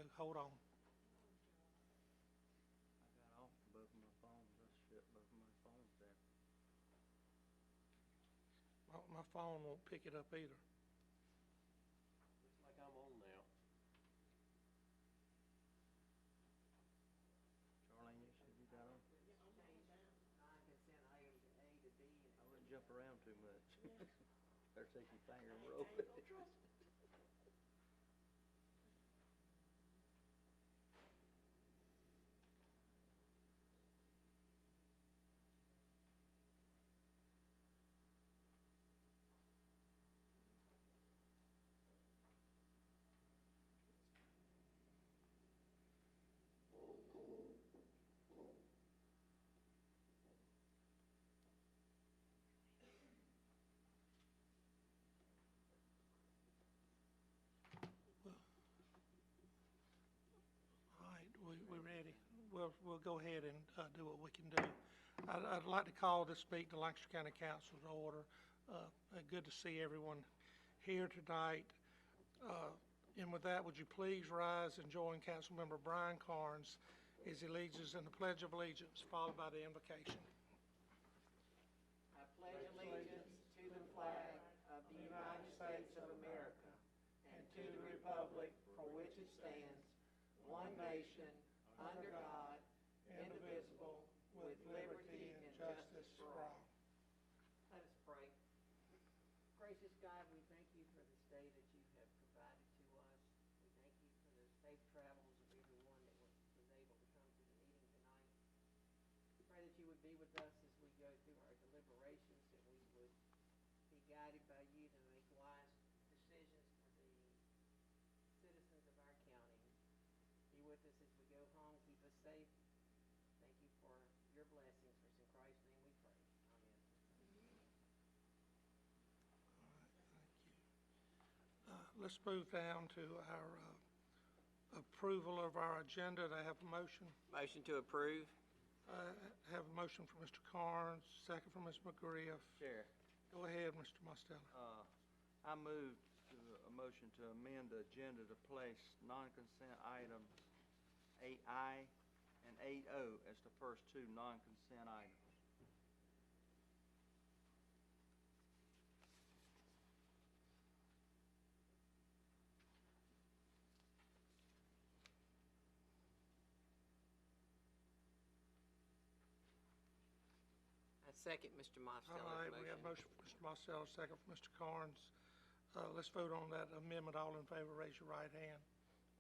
go. Hold on. I got off both of my phones. Let's shut both of my phones down. My phone won't pick it up either. Looks like I'm on now. Charlene, you said you got on? Non-consent items A to B. I wouldn't jump around too much. Better take your finger and roll it. All right, we're ready. We'll go ahead and do what we can do. I'd like to call this meeting to Lancaster County Council to order. Good to see everyone here tonight. And with that, would you please rise and join Councilmember Brian Carnes as he leads us in the Pledge of Allegiance, followed by the invocation. I pledge allegiance to the flag of the United States of America and to the republic for which it stands, one nation, under God, indivisible, with liberty and justice for all. Let us pray. Gracious God, we thank you for this day that you have provided to us. We thank you for the safe travels of everyone that was able to come to the meeting tonight. We pray that you would be with us as we go through our deliberations, that we would be guided by you to make wise decisions for the citizens of our county. Be with us as we go home. Keep us safe. Thank you for your blessings. For in Christ's name we pray. Amen. All right, thank you. Let's move down to our approval of our agenda. Do I have a motion? Motion to approve. I have a motion from Mr. Carnes, second from Ms. McGriff. Chair, Go ahead, Mr. Mostello. I move to a motion to amend the agenda to place non-consent items 8I and 8O as the first two non-consent items. I second Mr. Mostello's All right, we have a motion from Mr. Mostello, second from Mr. Carnes. Let's vote on that amendment. All in favor, raise your right hand.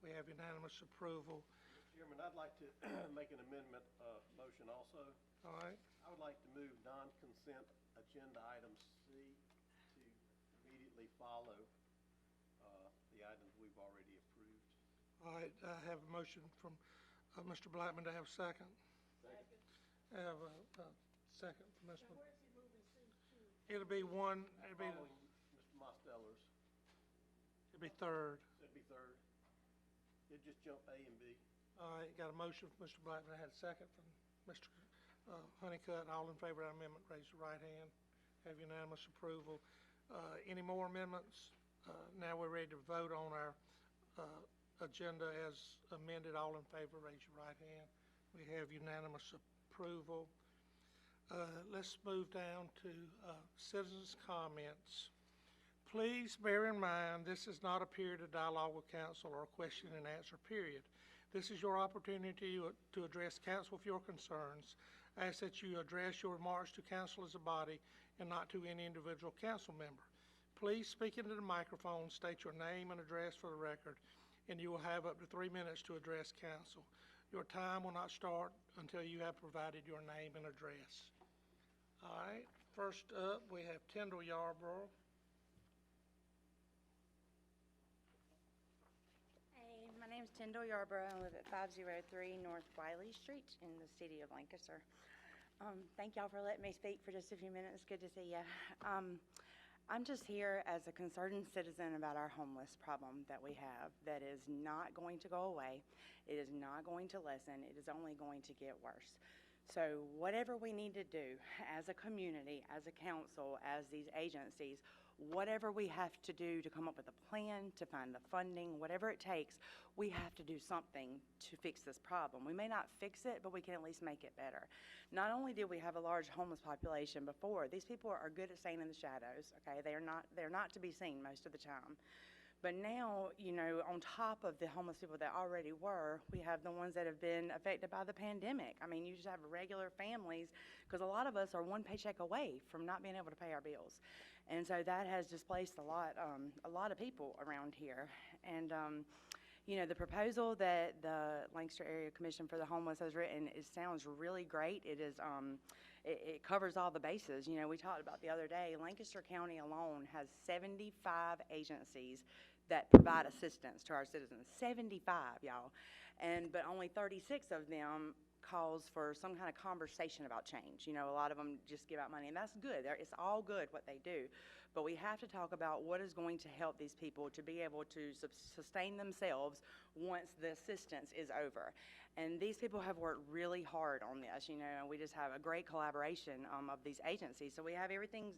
We have unanimous approval. Mr. Chairman, I'd like to make an amendment motion also. All right, I would like to move non-consent agenda item C to immediately follow the items we've already approved. all right, I have a motion from Mr. Blackman to have a second. Second. I have a second from Ms. It'll be one, Following Mr. Mostello's. it'll be third. It'd be third. It'd just jump A and B. All right, got a motion from Mr. Blackman. I had a second from Mr. Honeycutt. All in favor of that amendment, raise your right hand. Have unanimous approval. Any more amendments? Now we're ready to vote on our agenda as amended. All in favor, raise your right hand. We have unanimous approval. Let's move down to citizens' comments. Please bear in mind, this is not a period of dialogue with council or a question and answer period. This is your opportunity to address council with your concerns. I ask that you address your remarks to council as a body and not to any individual council member. Please speak into the microphone, state your name and address for the record, and you will have up to 3 minutes to address council. Your time will not start until you have provided your name and address. All right, first up, we have Tyndall Yarborough. Hey, my name's Tyndall Yarborough. I live at 503 North Wiley Street in the city of Lancaster. Thank y'all for letting me speak for just a few minutes. Good to see you. I'm just here as a concerned citizen about our homeless problem that we have that is not going to go away. It is not going to lessen. It is only going to get worse. So whatever we need to do as a community, as a council, as these agencies, whatever we have to do to come up with a plan, to find the funding, whatever it takes, we have to do something to fix this problem. We may not fix it, but we can at least make it better. Not only did we have a large homeless population before, these people are good at staying in the shadows, okay? They're not to be seen most of the time. But now, on top of the homeless people that already were, we have the ones that have been affected by the pandemic. I mean, you just have regular families, because a lot of us are one paycheck away from not being able to pay our bills. And so that has displaced a lot of people around here. And, the proposal that the Lancaster Area Commission for the Homeless has written, it sounds really great. It is, it covers all the bases. We talked about the other day, Lancaster County alone has 75 agencies that provide assistance to our citizens. 75, y'all. But only 36 of them calls for some kind of conversation about change. A lot of them just give out money, and that's good. It's all good what they do. But we have to talk about what is going to help these people to be able to sustain themselves once the assistance is over. And these people have worked really hard on this, and we just have a great collaboration of these agencies. So we have everything,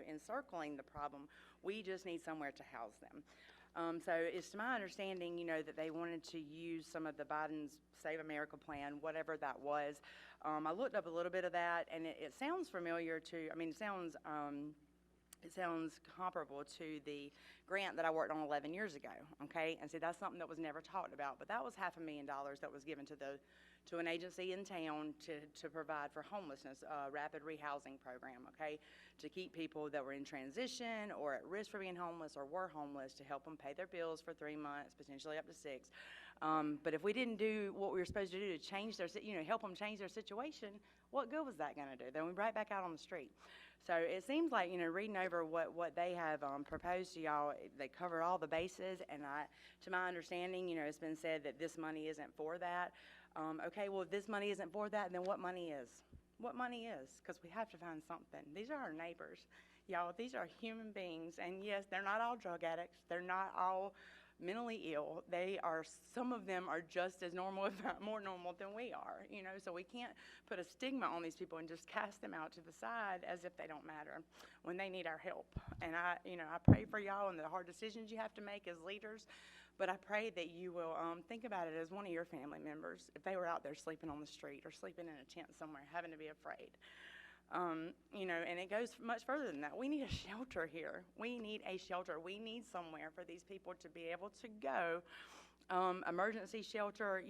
encircling the problem. We just need somewhere to house them. So it's my understanding, that they wanted to use some of the Biden's Save America plan, whatever that was. I looked up a little bit of that, and it sounds familiar to, it sounds comparable to the grant that I worked on 11 years ago, okay? And see, that's something that was never talked about, but that was $500,000 that was given to an agency in town to provide for homelessness, rapid rehousing program, okay? To keep people that were in transition or at risk for being homeless or were homeless, to help them pay their bills for 3 months, potentially up to 6. But if we didn't do what we were supposed to do to change their, help them change their situation, what good was that gonna do? Then we're right back out on the street. So it seems like, reading over what they have proposed to y'all, they cover all the bases, and to my understanding, it's been said that this money isn't for that. Okay, well, if this money isn't for that, then what money is? What money is? Because we have to find something. These are our neighbors. Y'all, these are human beings, and yes, they're not all drug addicts. They're not all mentally ill. Some of them are just as normal, if not more normal than we are, so we can't put a stigma on these people and just cast them out to the side as if they don't matter when they need our help. And I pray for y'all and the hard decisions you have to make as leaders, but I pray that you will think about it as one of your family members if they were out there sleeping on the street or sleeping in a tent somewhere, having to be afraid. And it goes much further than that. We need a shelter here. We need a shelter. We need somewhere for these people to be able to go. Emergency shelter,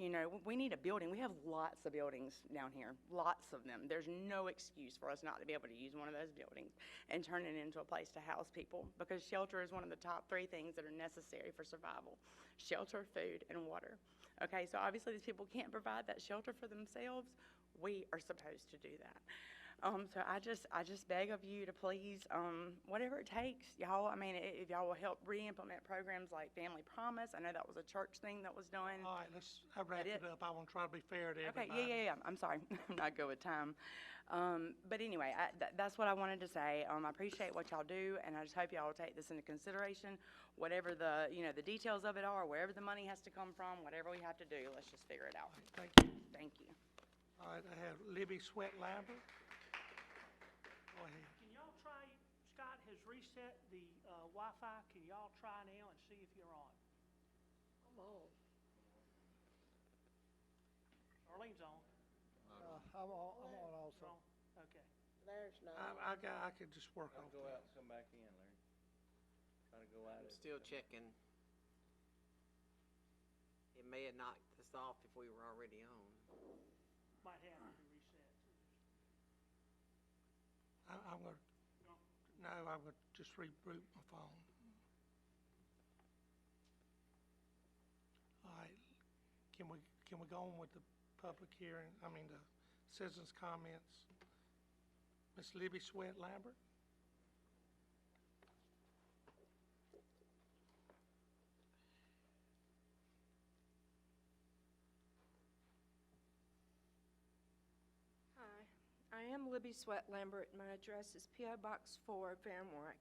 we need a building. We have lots of buildings down here, lots of them. There's no excuse for us not to be able to use one of those buildings and turn it into a place to house people, because shelter is one of the top 3 things that are necessary for survival: shelter, food, and water. Okay, so obviously these people can't provide that shelter for themselves. We are supposed to do that. So I just beg of you to please, whatever it takes, y'all. If y'all will help re-implement programs like Family Promise. I know that was a church thing that was done. All right, I wrap it up. I want to try to be fair to everybody. Okay, yeah. I'm sorry. I'm not good with time. But anyway, that's what I wanted to say. I appreciate what y'all do, and I just hope y'all will take this into consideration. Whatever the details of it are, wherever the money has to come from, whatever we have to do, let's just figure it out. Thank you. Thank you. All right, I have Libby Sweat-Lambert. Go ahead. Can y'all try, Scott has reset the Wi-Fi. Can y'all try now and see if you're on? I'm on. Arlene's on. I'm on also. On? Okay. There's no. I could just work I'll on go that. out and come back in, Larry. Try to go out. Still checking. It may have knocked us off if we were already on. Might have to reset. I'm going to just reboot my phone. All right, can we go on with the public hearing, the citizens' comments? Ms. Libby Sweat-Lambert? I am Libby Sweat-Lambert. My address is P.O. Box 4, Van Wyck.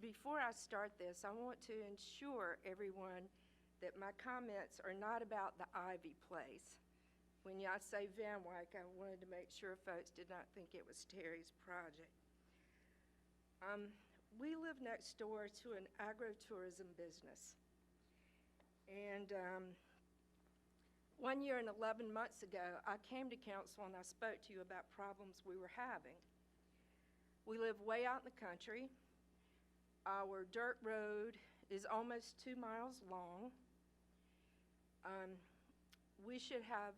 Before I start this, I want to ensure everyone that my comments are not about the Ivy Place. When y'all say Van Wyck, I wanted to make sure folks did not think it was Terry's project. we live next door to an agritourism business. And 1 year and 11 months ago, I came to council and I spoke to you about problems we were having. We live way out in the country. Our dirt road is almost 2 miles long. We should have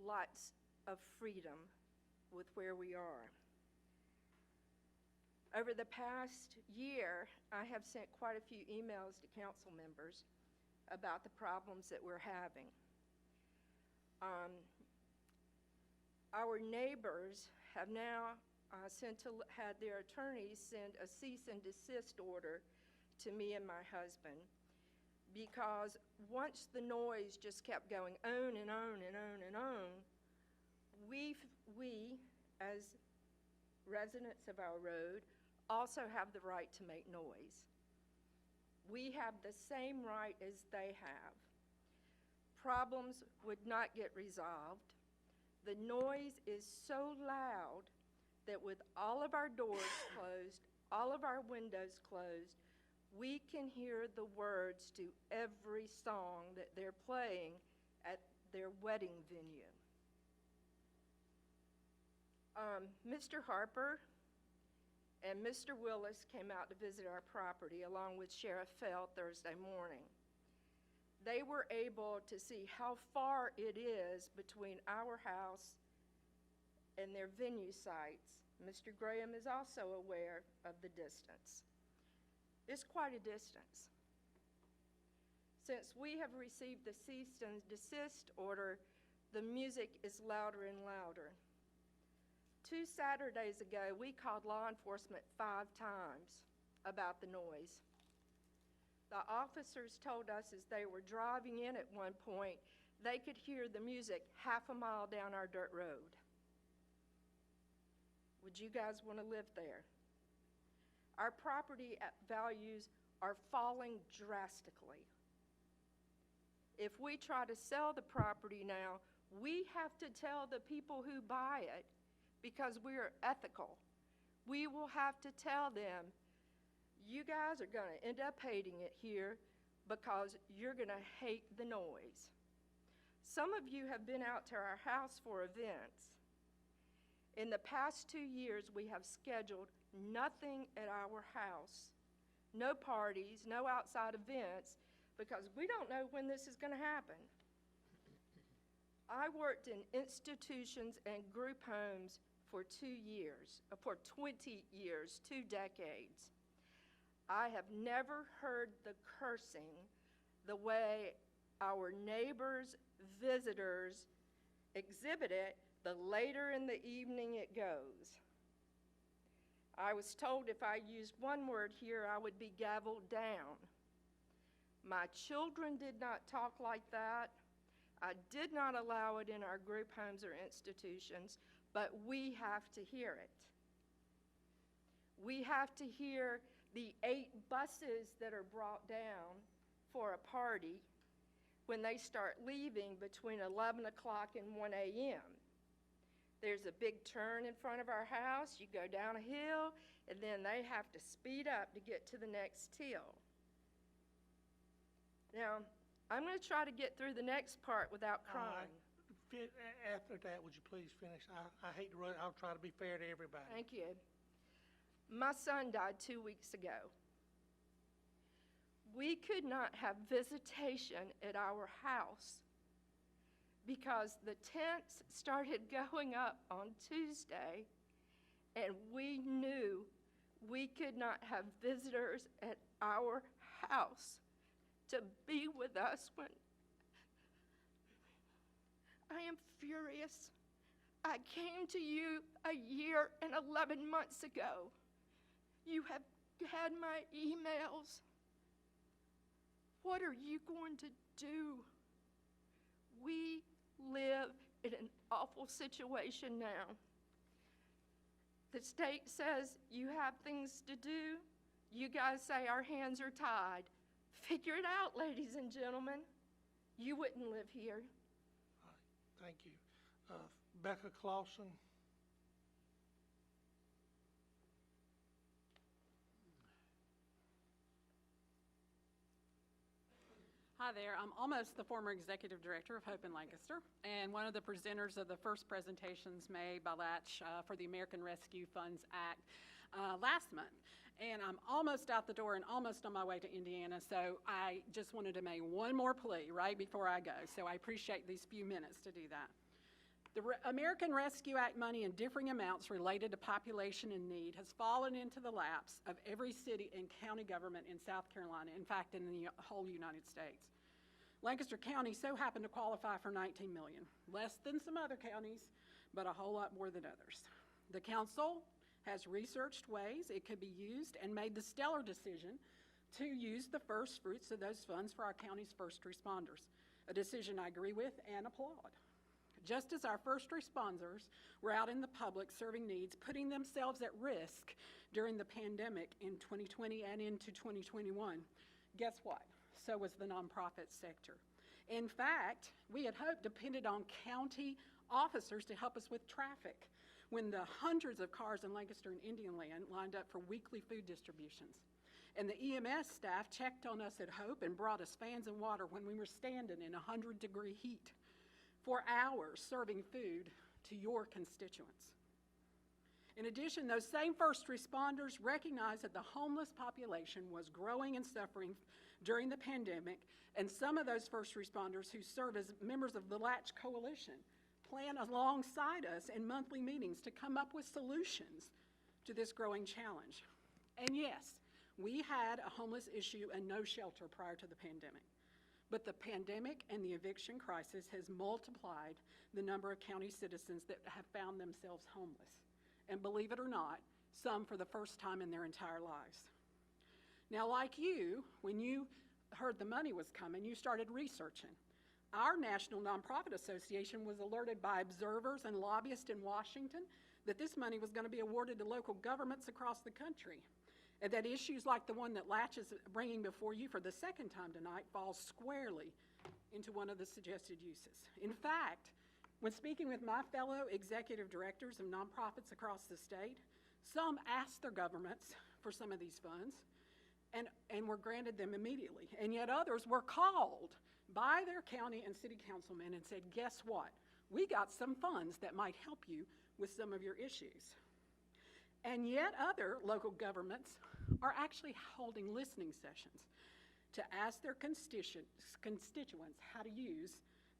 lots of freedom with where we are. Over the past year, I have sent quite a few emails to council members about the problems that we're having. Our neighbors have now had their attorneys send a cease and desist order to me and my husband, because once the noise just kept going on and on and on and on, we as residents of our road also have the right to make noise. We have the same right as they have. Problems would not get resolved. The noise is so loud that with all of our doors closed, all of our windows closed, we can hear the words to every song that they're playing at their wedding venue. Mr. Harper and Mr. Willis came out to visit our property along with Sheriff Fell Thursday morning. They were able to see how far it is between our house and their venue sites. Mr. Graham is also aware of the distance. It's quite a distance. Since we have received the cease and desist order, the music is louder and louder. 2 Saturdays ago, we called law enforcement 5 times about the noise. The officers told us as they were driving in at one point, they could hear the music half a mile down our dirt road. Would you guys want to live there? Our property values are falling drastically. If we try to sell the property now, we have to tell the people who buy it, because we are ethical, we will have to tell them, you guys are going to end up hating it here because you're going to hate the noise. Some of you have been out to our house for events. In the past 2 years, we have scheduled nothing at our house, no parties, no outside events, because we don't know when this is going to happen. I worked in institutions and group homes for 20 years, 2 decades. I have never heard the cursing the way our neighbors, visitors exhibit it the later in the evening it goes. I was told if I used one word here, I would be gavelled down. My children did not talk like that. I did not allow it in our group homes or institutions, but we have to hear it. We have to hear the 8 buses that are brought down for a party when they start leaving between 11 o'clock and 1 a.m. There's a big turn in front of our house. You go down a hill, and then they have to speed up to get to the next hill. Now, I'm going to try to get through the next part without crying. After that, would you please finish? I hate to run. I'll try to be fair to everybody. Thank you. My son died 2 weeks ago. We could not have visitation at our house because the tents started going up on Tuesday, and we knew we could not have visitors at our house to be with us when I am furious. I came to you a year and 11 months ago. You have had my emails. What are you going to do? We live in an awful situation now. The state says you have things to do. You guys say our hands are tied. Figure it out, ladies and gentlemen. You wouldn't live here. Thank you. Becca Clausen. Hi there. I'm almost the former executive director of Hope in Lancaster and one of the presenters of the first presentations made by Latch for the American Rescue Funds Act last month. And I'm almost out the door and almost on my way to Indiana, so I just wanted to make one more plea right before I go. So I appreciate these few minutes to do that. The American Rescue Act money in differing amounts related to population in need has fallen into the laps of every city and county government in South Carolina, in fact, in the whole United States. Lancaster County so happened to qualify for $19 million, less than some other counties, but a whole lot more than others. The council has researched ways it could be used and made the stellar decision to use the first fruits of those funds for our county's first responders, a decision I agree with and applaud. Just as our first responders were out in the public serving needs, putting themselves at risk during the pandemic in 2020 and into 2021, guess what? So was the nonprofit sector. In fact, we had hoped depended on county officers to help us with traffic when the hundreds of cars in Lancaster and Indian Land lined up for weekly food distributions. And the EMS staff checked on us at Hope and brought us fans and water when we were standing in 100-degree heat for hours serving food to your constituents. In addition, those same first responders recognized that the homeless population was growing and suffering during the pandemic, and some of those first responders who serve as members of the Latch Coalition plan alongside us in monthly meetings to come up with solutions to this growing challenge. And yes, we had a homeless issue and no shelter prior to the pandemic. But the pandemic and the eviction crisis has multiplied the number of county citizens that have found themselves homeless. And believe it or not, some for the first time in their entire lives. Now, like you, when you heard the money was coming, you started researching. Our National Nonprofit Association was alerted by observers and lobbyists in Washington that this money was going to be awarded to local governments across the country, and that issues like the one that Latch is bringing before you for the second time tonight falls squarely into one of the suggested uses. In fact, when speaking with my fellow executive directors of nonprofits across the state, some asked their governments for some of these funds and were granted them immediately. And yet others were called by their county and city councilmen and said, guess what? We got some funds that might help you with some of your issues. And yet other local governments are actually holding listening sessions to ask their constituents how to use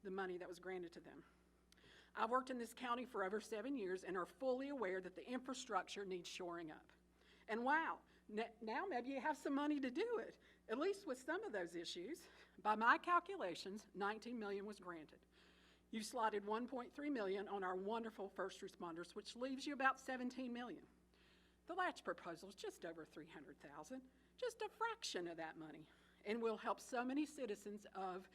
the money that was granted to them. I've worked in this county for over 7 years and are fully aware that the infrastructure needs shoring up. And wow, now maybe you have some money to do it, at least with some of those issues. By my calculations, $19 million was granted. You slotted $1.3 million on our wonderful first responders, which leaves you about $17 million. The Latch proposal is just over $300,000, just a fraction of that money, and will help so many citizens of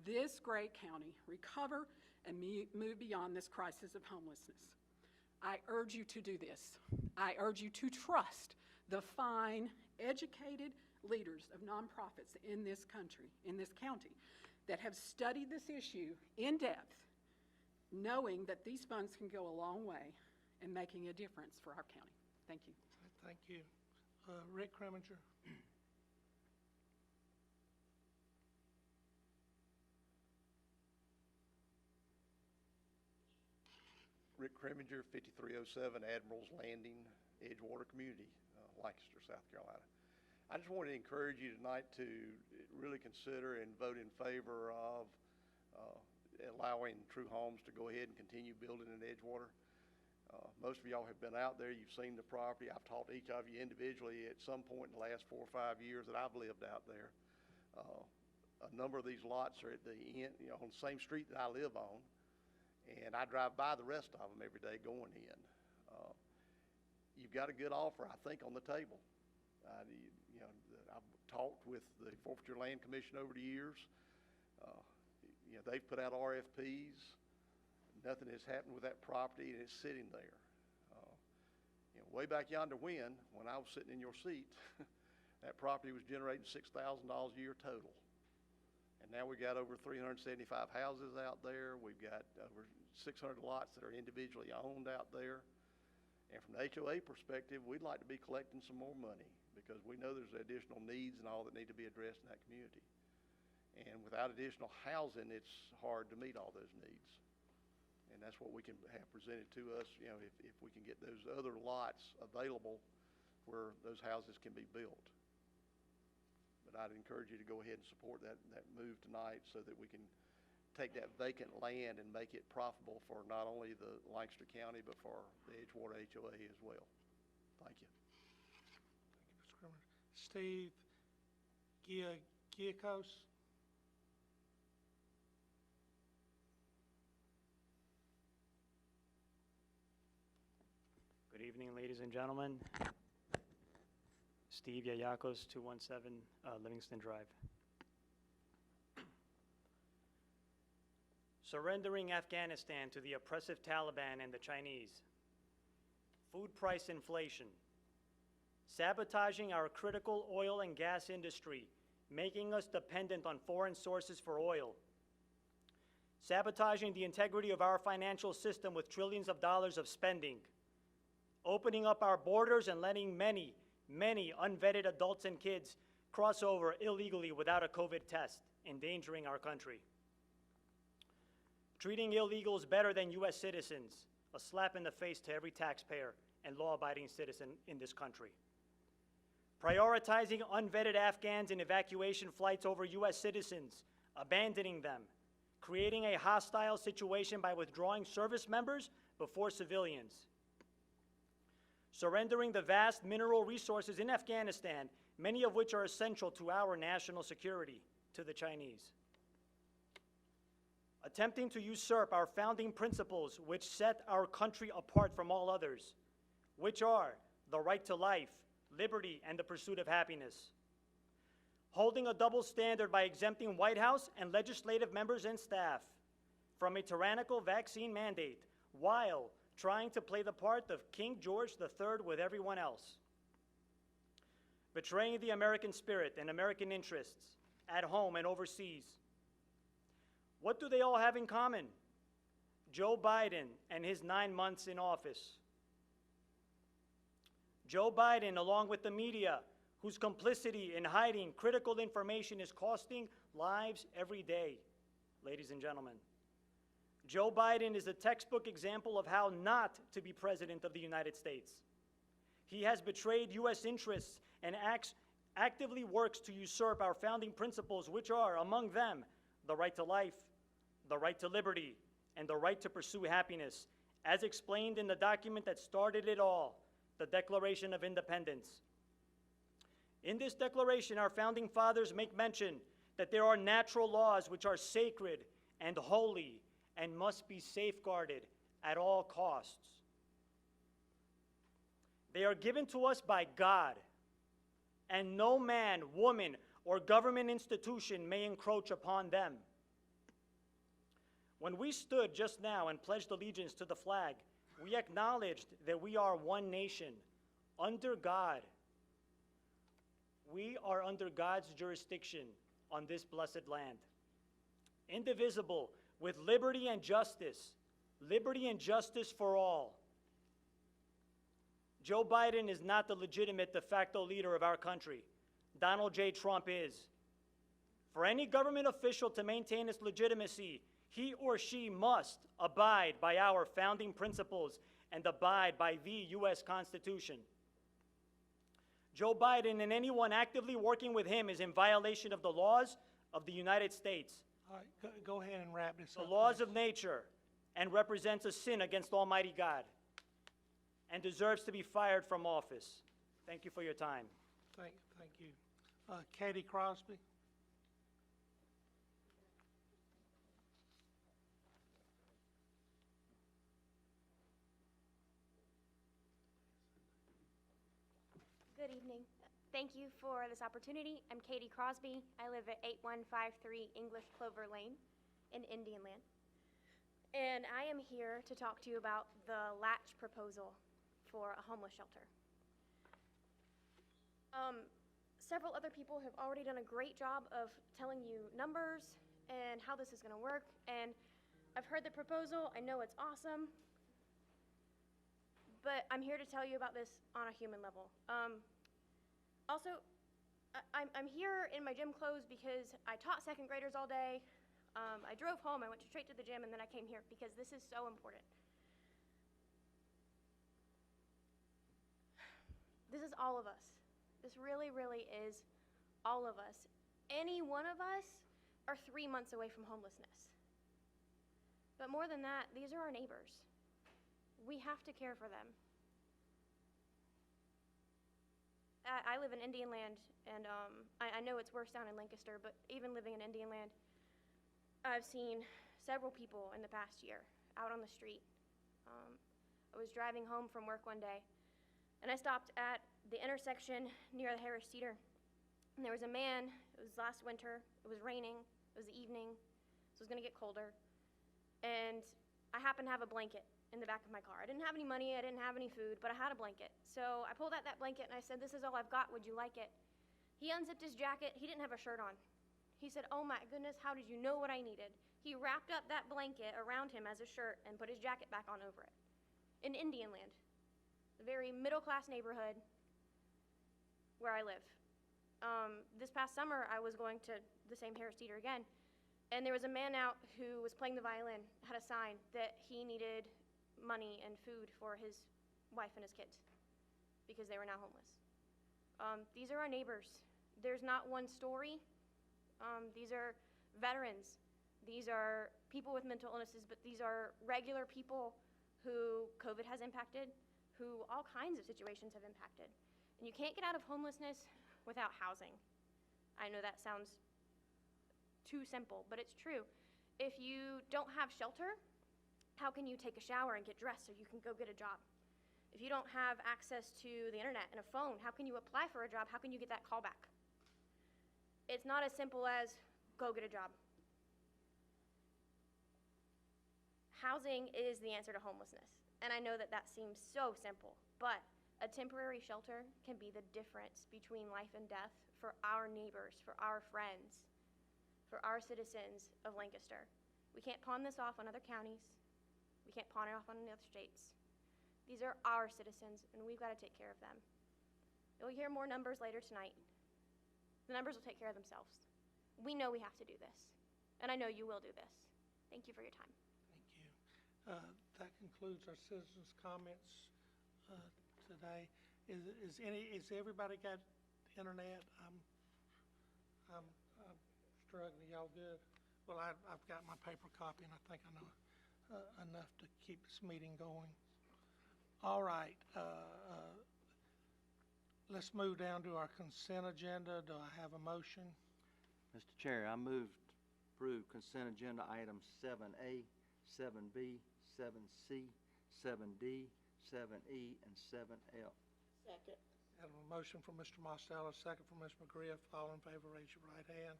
this great county recover and move beyond this crisis of homelessness. I urge you to do this. I urge you to trust the fine, educated leaders of nonprofits in this country, in this county, that have studied this issue in depth, knowing that these funds can go a long way in making a difference for our county. Thank you. Thank you. Rick Kreminger. Rick Kreminger, 5307 Admirals Landing, Edgewater Community, Lancaster, South Carolina. I just wanted to encourage you tonight to really consider and vote in favor of allowing True Homes to go ahead and continue building in Edgewater. Most of y'all have been out there. You've seen the property. I've talked to each of you individually at some point in the last 4 or 5 years that I've lived out there. A number of these lots are at the end, on the same street that I live on, and I drive by the rest of them every day going in. You've got a good offer, I think, on the table. I've talked with the Forfeiture Land Commission over the years. They've put out RFPs. Nothing has happened with that property, and it's sitting there. Way back yonder when I was sitting in your seat, that property was generating $6,000 a year total. And now we've got over 375 houses out there. We've got over 600 lots that are individually owned out there. And from the HOA perspective, we'd like to be collecting some more money because we know there's additional needs and all that need to be addressed in that community. And without additional housing, it's hard to meet all those needs. And that's what we can have presented to us, you know, if we can get those other lots available where those houses can be built. But I'd encourage you to go ahead and support that move tonight so that we can take that vacant land and make it profitable for not only the Lancaster County, but for the Edgewater HOA as well. Thank you. Thank you, Mr. Crimmins. Steve Giacos. Good evening, ladies and gentlemen. Steve Yayakos, 217 Livingston Drive. Surrendering Afghanistan to the oppressive Taliban and the Chinese. Food price inflation. Sabotaging our critical oil and gas industry, making us dependent on foreign sources for oil. Sabotaging the integrity of our financial system with trillions of dollars of spending. Opening up our borders and letting many unvetted adults and kids cross over illegally without a COVID test, endangering our country. Treating illegals better than U.S. citizens, a slap in the face to every taxpayer and law-abiding citizen in this country. Prioritizing unvetted Afghans in evacuation flights over U.S. citizens, abandoning them, creating a hostile situation by withdrawing service members before civilians. Surrendering the vast mineral resources in Afghanistan, many of which are essential to our national security, to the Chinese. Attempting to usurp our founding principles which set our country apart from all others, which are the right to life, liberty, and the pursuit of happiness. Holding a double standard by exempting White House and legislative members and staff from a tyrannical vaccine mandate while trying to play the part of King George III with everyone else. Betraying the American spirit and American interests at home and overseas. What do they all have in common? Joe Biden and his 9 months in office. Joe Biden, along with the media, whose complicity in hiding critical information is costing lives every day, ladies and gentlemen. Joe Biden is a textbook example of how not to be president of the United States. He has betrayed U.S. interests and actively works to usurp our founding principles, which are, among them, the right to life, the right to liberty, and the right to pursue happiness, as explained in the document that started it all, the Declaration of Independence. In this declaration, our founding fathers make mention that there are natural laws which are sacred and holy and must be safeguarded at all costs. They are given to us by God, and no man, woman, or government institution may encroach upon them. When we stood just now and pledged allegiance to the flag, we acknowledged that we are one nation, under God. We are under God's jurisdiction on this blessed land. Indivisible, with liberty and justice for all. Joe Biden is not the legitimate de facto leader of our country. Donald J. Trump is. For any government official to maintain its legitimacy, he or she must abide by our founding principles and abide by the U.S. Constitution. Joe Biden and anyone actively working with him is in violation of the laws of the United States, All right, go ahead and wrap this the up. laws please. of nature, and represents a sin against Almighty God, and deserves to be fired from office. Thank you for your time. Thank you. Katie Crosby. Good evening. Thank you for this opportunity. I'm Katie Crosby. I live at 8153 English Clover Lane in Indian Land. And I am here to talk to you about the Latch proposal for a homeless shelter. Several other people have already done a great job of telling you numbers and how this is going to work. And I've heard the proposal. I know it's awesome. But I'm here to tell you about this on a human level. Also, I'm here in my gym clothes because I taught second graders all day. I drove home, I went straight to the gym, and then I came here because this is so important. This is all of us. This really, really is all of us. Any one of us are 3 months away from homelessness. But more than that, these are our neighbors. We have to care for them. I live in Indian Land, and I know it's worse down in Lancaster, but even living in Indian Land, I've seen several people in the past year out on the street. I was driving home from work one day, and I stopped at the intersection near the Harris Teeter, and there was a man. It was last winter. It was raining. It was the evening, so it was going to get colder, and I happened to have a blanket in the back of my car. I didn't have any money, I didn't have any food, but I had a blanket. So I pulled out that blanket and I said, "This is all I've got, would you like it?" He unzipped his jacket, he didn't have a shirt on. He said, "Oh my goodness, how did you know what I needed?" He wrapped up that blanket around him as a shirt and put his jacket back on over it. In Indian Land, a very middle-class neighborhood where I live. This past summer, I was going to the same Harris Teeter again, and there was a man out who was playing the violin, had a sign that he needed money and food for his wife and his kids because they were now homeless. These are our neighbors. There's not one story. These are veterans. These are people with mental illnesses, but these are regular people who COVID has impacted, who all kinds of situations have impacted. And you can't get out of homelessness without housing. I know that sounds too simple, but it's true. If you don't have shelter, how can you take a shower and get dressed so you can go get a job? If you don't have access to the internet and a phone, how can you apply for a job? How can you get that call back? It's not as simple as go get a job. Housing is the answer to homelessness. And I know that that seems so simple, but a temporary shelter can be the difference between life and death for our neighbors, for our friends, for our citizens of Lancaster. We can't pawn this off on other counties. We can't pawn it off on the other states. These are our citizens, and we've got to take care of them. You'll hear more numbers later tonight. The numbers will take care of themselves. We know we have to do this, and I know you will do this. Thank you for your time. Thank you. That concludes our citizens' comments today. Is everybody got internet? I'm struggling. Y'all good? Well, I've got my paper copy, and I think I know enough to keep this meeting going. All right. Let's move down to our consent agenda. Do I have a motion? Mr. Chair, I move to approve consent agenda items 7A, 7B, 7C, 7D, 7E, and 7F. Second. I have a motion from Mr. Mostello, a second from Ms. McGriff. All in favor, raise your right hand.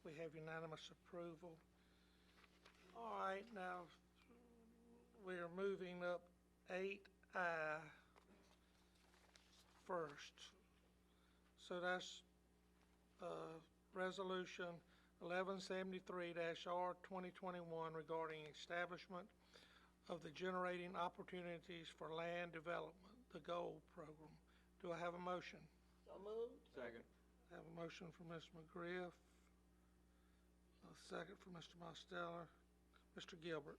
We have unanimous approval. All right, now we are moving up 8I first. So that's Resolution 1173-R 2021 regarding establishment of the Generating Opportunities for Land Development, the GOLD program. Do I have a motion? So moved. Second. I have a motion from Ms. McGriff, a second from Mr. Mostello. Mr. Gilbert.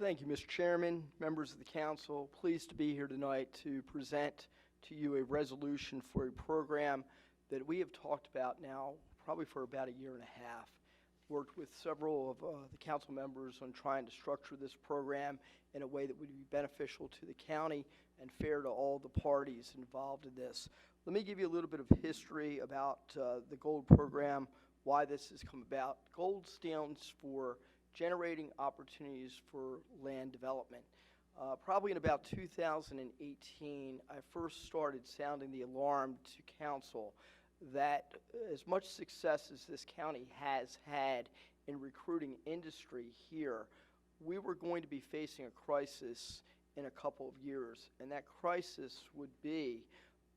Thank you, Mr. Chairman, members of the council. Pleased to be here tonight to present to you a resolution for a program that we have talked about now probably for about a year and a half. Worked with several of the council members on trying to structure this program in a way that would be beneficial to the county and fair to all the parties involved in this. Let me give you a little bit of history about the GOLD program, why this has come about. GOLD stands for Generating Opportunities for Land Development. Probably in about 2018, I first started sounding the alarm to council that as much success as this county has had in recruiting industry here, we were going to be facing a crisis in a couple of years, and that crisis would be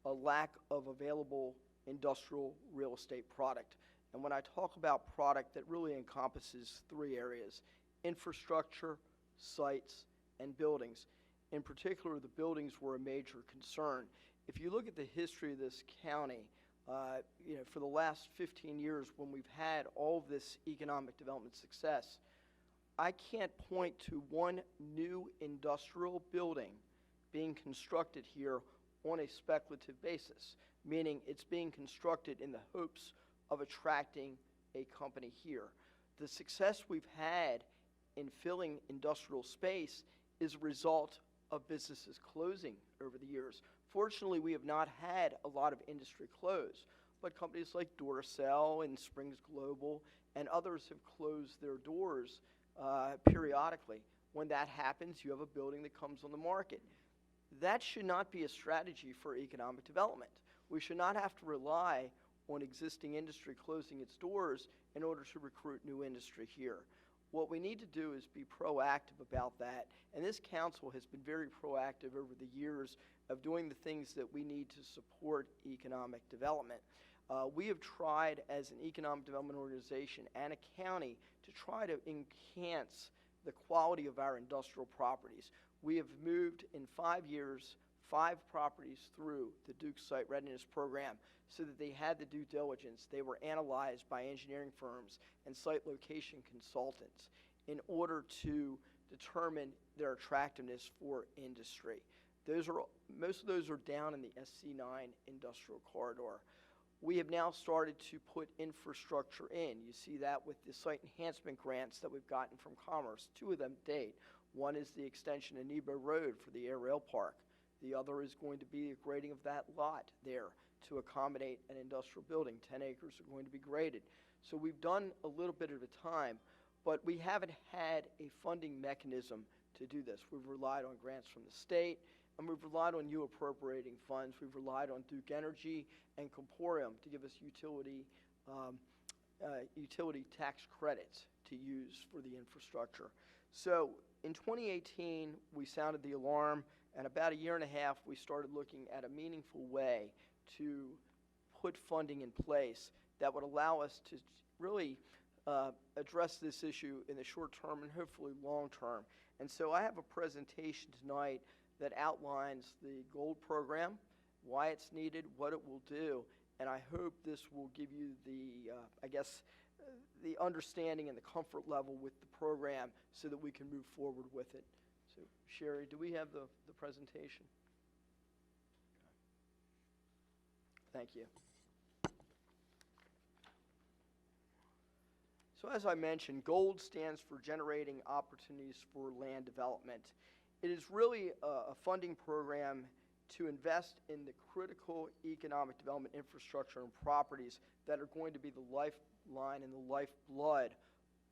a lack of available industrial real estate product. And when I talk about product, that really encompasses three areas: infrastructure, sites, and buildings. In particular, the buildings were a major concern. If you look at the history of this county, for the last 15 years when we've had all of this economic development success, I can't point to one new industrial building being constructed here on a speculative basis, meaning it's being constructed in the hopes of attracting a company here. The success we've had in filling industrial space is a result of businesses closing over the years. Fortunately, we have not had a lot of industry close, but companies like Duracell and Springs Global and others have closed their doors periodically. When that happens, you have a building that comes on the market. That should not be a strategy for economic development. We should not have to rely on existing industry closing its doors in order to recruit new industry here. What we need to do is be proactive about that, and this council has been very proactive over the years of doing the things that we need to support economic development. We have tried as an economic development organization and a county to try to enhance the quality of our industrial properties. We have moved in 5 years 5 properties through the Duke Site Readiness Program so that they had the due diligence. They were analyzed by engineering firms and site location consultants in order to determine their attractiveness for industry. Most of those are down in the SC9 industrial corridor. We have now started to put infrastructure in. You see that with the site enhancement grants that we've gotten from Commerce, 2 of them to date. One is the extension of Nebo Road for the Air Rail Park. The other is going to be a grading of that lot there to accommodate an industrial building. 10 acres are going to be graded. So we've done a little bit at a time, but we haven't had a funding mechanism to do this. We've relied on grants from the state, and we've relied on you appropriating funds. We've relied on Duke Energy and Comporium to give us utility tax credits to use for the infrastructure. So in 2018, we sounded the alarm, and about a year and a half, we started looking at a meaningful way to put funding in place that would allow us to really address this issue in the short term and hopefully long term. And so I have a presentation tonight that outlines the GOLD program, why it's needed, what it will do, and I hope this will give you the, the understanding and the comfort level with the program so that we can move forward with it. So, Sherry, do we have the presentation? Thank you. So as I mentioned, GOLD stands for Generating Opportunities for Land Development. It is really a funding program to invest in the critical economic development infrastructure and properties that are going to be the lifeline and the lifeblood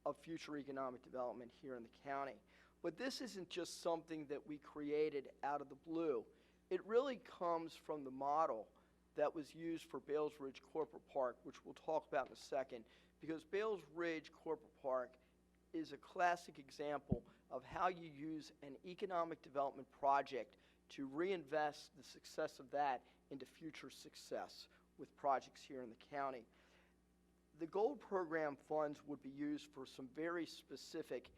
of future economic development here in the county. But this isn't just something that we created out of the blue. It really comes from the model that was used for Bales Ridge Corporate Park, which we'll talk about in a second, because Bales Ridge Corporate Park is a classic example of how you use an economic development project to reinvest the success of that into future success with projects here in the county. The GOLD program funds would be used for some very specific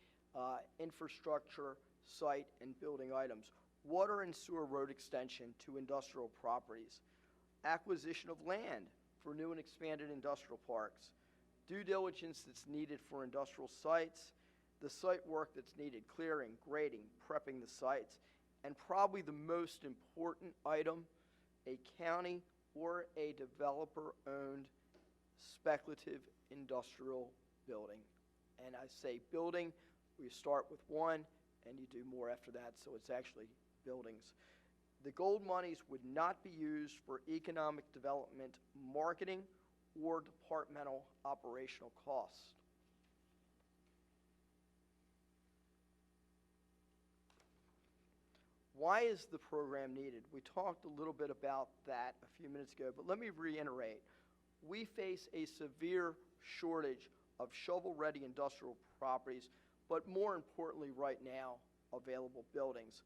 infrastructure, site, and building items. Water and sewer road extension to industrial properties. Acquisition of land for new and expanded industrial parks. Due diligence that's needed for industrial sites. The site work that's needed, clearing, grading, prepping the sites. And probably the most important item, a county or a developer-owned speculative industrial building. And I say building, we start with one and you do more after that, so it's actually buildings. The GOLD monies would not be used for economic development, marketing, or departmental operational costs. Why is the program needed? We talked a little bit about that a few minutes ago, but let me reiterate. We face a severe shortage of shovel-ready industrial properties, but more importantly right now, available buildings.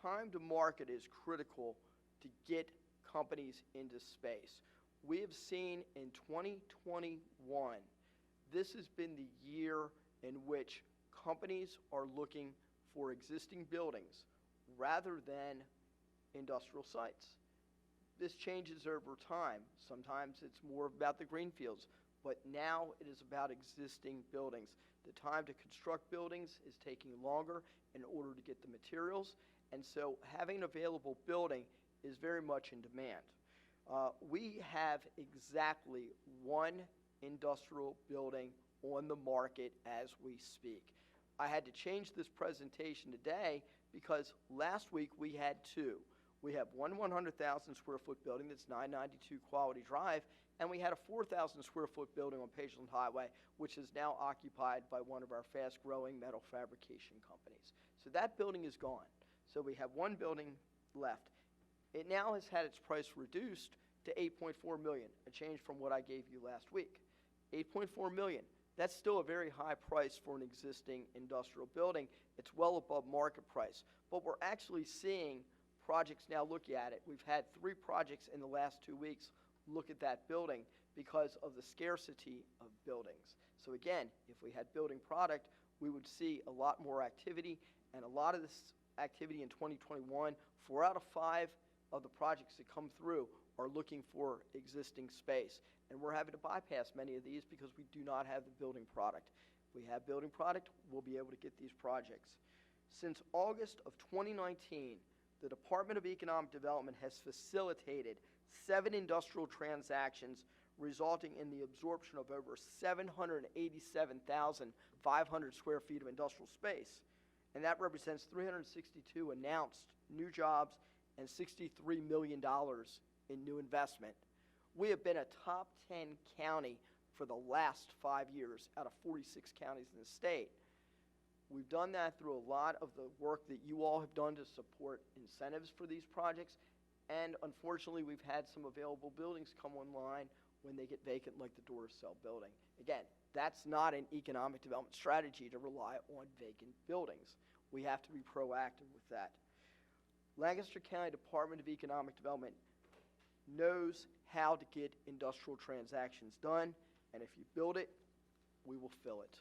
Time to market is critical to get companies into space. We have seen in 2021, this has been the year in which companies are looking for existing buildings, rather than industrial sites. This changes over time. Sometimes it's more about the greenfields, but now it is about existing buildings. The time to construct buildings is taking longer in order to get the materials, and so having an available building is very much in demand. We have exactly one industrial building on the market as we speak. I had to change this presentation today because last week we had two. We have one 100,000 square foot building that's 992 Quality Drive, and we had a 4,000 square foot building on Pageland Highway, which is now occupied by one of our fast growing metal fabrication companies. So that building is gone. So we have one building left. It now has had its price reduced to $8.4 million, a change from what I gave you last week. $8.4 million. That's still a very high price for an existing industrial building. It's well above market price. But we're actually seeing projects now look at it. We've had 3 projects in the last 2 weeks look at that building because of the scarcity of buildings. So again, if we had building product, we would see a lot more activity, and a lot of this activity in 2021, 4 out of 5 of the projects that come through are looking for existing space. And we're having to bypass many of these because we do not have the building product. If we have building product, we'll be able to get these projects. Since August of 2019, the Department of Economic Development has facilitated 7 industrial transactions, resulting in the absorption of over 787,500 square feet of industrial space. And that represents 362 announced new jobs and $63 million in new investment. We have been a top 10 county for the last 5 years out of 46 counties in the state. We've done that through a lot of the work that you all have done to support incentives for these projects, and unfortunately we've had some available buildings come online when they get vacant, like the Duracell building. Again, that's not an economic development strategy to rely on vacant buildings. We have to be proactive with that. Lancaster County Department of Economic Development knows how to get industrial transactions done, and if you build it, we will fill it.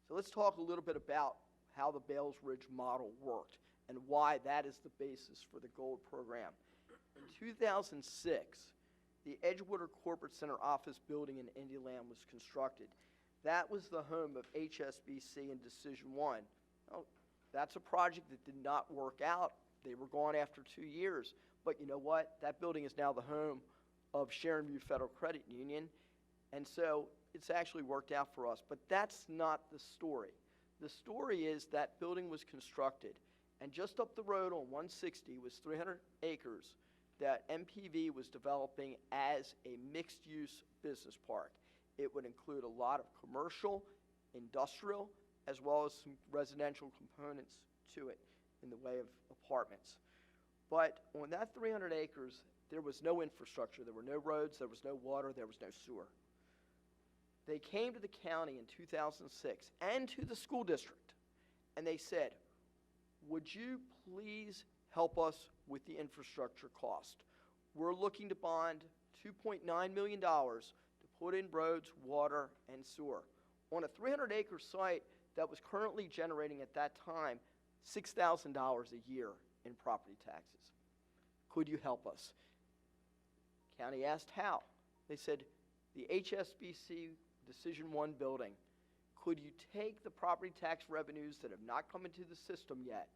So let's talk a little bit about how the Bales Ridge model worked and why that is the basis for the GOLD program. In 2006, the Edgewater Corporate Center office building in Indian was constructed. That was the home of HSBC and Decision One. Well, that's a project that did not work out. They were gone after 2 years. But you know what? That building is now the home of Sharon View Federal Credit Union. And so it's actually worked out for us. But that's not the story. The story is that building was constructed, and just up the road on 160 was 300 acres that MPV was developing as a mixed-use business park. It would include a lot of commercial, industrial, as well as some residential components to it in the way of apartments. But on that 300 acres, there was no infrastructure. There were no roads, there was no water, there was no sewer. They came to the county in 2006 and to the school district, and they said, would you please help us with the infrastructure cost? We're looking to bond $2.9 million to put in roads, water, and sewer on a 300-acre site that was currently generating at that time $6,000 a year in property taxes. Could you help us? County asked how. They said, the HSBC Decision One building, could you take the property tax revenues that have not come into the system yet,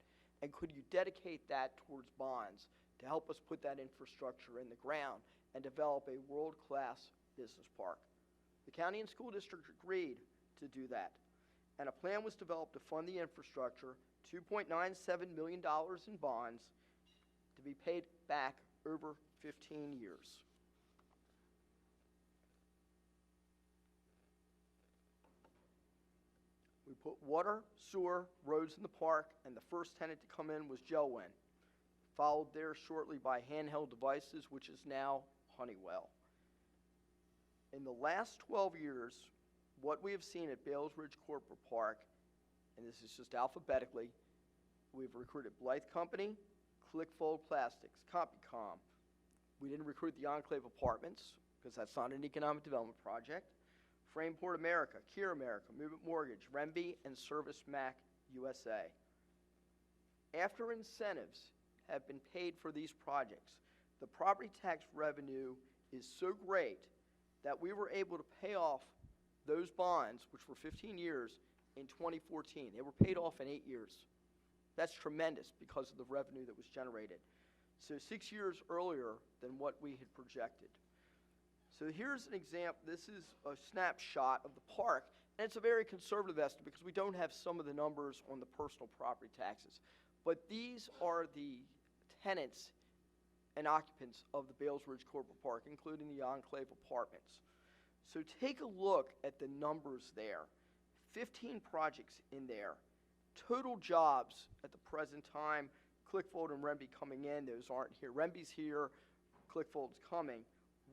and could you dedicate that towards bonds to help us put that infrastructure in the ground and develop a world-class business park? The county and school district agreed to do that, and a plan was developed to fund the infrastructure, $2.97 million in bonds to be paid back over 15 years. We put water, sewer, roads in the park, and the first tenant to come in was Gelwin, followed there shortly by Handheld Devices, which is now Honeywell. In the last 12 years, what we have seen at Bales Ridge Corporate Park, and this is just alphabetically, we've recruited Blythe Company, Clickfold Plastics, Compicom. We didn't recruit the Enclave Apartments, because that's not an economic development project. Frameport America, Kier America, Movement Mortgage, Remby, and Service Mac USA. After incentives have been paid for these projects, the property tax revenue is so great that we were able to pay off those bonds, which were 15 years, in 2014. They were paid off in 8 years. That's tremendous because of the revenue that was generated. So 6 years earlier than what we had projected. So here's an example. This is a snapshot of the park, and it's a very conservative estimate because we don't have some of the numbers on the personal property taxes. But these are the tenants and occupants of the Bales Ridge Corporate Park, including the Enclave Apartments. So take a look at the numbers there. 15 projects in there. Total jobs at the present time, Clickfold and Remby coming in, those aren't here. Remby's here, Clickfold's coming.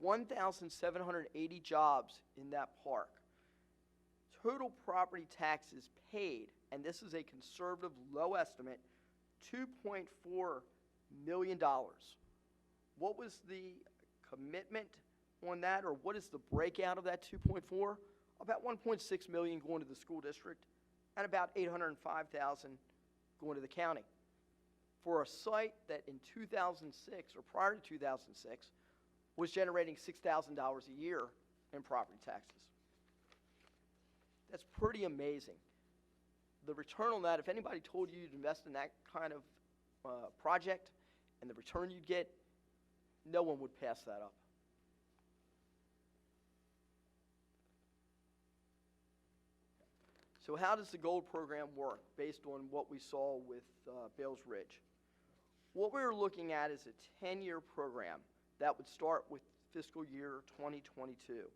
1,780 jobs in that park. Total property taxes paid, and this is a conservative low estimate, $2.4 million. What was the commitment on that, or what is the breakout of that 2.4? About 1.6 million going to the school district, and about 805,000 going to the county. For a site that in 2006, or prior to 2006, was generating $6,000 a year in property taxes. That's pretty amazing. The return on that, if anybody told you you'd invest in that kind of project and the return you'd get, no one would pass that up. So how does the gold program work based on what we saw with Bales Ridge? What we're looking at is a 10-year program that would start with fiscal year 2022.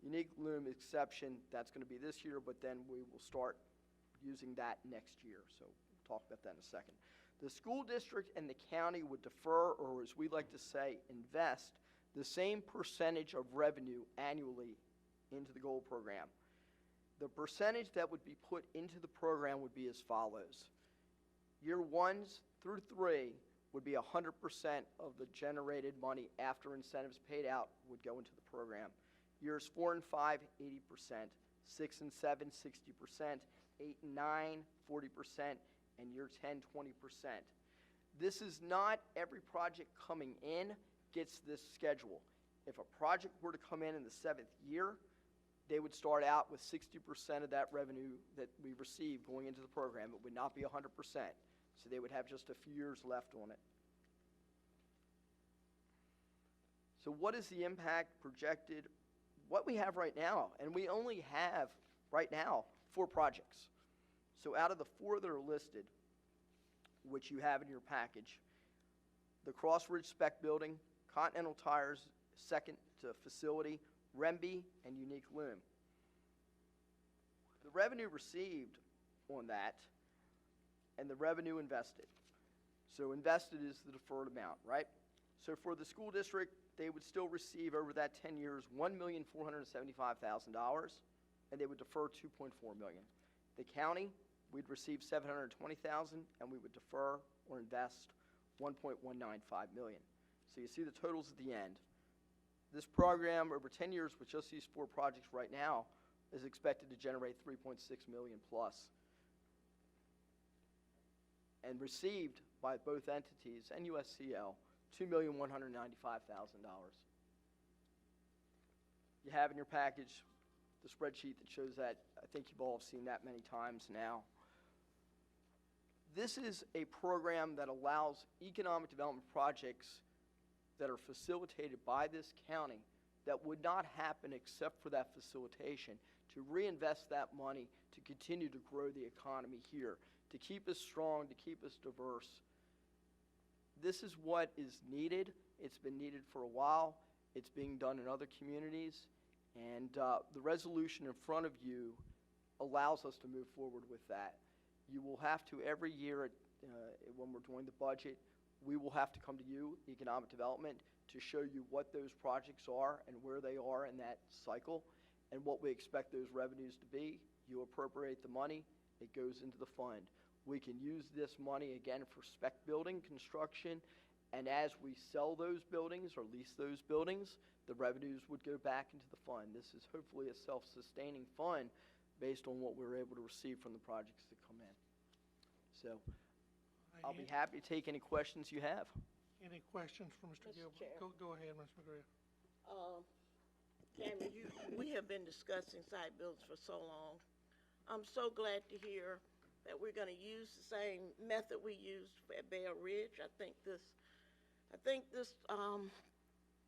Unique loom exception, that's going to be this year, but then we will start using that next year. So we'll talk about that in a second. The school district and the county would defer, or as we like to say, invest the same percentage of revenue annually into the gold program. The percentage that would be put into the program would be as follows. Year 1 through 3 would be 100% of the generated money after incentives paid out would go into the program. Years 4 and 5, 80%, 6 and 7, 60%, 8 and 9, 40%, and year 10, 20%. This is not every project coming in gets this schedule. If a project were to come in the 7th year, they would start out with 60% of that revenue that we receive going into the program. It would not be 100%. So they would have just a few years left on it. So what is the impact projected? What we have right now, and we only have right now 4 projects. So out of the 4 that are listed, which you have in your package, the Cross Ridge Spec Building, Continental Tires, second to facility, Remby, and Unique Loom. The revenue received on that and the revenue invested. So invested is the deferred amount, right? So for the school district, they would still receive over that 10 years $1,475,000, and they would defer $2.4 million. The county, we'd receive $720,000, and we would defer or invest $1.195 million. So you see the totals at the end. This program, over 10 years with just these 4 projects right now, is expected to generate $3.6 million plus, and received by both entities and USCL, $2,195,000. You have in your package the spreadsheet that shows that. I think you've all seen that many times now. This is a program that allows economic development projects that are facilitated by this county that would not happen except for that facilitation, to reinvest that money to continue to grow the economy here, to keep us strong, to keep us diverse. This is what is needed. It's been needed for a while. It's being done in other communities, and the resolution in front of you allows us to move forward with that. You will have to, every year when we're doing the budget, we will have to come to you, Economic Development, to show you what those projects are and where they are in that cycle and what we expect those revenues to be. You appropriate the money, it goes into the fund. We can use this money again for spec building construction, and as we sell those buildings or lease those buildings, the revenues would go back into the fund. This is hopefully a self-sustaining fund based on what we're able to receive from the projects that come in. So I'll be happy to take any questions you have. Any questions for Mr. Mr. Gilbert? Chair. Go ahead, Ms. McGrail. Tammy, we have been discussing site builds for so long. I'm so glad to hear that we're gonna use the same method we used at Bear Ridge. I think this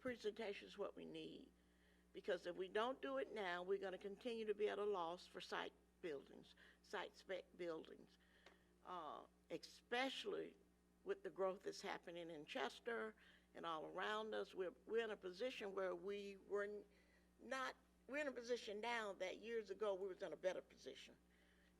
presentation is what we need. Because if we don't do it now, we're gonna continue to be at a loss for site spec buildings. Especially with the growth that's happening in Chester and all around us. We're in a position where we're in a position now that years ago we was in a better position.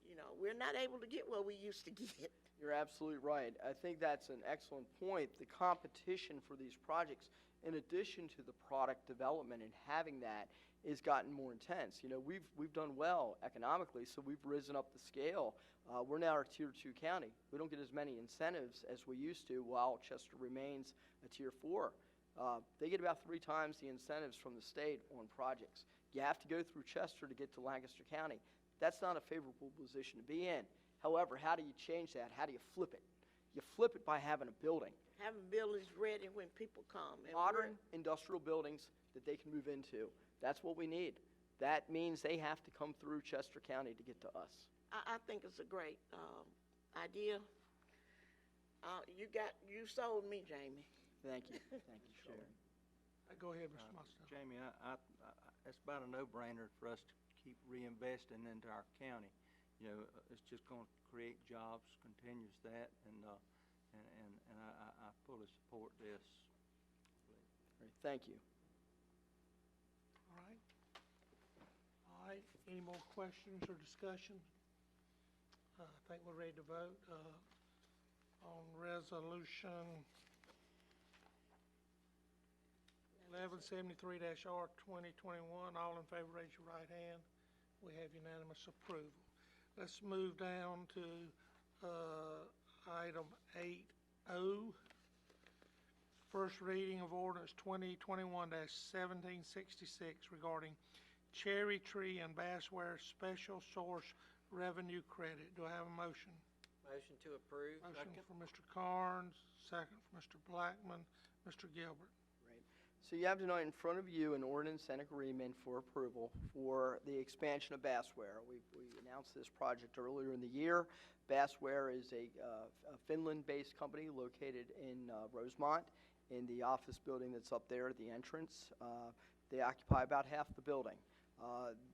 You know, we're not able to get what we used to get. You're absolutely right. I think that's an excellent point. The competition for these projects, in addition to the product development and having that, has gotten more intense. You know, we've done well economically, so we've risen up the scale. We're now a Tier 2 county. We don't get as many incentives as we used to, while Chester remains a Tier 4. They get about 3 times the incentives from the state on projects. You have to go through Chester to get to Lancaster County. That's not a favorable position to be in. However, how do you change that? How do you flip it? You flip it by having a building. Having buildings ready when people come. And Modern industrial buildings that they can move into. That's what we need. That means they have to come through Chester County to get to us. I think it's a great idea. You sold me, Jamie. Thank you. Thank you, Chair. Go ahead, Mr. Mostow. Jamie, it's about a no-brainer for us to keep reinvesting into our county. You know, it's just going to create jobs, continues that, and I fully support this. Great. Thank you. All right. Any more questions or discussion? I think we're ready to vote on resolution 1173-R 2021. All in favor, raise your right hand. We have unanimous approval. Let's move down to item 8O. First reading of ordinance 2021-1766 regarding cherry tree and bassware special source revenue credit. Do I have a motion? Motion to approve. Motion from Mr. Carnes, second from Mr. Blackman. Mr. Gilbert. Right. So you have tonight in front of you an ordinance and agreement for approval for the expansion of Bassware. We announced this project earlier in the year. Bassware is a Finland-based company located in Rosemont in the office building that's up there at the entrance. They occupy about half the building.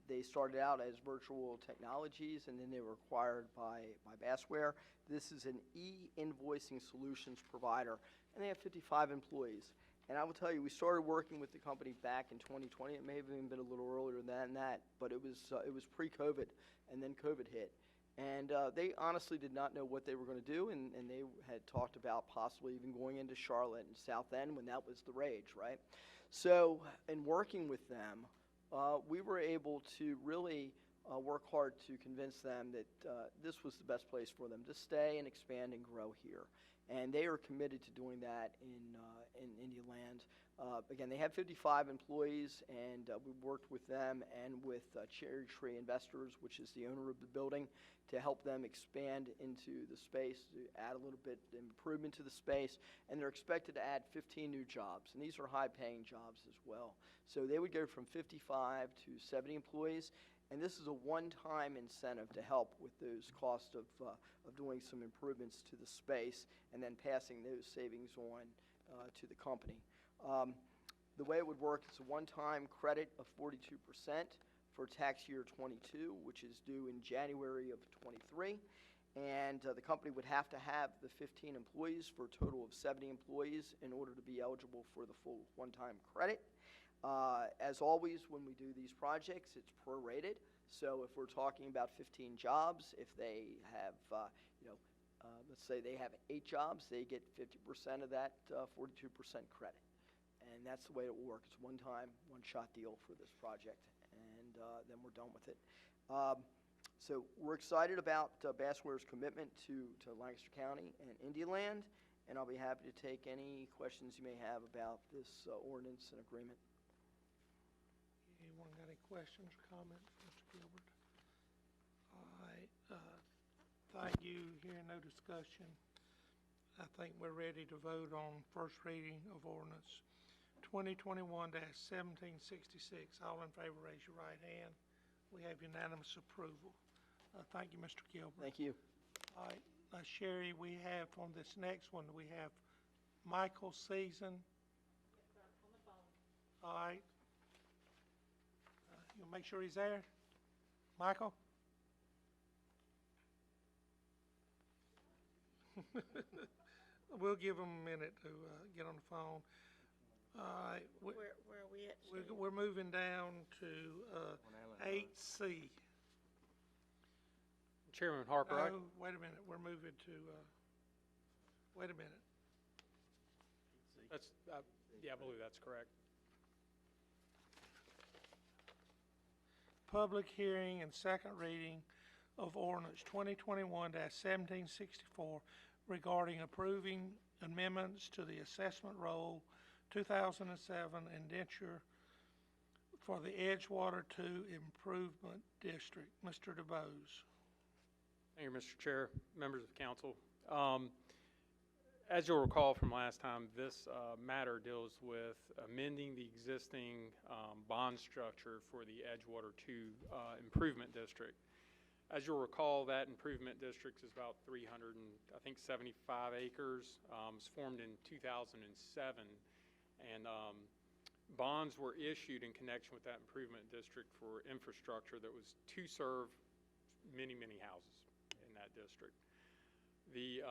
They started out as Virtual Technologies, and then they were acquired by Bassware. This is an e-invoicing solutions provider, and they have 55 employees. And I will tell you, we started working with the company back in 2020. It may have even been a little earlier than that, but it was pre-COVID, and then COVID hit. And they honestly did not know what they were going to do, and they had talked about possibly even going into Charlotte and South End when that was the rage, right? So in working with them, we were able to really work hard to convince them that this was the best place for them to stay and expand and grow here. And they are committed to doing that in Indian Land. Again, they have 55 employees, and we worked with them and with Cherry Tree Investors, which is the owner of the building, to help them expand into the space, to add a little bit improvement to the space. And they're expected to add 15 new jobs, and these are high-paying jobs as well. So they would go from 55 to 70 employees, and this is a one-time incentive to help with those costs of doing some improvements to the space and then passing those savings on to the company. The way it would work is a one-time credit of 42% for tax year 22, which is due in January of 23. And the company would have to have the 15 employees for a total of 70 employees in order to be eligible for the full one-time credit. As always, when we do these projects, it's prorated. So if we're talking about 15 jobs, if they have, let's say they have 8 jobs, they get 50% of that 42% credit. And that's the way it will work. It's a one-time, one-shot deal for this project, and then we're done with it. So we're excited about Bassware's commitment to Lancaster County and Indian Land, and I'll be happy to take any questions you may have about this ordinance and agreement. Anyone got any questions or comments, Mr. Gilbert? All right. Thank you. Hearing no discussion, I think we're ready to vote on first reading of ordinance 2021-1766. All in favor, raise your right hand. We have unanimous approval. Thank you, Mr. Gilbert. Thank you. All right, Sherry, we have on this next one, we have Michael Season. All right. You'll make sure he's there? Michael? We'll give him a minute to get on the phone. All right. Where are we at? We're moving down to 8C. Chairman Harper, No, wait a minute, we're moving to, wait a minute. that's, yeah, I believe that's correct. Public hearing and second reading of ordinance 2021-1764 regarding approving amendments to the assessment roll 2007 indenture for the Edgewater 2 Improvement District. Mr. DeBose. Thank you, Mr. Chair, members of council. As you'll recall from last time, this matter deals with amending the existing bond structure for the Edgewater 2 Improvement District. As you'll recall, that improvement district is about 375 acres. It was formed in 2007, and bonds were issued in connection with that improvement district for infrastructure that was to serve many, many houses in that district. The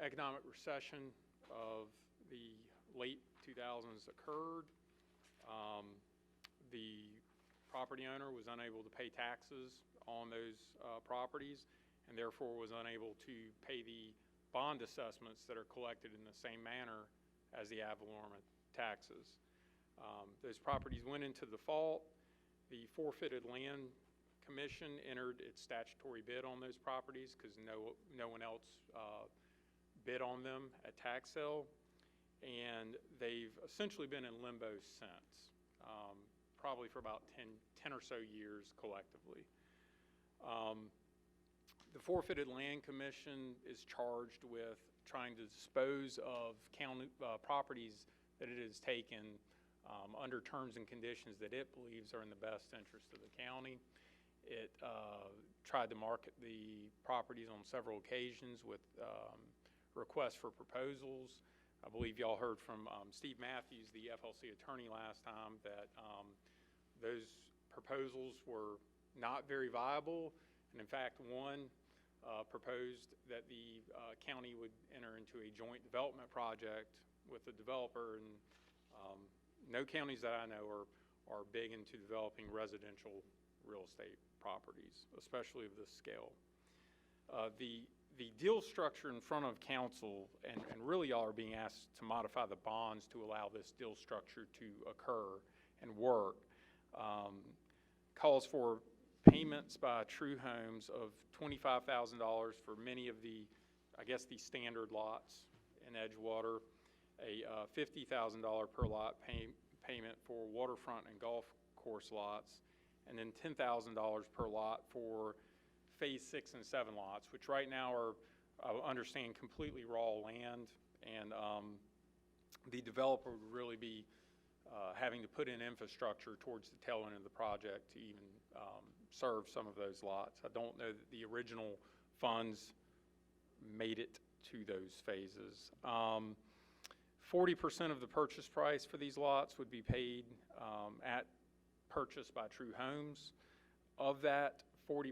economic recession of the late 2000s occurred. The property owner was unable to pay taxes on those properties, and therefore was unable to pay the bond assessments that are collected in the same manner as the ad valorem taxes. Those properties went into default. The forfeited land commission entered its statutory bid on those properties because no one else bid on them at tax sale, and they've essentially been in limbo since, probably for about 10 or so years collectively. The forfeited land commission is charged with trying to dispose of county properties that it has taken under terms and conditions that it believes are in the best interest of the county. It tried to market the properties on several occasions with requests for proposals. I believe y'all heard from Steve Matthews, the FLC attorney last time, that those proposals were not very viable, and in fact one proposed that the county would enter into a joint development project with the developer, and no counties that I know are big into developing residential real estate properties, especially of this scale. The deal structure in front of council, and really y'all are being asked to modify the bonds to allow this deal structure to occur and work, calls for payments by True Homes of $25,000 for many of the, I guess, the standard lots in Edgewater, a $50,000 per lot payment for waterfront and golf course lots, and then $10,000 per lot for phase 6 and 7 lots, which right now are, I understand, completely raw land, and the developer would really be having to put in infrastructure towards the tail end of the project to even serve some of those lots. I don't know that the original funds made it to those phases. 40% of the purchase price for these lots would be paid at purchase by True Homes. Of that 40%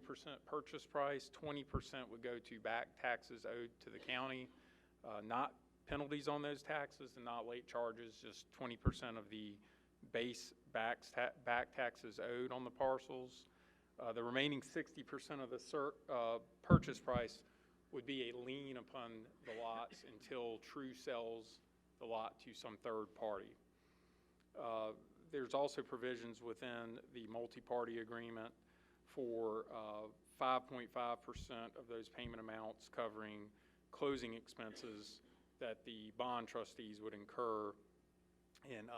purchase price, 20% would go to back taxes owed to the county, not penalties on those taxes and not late charges, just 20% of the base back taxes owed on the parcels. The remaining 60% of the purchase price would be a lien upon the lots until True sells the lot to some third party. There's also provisions within the multi-party agreement for 5.5% of those payment amounts covering closing expenses that the bond trustees would incur in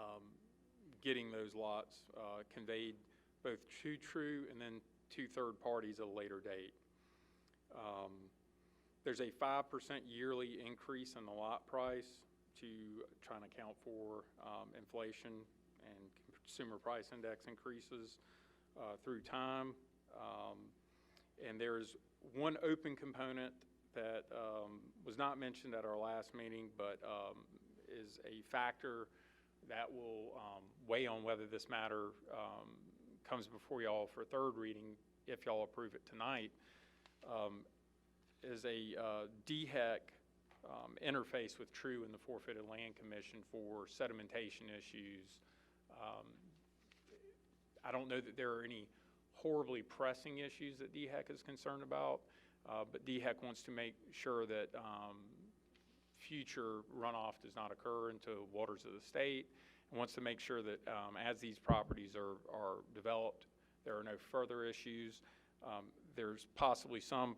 getting those lots conveyed both to True and then to third parties at a later date. There's a 5% yearly increase in the lot price to try and account for inflation and consumer price index increases through time. And there's one open component that was not mentioned at our last meeting, but is a factor that will weigh on whether this matter comes before y'all for third reading, if y'all approve it tonight, is a DHEC interface with True and the Forfeited Land Commission for sedimentation issues. I don't know that there are any horribly pressing issues that DHEC is concerned about, but DHEC wants to make sure that future runoff does not occur into waters of the state, and wants to make sure that as these properties are developed, there are no further issues. There's possibly some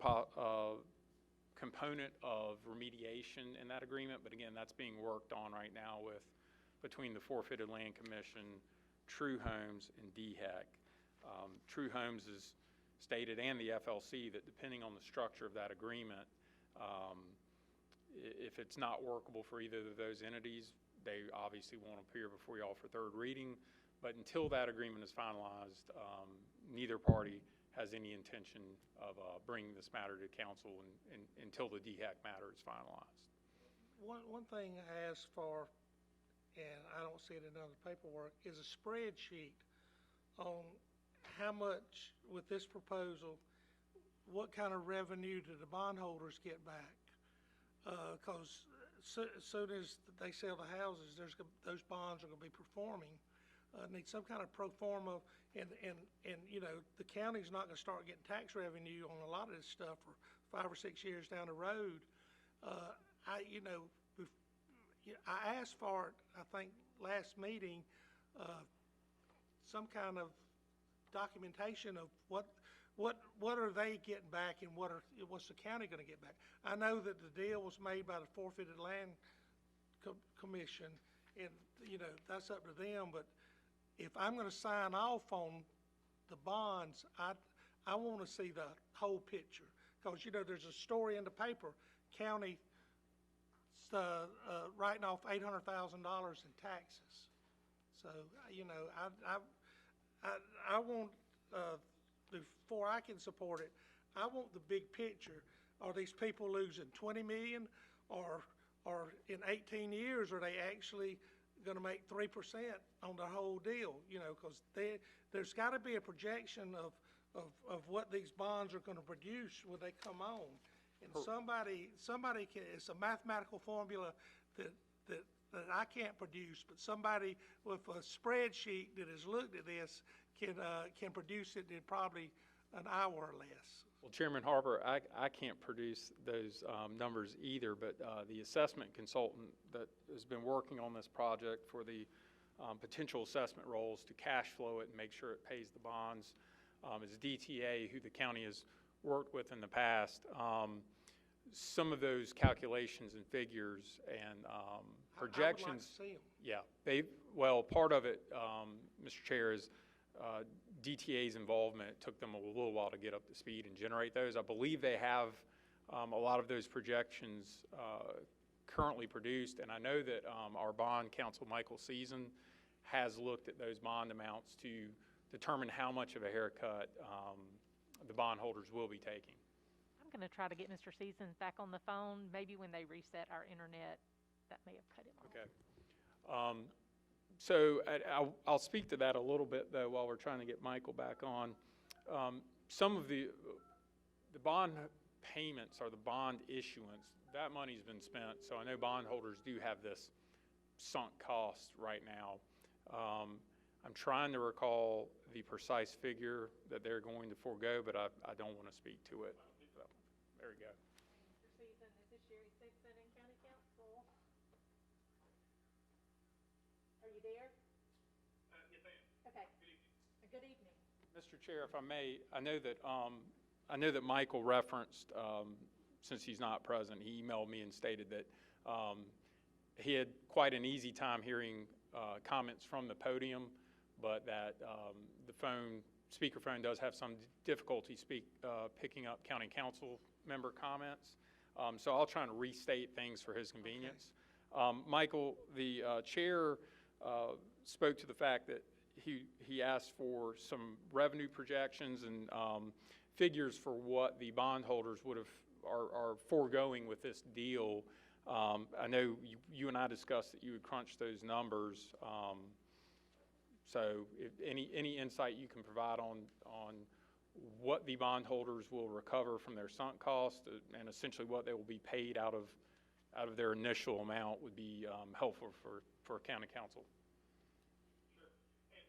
component of remediation in that agreement, but again, that's being worked on right now between the Forfeited Land Commission, True Homes, and DHEC. True Homes has stated, and the FLC, that depending on the structure of that agreement, if it's not workable for either of those entities, they obviously won't appear before y'all for third reading. But until that agreement is finalized, neither party has any intention of bringing this matter to council until the DHEC matter is finalized. One thing I asked for, and I don't see it in other paperwork, is a spreadsheet on how much, with this proposal, what kind of revenue do the bondholders get back? Because as soon as they sell the houses, those bonds are going to be performing. Need some kind of pro forma, and you know, the county's not going to start getting tax revenue on a lot of this stuff for 5 or 6 years down the road. I asked for it, I think, last meeting, some kind of documentation of what are they getting back and what's the county going to get back. I know that the deal was made by the Forfeited Land Commission, and you know, that's up to them, but if I'm going to sign off on the bonds, I want to see the whole picture, because you know, there's a story in the paper, county writing off $800,000 in taxes. So you know, I want before I can support it, I want the big picture. Are these people losing 20 million, or in 18 years are they actually going to make 3% on the whole deal? You know, because there's got to be a projection of what these bonds are going to produce when they come on. And somebody can, it's a mathematical formula that I can't produce, but somebody with a spreadsheet that has looked at this can produce it in probably an hour or less. Well, Chairman Harper, I can't produce those numbers either, but the assessment consultant that has been working on this project for the potential assessment rolls to cash flow it and make sure it pays the bonds is DTA, who the county has worked with in the past. Some of those calculations and figures and projections. I would like to see them. Yeah, well, part of it, Mr. Chair, is DTA's involvement. It took them a little while to get up to speed and generate those. I believe they have a lot of those projections currently produced, and I know that our bond counsel, Michael Season, has looked at those bond amounts to determine how much of a haircut the bondholders will be taking. I'm going to try to get Mr. Seasons back on the phone. Maybe when they reset our internet, that may have cut him off. Okay. So I'll speak to that a little bit, though, while we're trying to get Michael back on. Some of the bond payments or the bond issuance, that money's been spent. So I know bondholders do have this sunk cost right now. I'm trying to recall the precise figure that they're going to forego, but I don't want to speak to it. So, there we go. Mr. Season, this is Sherry Simpson in County Council. Are you there? Yes, ma'am. Okay. Good evening. Mr. Chair, if I may, I know that Michael referenced, since he's not present, he emailed me and stated that he had quite an easy time hearing comments from the podium, but that the speakerphone does have some difficulty picking up county council member comments. So I'll try and restate things for his convenience. Michael, the chair spoke to the fact that he asked for some revenue projections and figures for what the bondholders are foregoing with this deal. I know you and I discussed that you would crunch those numbers. So if any insight you can provide on what the bondholders will recover from their sunk cost and essentially what they will be paid out of their initial amount would be helpful for county council. Sure. And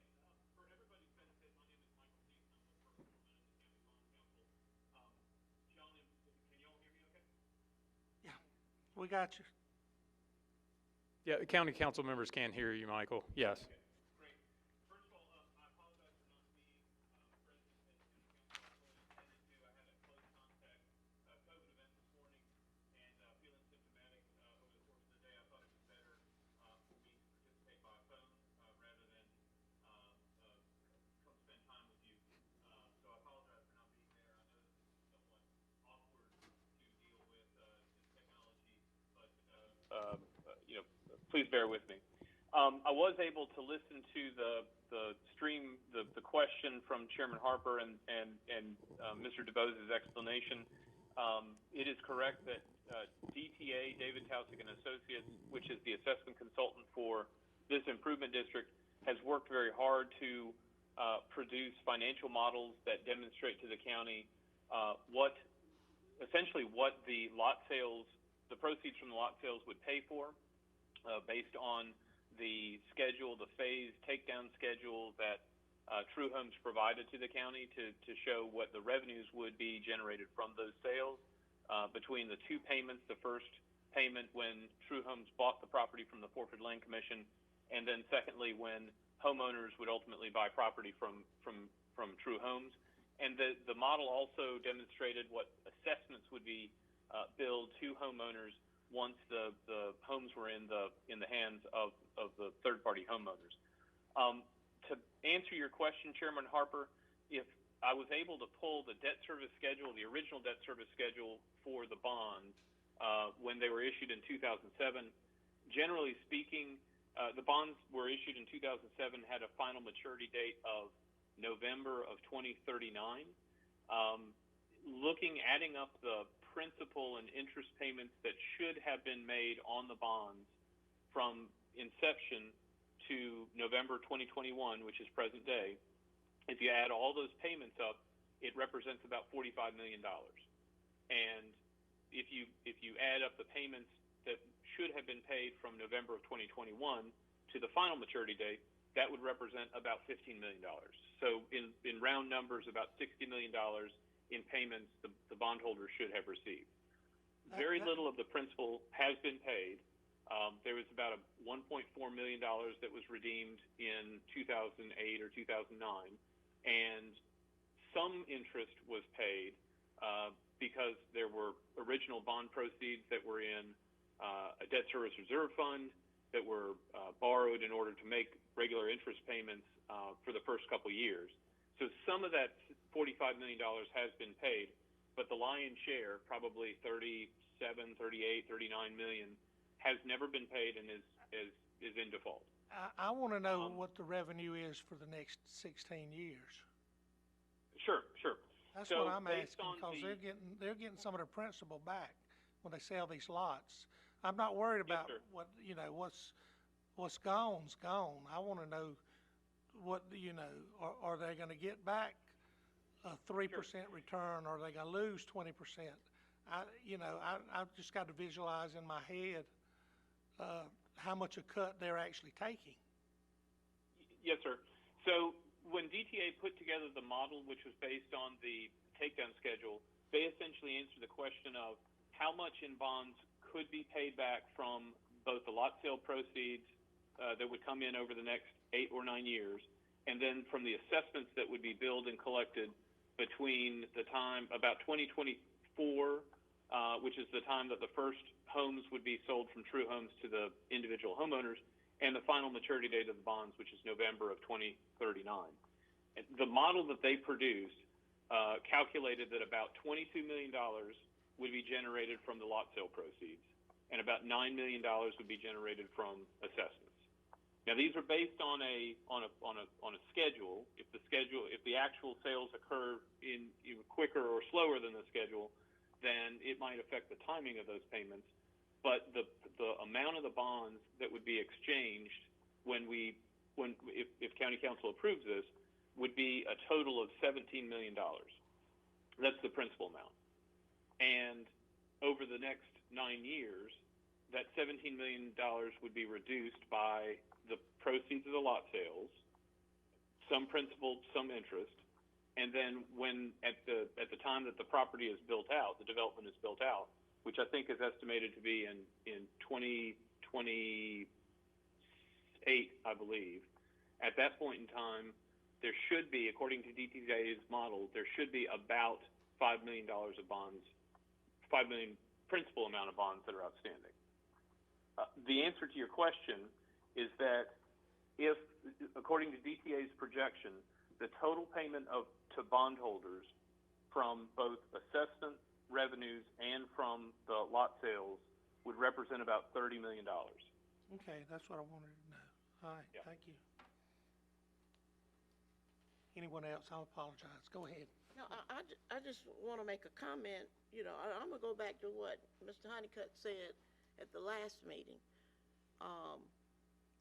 for everybody's benefit, my name is Michael Deason. I'm the First Woman in the County Bond Council. John, can you all hear me okay? Yeah, we got you. Yeah, the county council members can hear you, Michael. Yes. Okay. Great. First of all, I apologize for not being present at the county council. I intended to. I had a close contact COVID event this morning and feeling symptomatic over the course of the day. I thought it was better for me to participate by phone rather than come spend time with you. So I apologize for not being there. I know this is somewhat awkward to deal with this technology, but please bear with me. I was able to listen to the stream, the question from Chairman Harper and Mr. DeBose's explanation. It is correct that DTA, David Taussig and Associates, which is the assessment consultant for this improvement district, has worked very hard to produce financial models that demonstrate to the county essentially what the lot sales, the proceeds from the lot sales would pay for, based on the schedule, the phase takedown schedule that True Homes provided to the county to show what the revenues would be generated from those sales between the two payments, the first payment when True Homes bought the property from the Forfeit Land Commission, and then secondly when homeowners would ultimately buy property from True Homes. And the model also demonstrated what assessments would be billed to homeowners once the homes were in the hands of the third-party homeowners. To answer your question, Chairman Harper, if I was able to pull the debt service schedule, the original debt service schedule for the bonds when they were issued in 2007, generally speaking, the bonds were issued in 2007, had a final maturity date of November of 2039. Adding up the principal and interest payments that should have been made on the bonds from inception to November 2021, which is present day, if you add all those payments up, it represents about $45 million. And if you add up the payments that should have been paid from November of 2021 to the final maturity date, that would represent about $15 million. So in round numbers, about $60 million in payments the bondholders should have received. Very little of the principal has been paid. There was about $1.4 million that was redeemed in 2008 or 2009, and some interest was paid because there were original bond proceeds that were in a debt service reserve fund that were borrowed in order to make regular interest payments for the first couple years. So some of that $45 million has been paid, but the lion's share, probably 38, 39 million, has never been paid and is in default. I want to know what the revenue is for the next 16 years. Sure. That's what I'm asking, because they're getting some of their principal back when they sell these lots. I'm not worried about what's gone's gone. I want to know what are they going to get back a 3% return? Or are they going to lose 20%? I've just got to visualize in my head how much a cut they're actually taking. Yes, sir. So when DTA put together the model, which was based on the takedown schedule, they essentially answered the question of how much in bonds could be paid back from both the lot sale proceeds that would come in over the next 8 or 9 years, and then from the assessments that would be billed and collected between the time about 2024, which is the time that the first homes would be sold from True Homes to the individual homeowners, and the final maturity date of the bonds, which is November of 2039. And the model that they produced calculated that about $22 million would be generated from the lot sale proceeds, and about $9 million would be generated from assessments. Now, these are based on a schedule. If the actual sales occur in quicker or slower than the schedule, then it might affect the timing of those payments. But the amount of the bonds that would be exchanged if county council approves this would be a total of $17 million. That's the principal amount. And over the next 9 years, that $17 million would be reduced by the proceeds of the lot sales, some principal, some interest, and then when at the time that the property is built out, the development is built out, which I think is estimated to be in 2028, I believe. At that point in time, there should be, according to DTJ's model, there should be about $5 million of bonds, $5 million principal amount of bonds that are outstanding. The answer to your question is that if, according to DTA's projection, the total payment to bondholders from both assessment revenues and from the lot sales would represent about $30 million. Okay, that's what I wanted to know. All right, Yeah. thank you. Anyone else? I'll apologize. Go ahead. No, I just want to make a comment. You know, I'm going to go back to what Mr. Honeycutt said at the last meeting,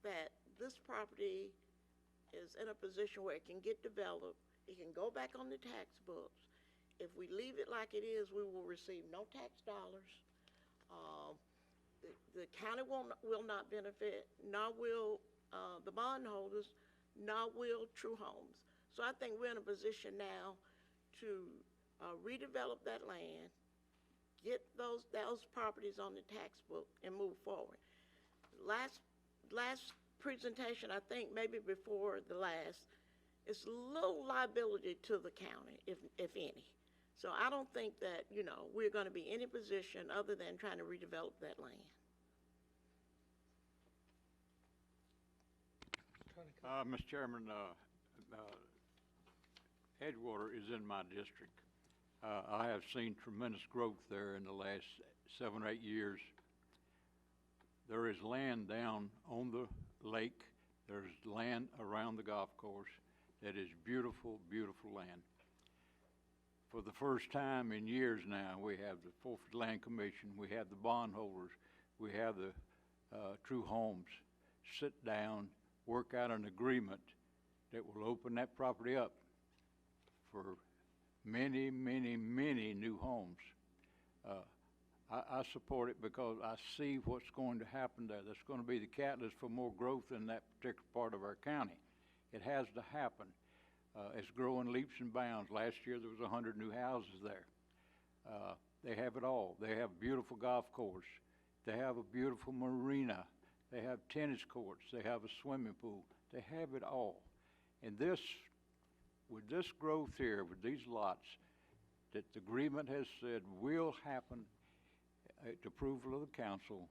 that this property is in a position where it can get developed, it can go back on the tax books. If we leave it like it is, we will receive no tax dollars. The county will not benefit, nor will the bondholders, nor will True Homes. So I think we're in a position now to redevelop that land, get those properties on the tax book, and move forward. Last presentation, I think maybe before the last, it's low liability to the county, if any. So I don't think that, you know, we're going to be in any position other than trying to redevelop that land. Mr. Chairman, Edgewater is in my district. I have seen tremendous growth there in the last 7 or 8 years. There is land down on the lake. There's land around the golf course that is beautiful, beautiful land. For the first time in years now, we have the Forfeit Land Commission, we have the bondholders, we have the True Homes sit down, work out an agreement that will open that property up for many, many, many new homes. I support it because I see what's going to happen there. That's going to be the catalyst for more growth in that particular part of our county. It has to happen. It's growing leaps and bounds. Last year there was 100 new houses there. They have it all. They have a beautiful golf course. They have a beautiful marina. They have tennis courts. They have a swimming pool. They have it all. And with this growth here, with these lots, that the agreement has said will happen at the approval of the council,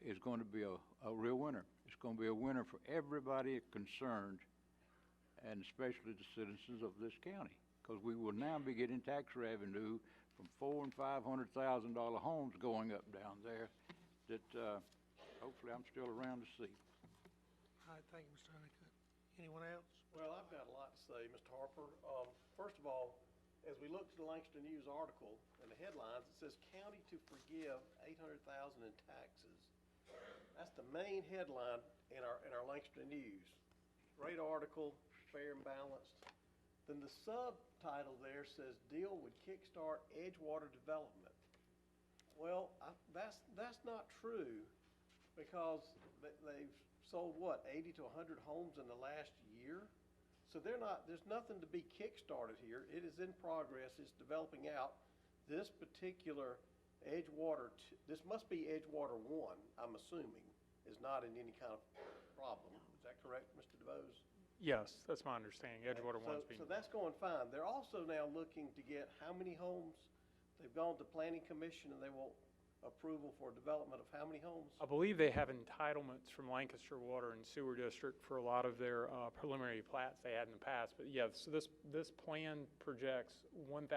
is going to be a real winner. It's going to be a winner for everybody concerned, and especially the citizens of this county, because we will now be getting tax revenue from $400,000 and $500,000 homes going up down there that hopefully I'm still around to see. All right, thank you, Mr. Honeycutt. Anyone else? Well, I've got a lot to say, Mr. Harper. First of all, as we look to the Lancaster News article and the headlines, it says county to forgive $800,000 in taxes. That's the main headline in our Lancaster News. Great article, fair and balanced. Then the subtitle there says deal would kickstart Edgewater development. Well, that's not true, because they've sold what, 80 to 100 homes in the last year. So there's nothing to be kick-started here. It is in progress. It's developing out. This particular Edgewater, this must be Edgewater 1, I'm assuming, is not in any kind of problem. Is that correct, Mr. DeVos? Yes, that's my understanding. Edgewater 1's being... So that's going fine. They're also now looking to get how many homes. They've gone to Planning Commission, and they want approval for development of how many homes? I believe they have entitlements from Lancaster Water and Sewer District for a lot of their preliminary plats they had in the past. But yeah, so this plan projects 1,059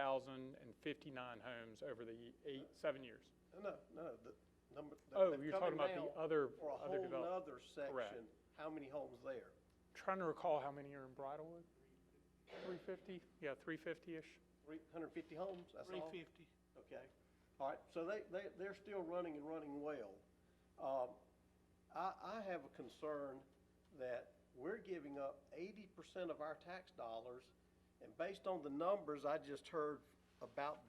homes over the 7 years. No, the number. Oh, they're you're talking coming about the now other for a other whole develop- nother section. Correct. How many homes there? Trying to recall how many are in Bridlewood? 350? Yeah, 350-ish. 350 homes, that's all? 350. Okay. All right, so they're still running and running well. I have a concern that we're giving up 80% of our tax dollars, and based on the numbers I just heard about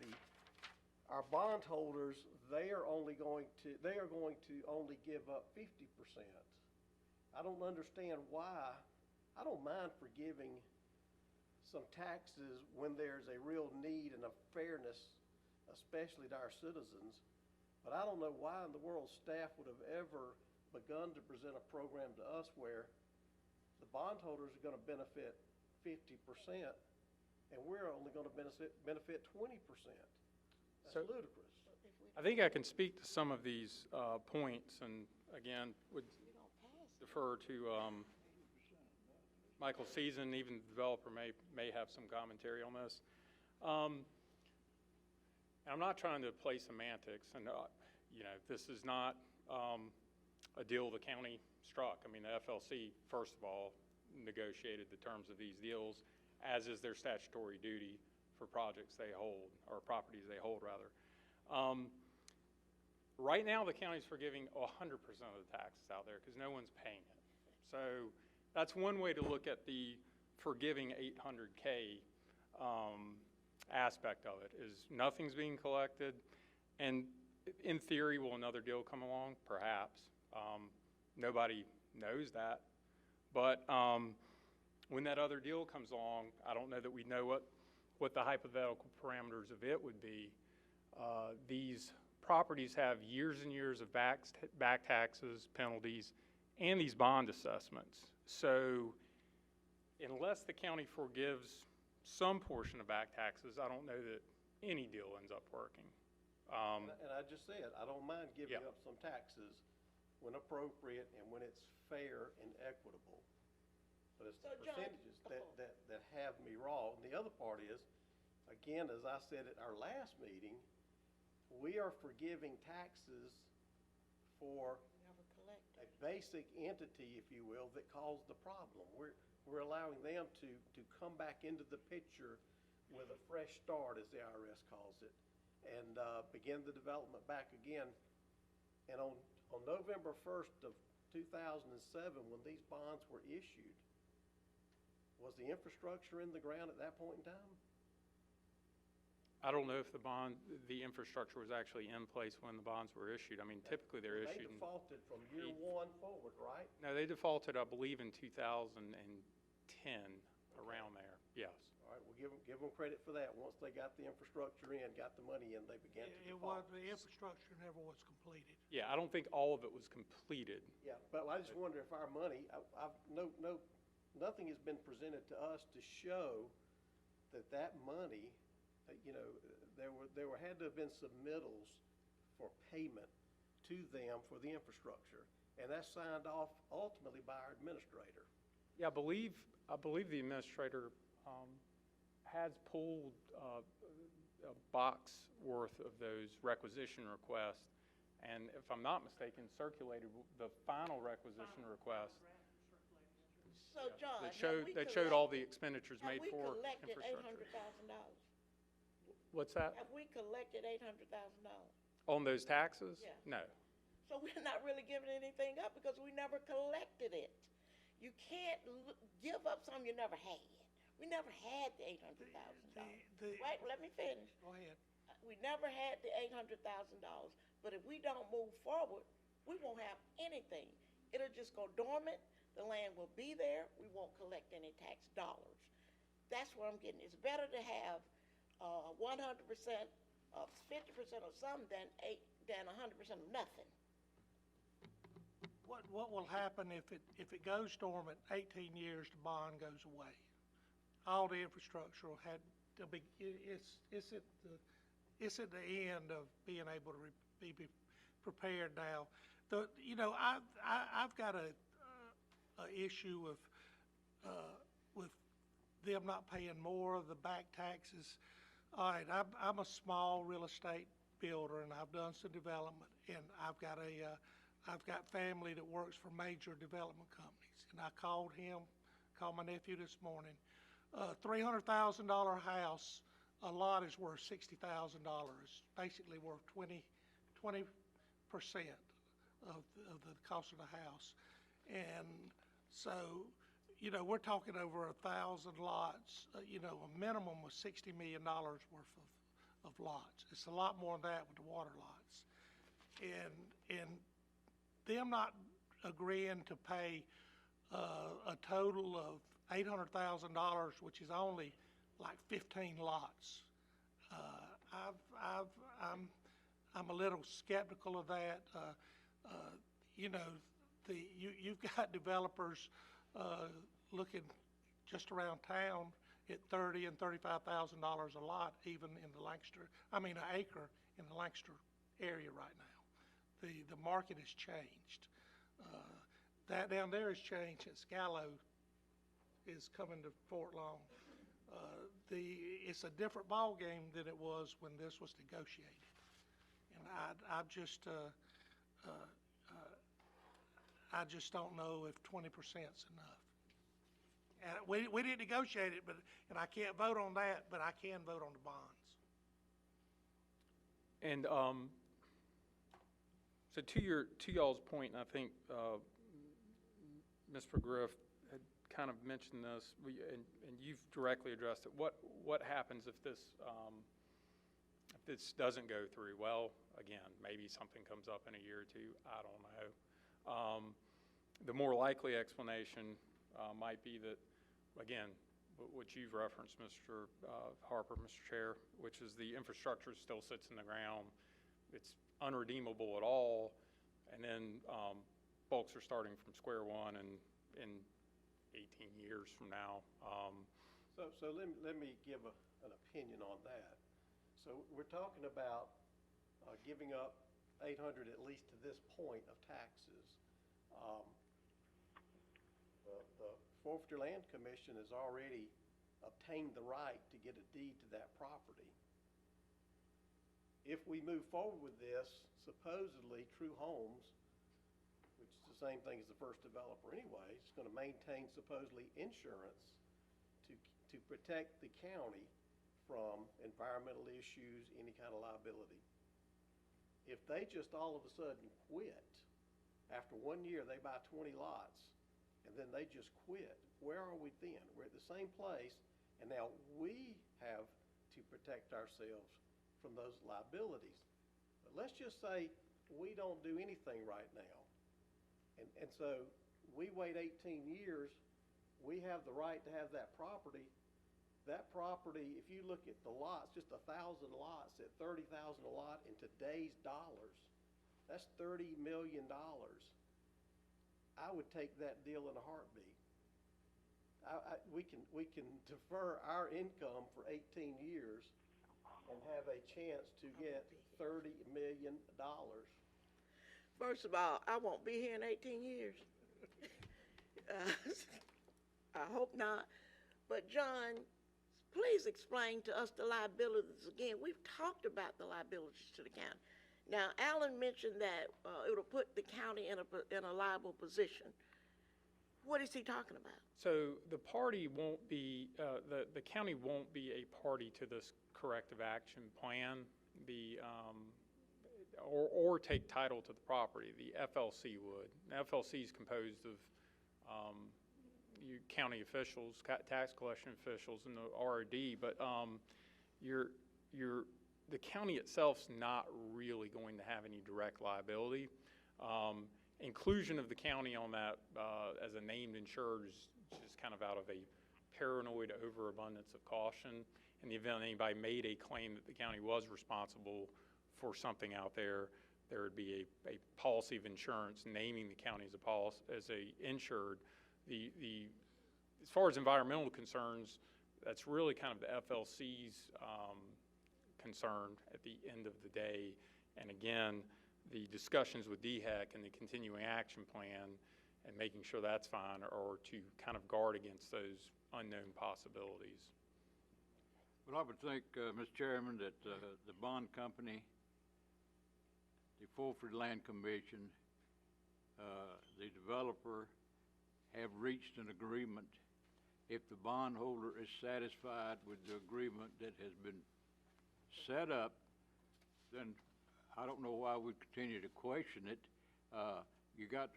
our bondholders, they are going to only give up 50%. I don't understand why. I don't mind forgiving some taxes when there's a real need and a fairness, especially to our citizens. But I don't know why in the world staff would have ever begun to present a program to us where the bondholders are going to benefit 50% and we're only going to benefit 20%. That's ludicrous. I think I can speak to some of these points, and again, would defer to Michael Season. Even the developer may have some commentary on this. I'm not trying to play semantics, and this is not a deal the county struck. I mean, the FLC, first of all, negotiated the terms of these deals, as is their statutory duty for projects they hold, or properties they hold, rather. Right now, the county's forgiving 100% of the taxes out there because no one's paying it. So that's one way to look at the forgiving 800K aspect of it, is nothing's being collected. And in theory, will another deal come along? Perhaps. Nobody knows that. But when that other deal comes along, I don't know that we know what the hypothetical parameters of it would be. These properties have years and years of back taxes, penalties, and these bond assessments. So unless the county forgives some portion of back taxes, I don't know that any deal ends up working. And I just said, I don't mind giving up some taxes when appropriate and when it's fair and equitable. But it's the percentages that have me raw. And the other part is, again, as I said at our last meeting, we are forgiving taxes for a basic entity, if you will, that caused the problem. We're allowing them to come back into the picture with a fresh start, as the IRS calls it, and begin the development back again. And on November 1st of 2007, when these bonds were issued, was the infrastructure in the ground at that point in time? I don't know if the infrastructure was actually in place when the bonds were issued. I mean, typically they're issued. They defaulted from year one forward, right? No, they defaulted, I believe, in 2010, around there. Yes. All right, well, give them credit for that. Once they got the infrastructure in, got the money in, they began to default. The infrastructure never was completed. Yeah, I don't think all of it was completed. Yeah, but I just wonder if our money, nothing has been presented to us to show that money, there had to have been submittals for payment to them for the infrastructure, and that's signed off ultimately by our administrator. Yeah, I believe the administrator has pulled a box worth of those requisition requests, and if I'm not mistaken, circulated the final requisition request. So, John, that showed all the expenditures made for infrastructure. Have we collected $800,000? What's that? Have we collected $800,000? On those taxes? Yeah. No. So we're not really giving anything up because we never collected it. You can't give up something you never had. We never had the $800,000. Wait, let me finish. Go ahead. We never had the $800,000. But if we don't move forward, we won't have anything. It'll just go dormant. The land will be there. We won't collect any tax dollars. That's what I'm getting. It's better to have 100% of 50% of something than 100% of nothing. What will happen if it goes dormant 18 years, the bond goes away? All the infrastructure will it's at the end of being able to be prepared now. I've got a issue with them not paying more of the back taxes. All right, I'm a small real estate builder, and I've done some development, and I've got family that works for major development companies, and I called my nephew this morning. $300,000 house, a lot is worth $60,000. It's basically worth 20% of the cost of the house. And so, we're talking over 1,000 lots, a minimum of $60 million worth of lots. It's a lot more than that with the water lots. And them not agreeing to pay a total of $800,000, which is only like 15 lots. I'm a little skeptical of that. You've got developers looking just around town at $30,000 and $35,000 a lot, even in an acre in the Lancaster area right now. The market has changed. That down there has changed as Gallo is coming to Fort Long. It's a different ball game than it was when this was negotiated. And I just don't know if 20% is enough. And we didn't negotiate it, and I can't vote on that, but I can vote on the bonds. And so to y'all's point, and I think Ms. McGriff had kind of mentioned this, and you've directly addressed it. What happens if this doesn't go through? Well, again, maybe something comes up in a year or two. I don't know. The more likely explanation might be that, again, what you've referenced, Mr. Harper, Mr. Chair, which is the infrastructure still sits in the ground. It's unredeemable at all, and then folks are starting from square one in 18 years from now. So let me give an opinion on that. So we're talking about giving up 800 at least to this point of taxes. The Forfeiture Land Commission has already obtained the right to get a deed to that property. If we move forward with this, supposedly True Homes, which is the same thing as the first developer anyway, is going to maintain supposedly insurance to protect the county from environmental issues, any kind of liability. If they just all of a sudden quit, after 1 year they buy 20 lots, and then they just quit, where are we then? We're at the same place, and now we have to protect ourselves from those liabilities. But let's just say we don't do anything right now. And so we wait 18 years, we have the right to have that property. That property, if you look at the lots, just 1,000 lots at $30,000 a lot in today's dollars, that's $30 million. I would take that deal in a heartbeat. We can defer our income for 18 years and have a chance to get $30 million. First of all, I won't be here in 18 years. I hope not. But John, please explain to us the liabilities again. We've talked about the liabilities to the county. Now, Alan mentioned that it'll put the county in a liable position. What is he talking about? So the party won't be, the county won't be a party to this corrective action plan, or take title to the property. The FLC would. The FLC is composed of county officials, tax collection officials, and the ROD, but the county itself's not really going to have any direct liability. Inclusion of the county on that as a named insured is just kind of out of a paranoid overabundance of caution. In the event anybody made a claim that the county was responsible for something out there, there would be a policy of insurance naming the county as a insured. As far as environmental concerns, that's really kind of the FLC's concern at the end of the day. And again, the discussions with DHEC and the continuing action plan and making sure that's fine, or to kind of guard against those unknown possibilities. Well, I would think, Mr. Chairman, that the bond company, the Forfeit Land Commission, the developer have reached an agreement. If the bondholder is satisfied with the agreement that has been set up, then I don't know why we continue to question it. You got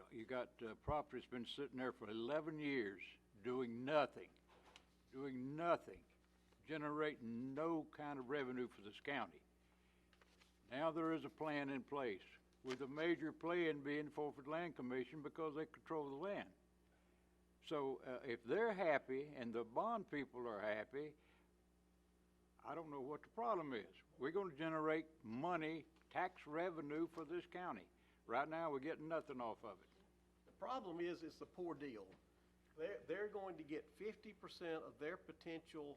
property that's been sitting there for 11 years doing nothing, generating no kind of revenue for this county. Now there is a plan in place, with a major plan being Forfeit Land Commission because they control the land. So if they're happy and the bond people are happy, I don't know what the problem is. We're going to generate money, tax revenue for this county. Right now, we're getting nothing off of it. The problem is, it's a poor deal. They're going to get 50% of their potential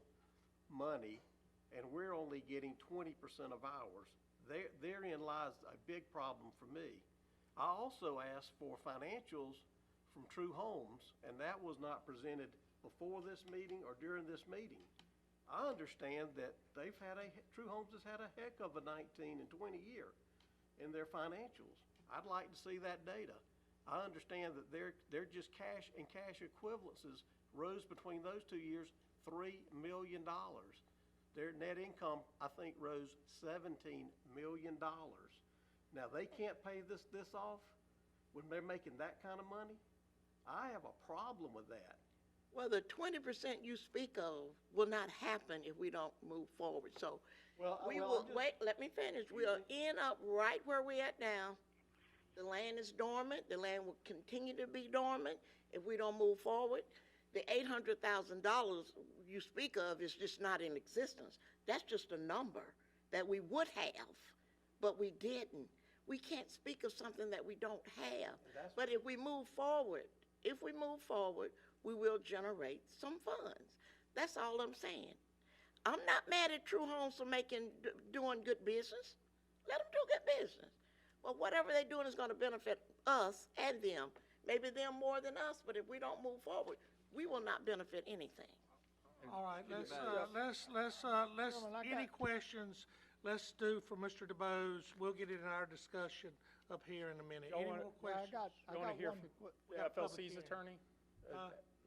money, and we're only getting 20% of ours. Therein lies a big problem for me. I also asked for financials from True Homes, and that was not presented before this meeting or during this meeting. I understand that True Homes has had a heck of a 19 and 20 year in their financials. I'd like to see that data. I understand that they're just cash and cash equivalences rose between those 2 years $3 million. Their net income, I think, rose $17 million. Now, they can't pay this off when they're making that kind of money? I have a problem with that. Well, the 20% you speak of will not happen if we don't move forward. So wait, let me finish. We'll end up right where we're at now. The land is dormant. The land will continue to be dormant if we don't move forward. The $800,000 you speak of is just not in existence. That's just a number that we would have, but we didn't. We can't speak of something that we don't have. But if we move forward, we will generate some funds. That's all I'm saying. I'm not mad at True Homes for doing good business. Let them do good business. Well, whatever they're doing is going to benefit us and them. Maybe them more than us, but if we don't move forward, we will not benefit anything. All right, any questions, let's do for Mr. DeBose. We'll get it in our discussion up here in a minute. Any more questions? You want to hear from the FLC's attorney?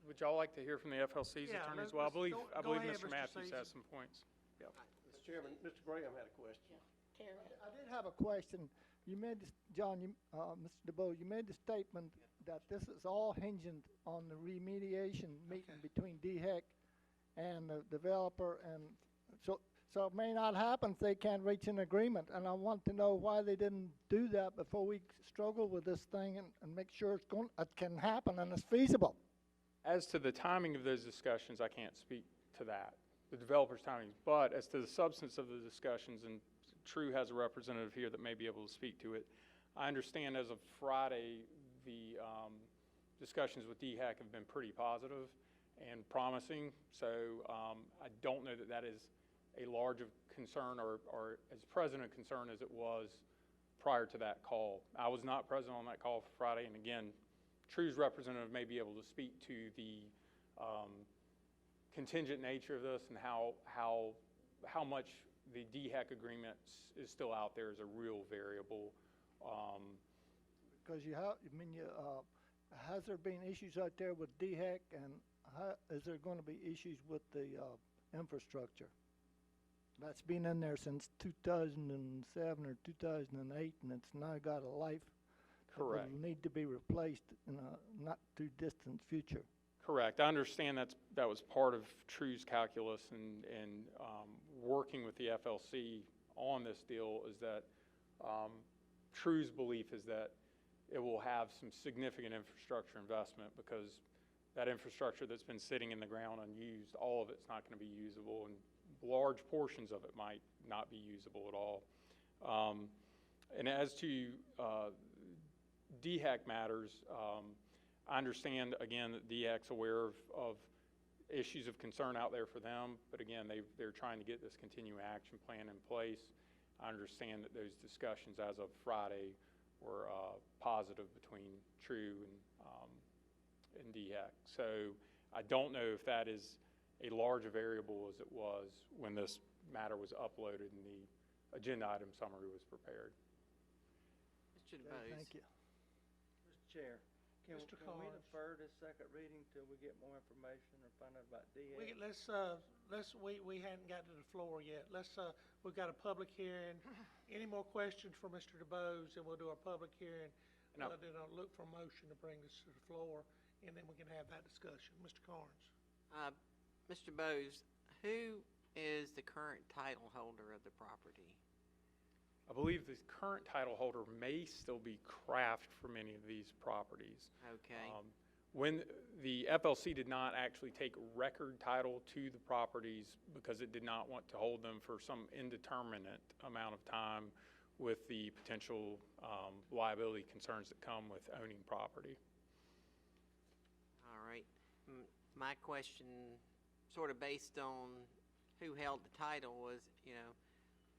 Would y'all like to hear from the FLC's attorney as well? I believe Mr. Matthews has some points. Mr. Chairman, Mr. Graham had a question. I did have a question. You made this, Mr. DeBose, you made the statement that this is all hinging on the remediation meeting between DHEC and the developer, and so it may not happen if they can't reach an agreement. And I want to know why they didn't do that before we struggle with this thing and make sure it can happen and it's feasible. As to the timing of those discussions, I can't speak to that, the developer's timing. But as to the substance of the discussions, and True has a representative here that may be able to speak to it, I understand as of Friday, the discussions with DHEC have been pretty positive and promising. So I don't know that that is a large of concern or as present a concern as it was prior to that call. I was not present on that call for Friday, and again, True's representative may be able to speak to the contingent nature of this and how much the DHEC agreement is still out there as a real variable. Because has there been issues out there with DHEC, and is there going to be issues with the infrastructure? That's been in there since 2007 or 2008, and it's now got a life. Correct. That will need to be replaced in a not too distant future. Correct. I understand that was part of True's calculus and working with the FLC on this deal is that True's belief is that it will have some significant infrastructure investment because that infrastructure that's been sitting in the ground unused, all of it's not going to be usable, and large portions of it might not be usable at all. And as to DHEC matters, I understand, again, that DHEC's aware of issues of concern out there for them, but again, they're trying to get this continuing action plan in place. I understand that those discussions as of Friday were positive between True and DHEC. So I don't know if that is a large variable as it was when this matter was uploaded and the agenda item summary was prepared. Mr. Okay, DeBose. thank you. Mr. Chair, can Mr. can we Carnes. defer this second reading till we get more information or find out about DA? We hadn't gotten to the floor yet. We've got a public hearing. Any more questions for Mr. DeBose, and we'll do our public hearing. No. Then I'll look for a motion to bring this to the floor, and then we can have that discussion. Mr. Carnes. Mr. Bose, who is the current title holder of the property? I believe the current title holder may still be Kraft for many of these properties. Okay. When the FLC did not actually take record title to the properties because it did not want to hold them for some indeterminate amount of time with the potential liability concerns that come with owning property. All right. My question, sort of based on who held the title, was,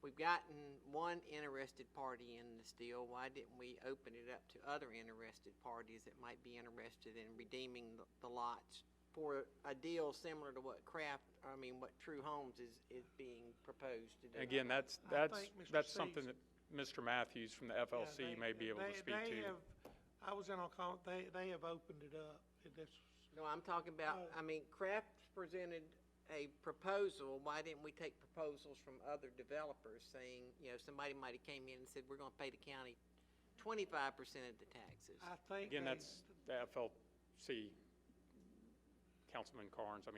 we've gotten one interested party in this deal. Why didn't we open it up to other interested parties that might be interested in redeeming the lots for a deal similar to what what True Homes is being proposed to do? Again, that's something that Mr. Matthews from the FLC may be able to speak to. I was in on call. They have opened it up. No, I'm talking about, Kraft presented a proposal. Why didn't we take proposals from other developers saying, somebody might have came in and said, we're going to pay the county 25% of the taxes? I think. Again, that's the FLC, Councilman Carnes. I've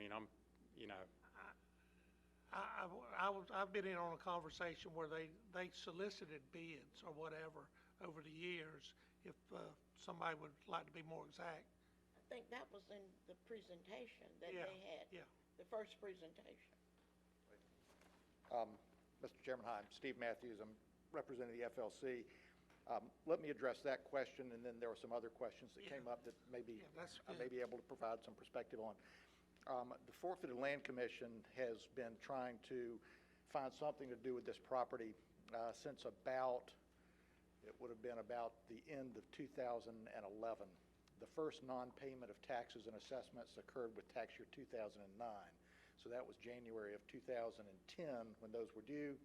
been in on a conversation where they solicited bids or whatever over the years. If somebody would like to be more exact. I think that was in the presentation that Yeah, they had. yeah. The first presentation. Mr. Chairman, hi, I'm Steve Matthews. I'm representing the FLC. Let me address that question, and then there were some other questions that came up that maybe I may be able to provide some perspective on. The Forfeited Land Commission has been trying to find something to do with this property since it would have been about the end of 2011. The first non-payment of taxes and assessments occurred with tax year 2009. So that was January of 2010 when those were due.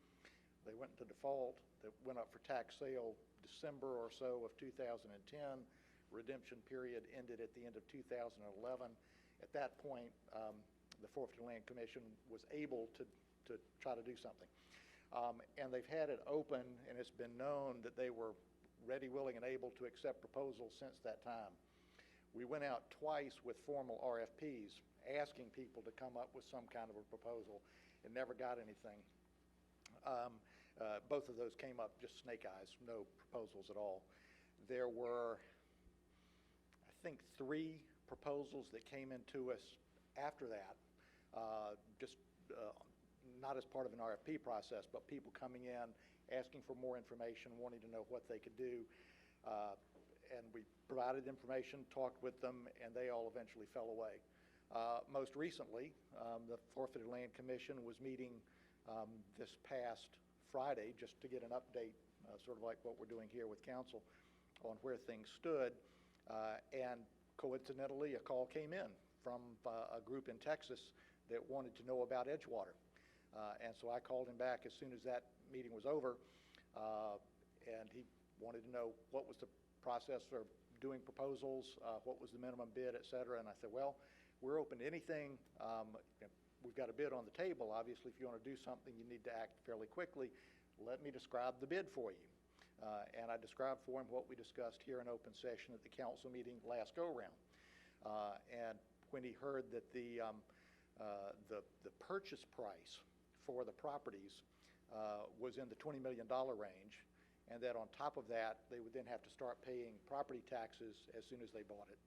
They went into default. They went up for tax sale December or so of 2010. Redemption period ended at the end of 2011. At that point, the Forfeited Land Commission was able to try to do something. And they've had it open, and it's been known that they were ready, willing, and able to accept proposals since that time. We went out twice with formal RFPs asking people to come up with some kind of a proposal and never got anything. Both of those came up just snake eyes, no proposals at all. There were, I think, 3 proposals that came into us after that, not as part of an RFP process, but people coming in, asking for more information, wanting to know what they could do. And we provided information, talked with them, and they all eventually fell away. Most recently, the Forfeited Land Commission was meeting this past Friday just to get an update, sort of like what we're doing here with council, on where things stood. And coincidentally, a call came in from a group in Texas that wanted to know about Edgewater. And so I called him back as soon as that meeting was over, and he wanted to know what was the process for doing proposals, what was the minimum bid, et cetera. And I said, well, we're open to anything. We've got a bid on the table. Obviously, if you want to do something, you need to act fairly quickly. Let me describe the bid for you. And I described for him what we discussed here in open session at the council meeting last go-around. And when he heard that the purchase price for the properties was in the $20 million range, and that on top of that, they would then have to start paying property taxes as soon as they bought it.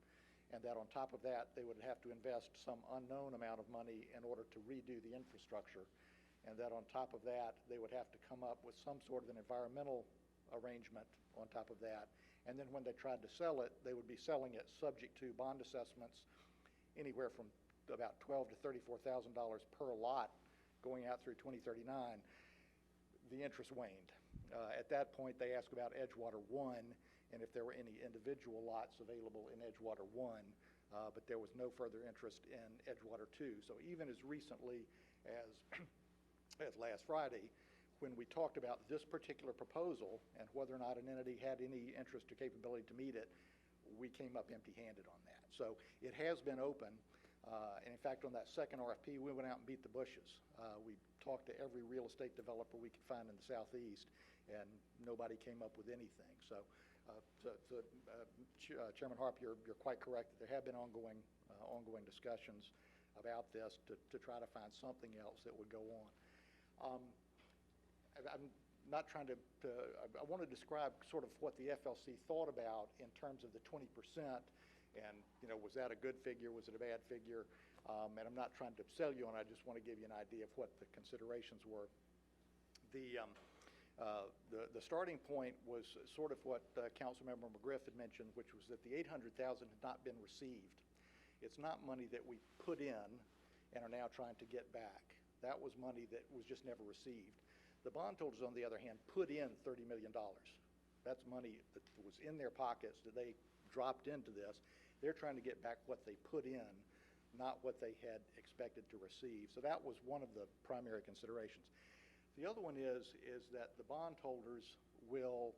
And that on top of that, they would have to invest some unknown amount of money in order to redo the infrastructure. And that on top of that, they would have to come up with some sort of an environmental arrangement on top of that. And then when they tried to sell it, they would be selling it subject to bond assessments anywhere from about $12,000 to $34,000 per lot going out through 2039. The interest waned. At that point, they asked about Edgewater 1, and if there were any individual lots available in Edgewater 1, but there was no further interest in Edgewater 2. So even as recently as, as last Friday, when we talked about this particular proposal and whether or not an entity had any interest or capability to meet it, we came up empty-handed on that. So it has been open, and in fact, on that second RFP, we went out and beat the bushes. We talked to every real estate developer we could find in the Southeast, and nobody came up with anything. So, Chairman Harp, you're quite correct that there have been ongoing discussions about this to try to find something else that would go on. I'm not trying to, I want to describe sort of what the FLC thought about in terms of the 20%, and, you know, was that a good figure, was it a bad figure? And I'm not trying to sell you on it, I just want to give you an idea of what the considerations were. The starting point was sort of what Councilmember McGriff had mentioned, which was that the $800,000 had not been received. It's not money that we put in and are now trying to get back. That was money that was just never received. The bondholders, on the other hand, put in $30 million. That's money that was in their pockets that they dropped into this. They're trying to get back what they put in, not what they had expected to receive. So that was one of the primary considerations. The other one is that the bondholders will,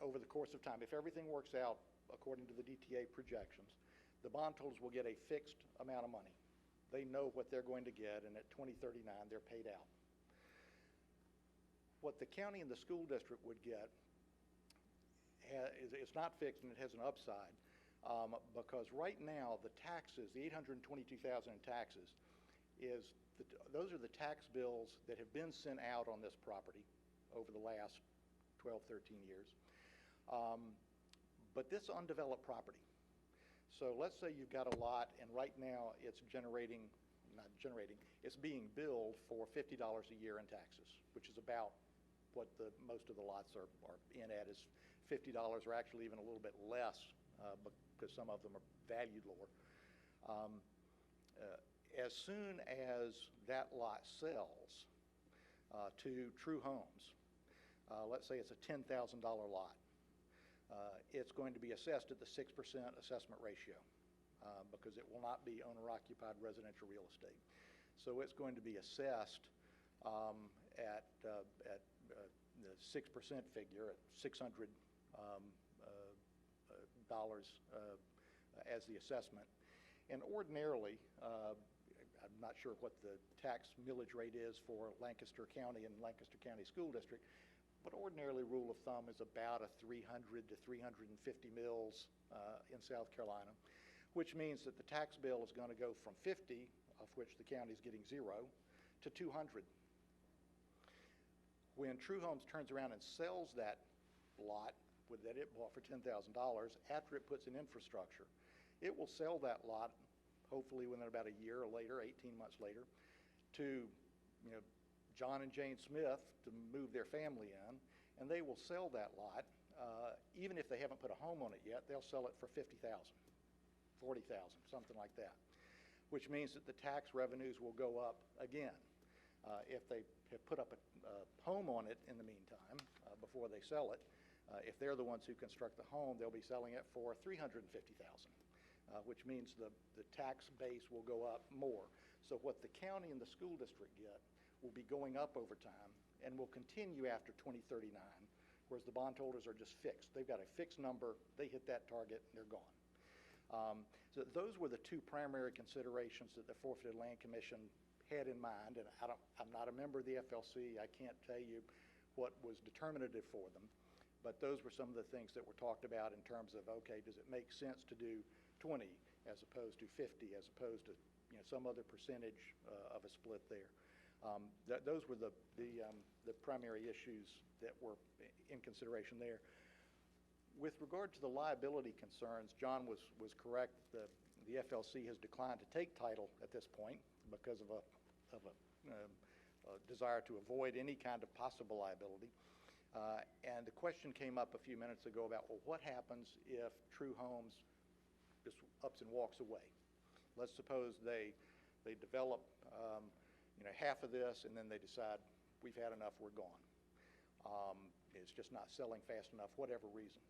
over the course of time, if everything works out according to the DTA projections, the bondholders will get a fixed amount of money. They know what they're going to get, and at 2039, they're paid out. What the county and the school district would get it's not fixed, and it has an upside, because right now the taxes, the $822,000 in taxes, those are the tax bills that have been sent out on this property over the last 12, 13 years. But this undeveloped property. So let's say you've got a lot, and right now it's it's being billed for $50 a year in taxes, which is about what most of the lots are in at, is $50, or actually even a little bit less, because some of them are valued lower. As soon as that lot sells to True Homes, let's say it's a $10,000 lot, it's going to be assessed at the 6% assessment ratio, because it will not be owner-occupied residential real estate. So it's going to be assessed at the 6% figure, at $600 as the assessment. And ordinarily, I'm not sure what the tax millage rate is for Lancaster County and Lancaster County School District, but ordinarily rule of thumb is about a 300 to 350 mills in South Carolina, which means that the tax bill is going to go from 50, of which the county is getting 0, to 200. When True Homes turns around and sells that lot that it bought for $10,000, after it puts in infrastructure, it will sell that lot, hopefully within about a year or later, 18 months later, to John and Jane Smith to move their family in, and they will sell that lot. Even if they haven't put a home on it yet, they'll sell it for $50,000, $40,000, something like that, which means that the tax revenues will go up again. If they have put up a home on it in the meantime, before they sell it, if they're the ones who construct the home, they'll be selling it for $350,000, which means the tax base will go up more. So what the county and the school district get will be going up over time and will continue after 2039, whereas the bondholders are just fixed. They've got a fixed number, they hit that target, and they're gone. So those were the two primary considerations that the Forfeited Land Commission had in mind, and I'm not a member of the FLC. I can't tell you what was determinative for them, but those were some of the things that were talked about in terms of, okay, does it make sense to do 20 as opposed to 50, as opposed to some other percentage of a split there. Those were the primary issues that were in consideration there. With regard to the liability concerns, John was correct. The FLC has declined to take title at this point because of a desire to avoid any kind of possible liability. And the question came up a few minutes ago about, well, what happens if True Homes just ups and walks away? Let's suppose they develop half of this, and then they decide, we've had enough, we're gone. It's just not selling fast enough, whatever reason.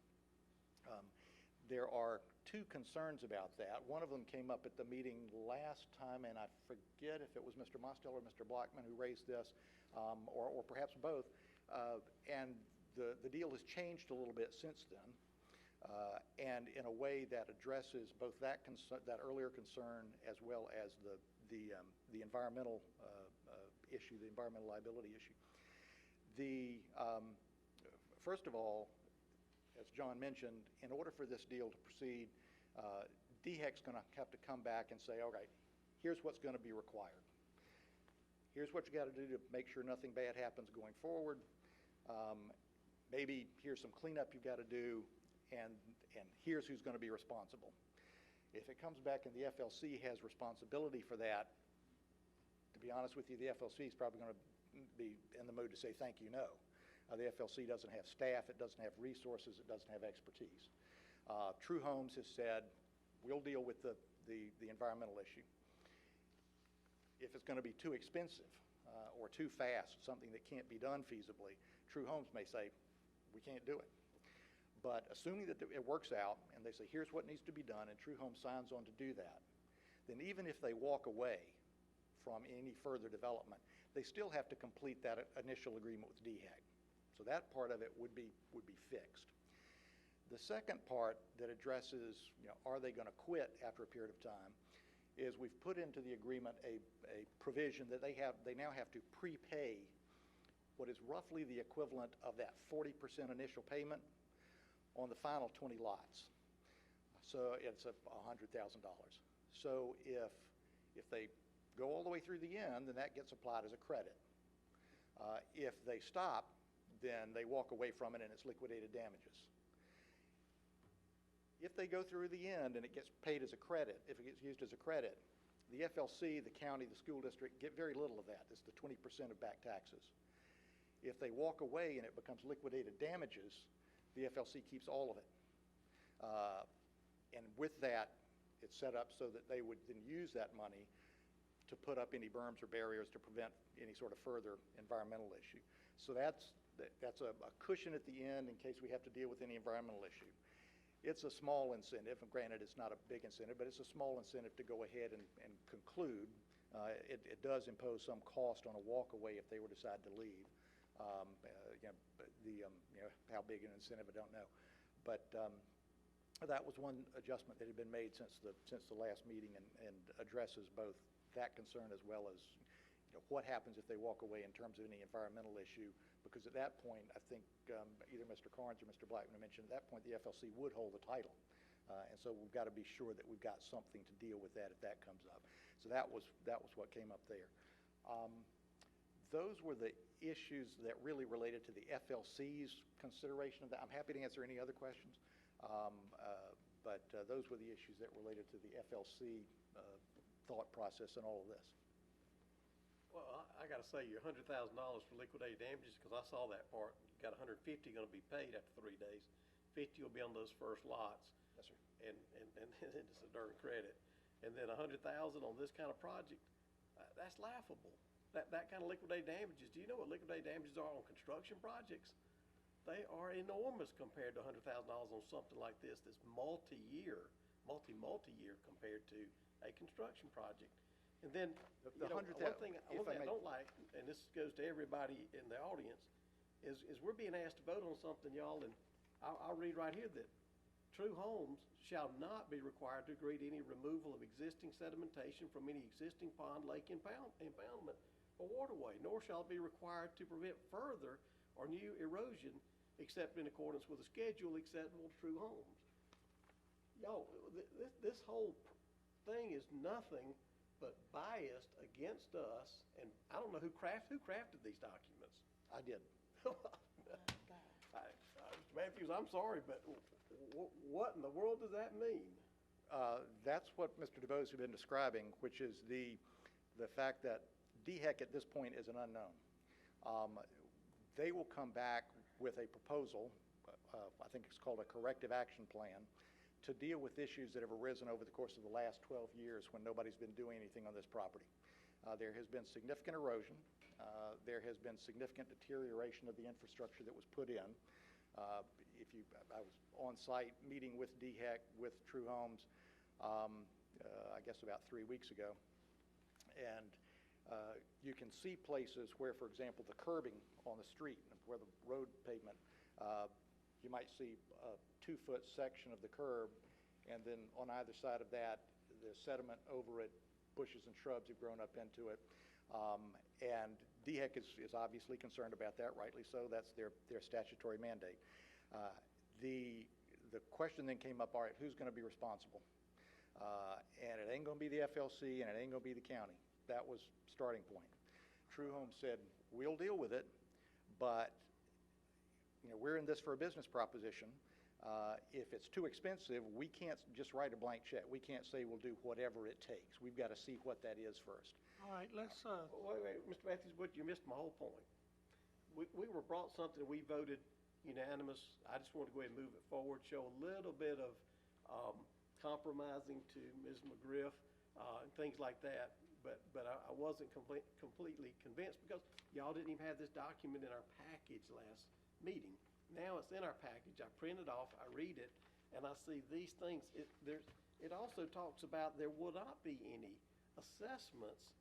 There are two concerns about that. One of them came up at the meeting last time, and I forget if it was Mr. Mostel or Mr. Blackman who raised this, or perhaps both. And the deal has changed a little bit since then, and in a way that addresses both that earlier concern as well as the environmental issue, the environmental liability issue. First of all, as John mentioned, in order for this deal to proceed, DHEC's going to have to come back and say, all right, here's what's going to be required. Here's what you got to do to make sure nothing bad happens going forward. Maybe here's some cleanup you've got to do, and here's who's going to be responsible. If it comes back and the FLC has responsibility for that, to be honest with you, the FLC is probably going to be in the mood to say thank you, no. The FLC doesn't have staff, it doesn't have resources, it doesn't have expertise. True Homes has said, we'll deal with the environmental issue. If it's going to be too expensive or too fast, something that can't be done feasibly, True Homes may say, we can't do it. But assuming that it works out and they say, here's what needs to be done, and True Homes signs on to do that, then even if they walk away from any further development, they still have to complete that initial agreement with DHEC. So that part of it would be fixed. The second part that addresses, are they going to quit after a period of time, is we've put into the agreement a provision that they now have to prepay what is roughly the equivalent of that 40% initial payment on the final 20 lots. So it's $100,000. So if they go all the way through the end, then that gets applied as a credit. If they stop, then they walk away from it and it's liquidated damages. If they go through the end and it gets paid as a credit, if it gets used as a credit, the FLC, the county, the school district get very little of that. It's the 20% of back taxes. If they walk away and it becomes liquidated damages, the FLC keeps all of it. And with that, it's set up so that they would then use that money to put up any berms or barriers to prevent any sort of further environmental issue. So that's a cushion at the end in case we have to deal with any environmental issue. It's a small incentive, and granted it's not a big incentive, but it's a small incentive to go ahead and conclude. It does impose some cost on a walkaway if they were to decide to leave. How big an incentive, I don't know. But that was one adjustment that had been made since the last meeting and addresses both that concern as well as what happens if they walk away in terms of any environmental issue, because at that point, I think either Mr. Carnes or Mr. Blackman mentioned, at that point the FLC would hold the title. And so we've got to be sure that we've got something to deal with that if that comes up. So that was what came up there. Those were the issues that really related to the FLC's consideration of that. I'm happy to answer any other questions, but those were the issues that related to the FLC thought process and all of this. Well, I got to say, your $100,000 for liquidated damages, because I saw that part. You got $150 going to be paid after 3 days. 50 will be on those first lots. Yes, sir. And it's a darn credit. And then $100,000 on this kind of project, that's laughable. That kind of liquidated damages. Do you know what liquidated damages are on construction projects? They are enormous compared to $100,000 on something like this that's multi-year compared to a construction project. And then, one thing I don't like, and this goes to everybody in the audience, is we're being asked to vote on something, y'all, and I'll read right here that True Homes shall not be required to agree to any removal of existing sedimentation from any existing pond, lake, impoundment, or waterway, nor shall it be required to prevent further or new erosion except in accordance with a schedule acceptable to True Homes. Y'all, this whole thing is nothing but biased against us, and I don't know who crafted these documents. I did. Mr. Matthews, I'm sorry, but what in the world does that mean? That's what Mr. DeBose has been describing, which is the fact that DHEC at this point is an unknown. They will come back with a proposal, I think it's called a corrective action plan, to deal with issues that have arisen over the course of the last 12 years when nobody's been doing anything on this property. There has been significant erosion. There has been significant deterioration of the infrastructure that was put in. I was on site meeting with DHEC, with True Homes, I guess about 3 weeks ago. And you can see places where, for example, the curbing on the street, where the road pavement, you might see a 2-foot section of the curb, and then on either side of that, the sediment over it, bushes and shrubs have grown up into it. And DHEC is obviously concerned about that, rightly so. That's their statutory mandate. The question then came up, all right, who's going to be responsible? And it ain't going to be the FLC, and it ain't going to be the county. That was starting point. True Homes said, we'll deal with it, but we're in this for a business proposition. If it's too expensive, we can't just write a blank check. We can't say we'll do whatever it takes. We've got to see what that is first. All right, let's, Wait, Mr. Matthews, but you missed my whole point. We were brought something, we voted unanimous. I just want to go ahead and move it forward, show a little bit of compromising to Ms. McGriff and things like that. But I wasn't completely convinced because y'all didn't even have this document in our package last meeting. Now it's in our package. I print it off, I read it, and I see these things. It also talks about there will not be any assessments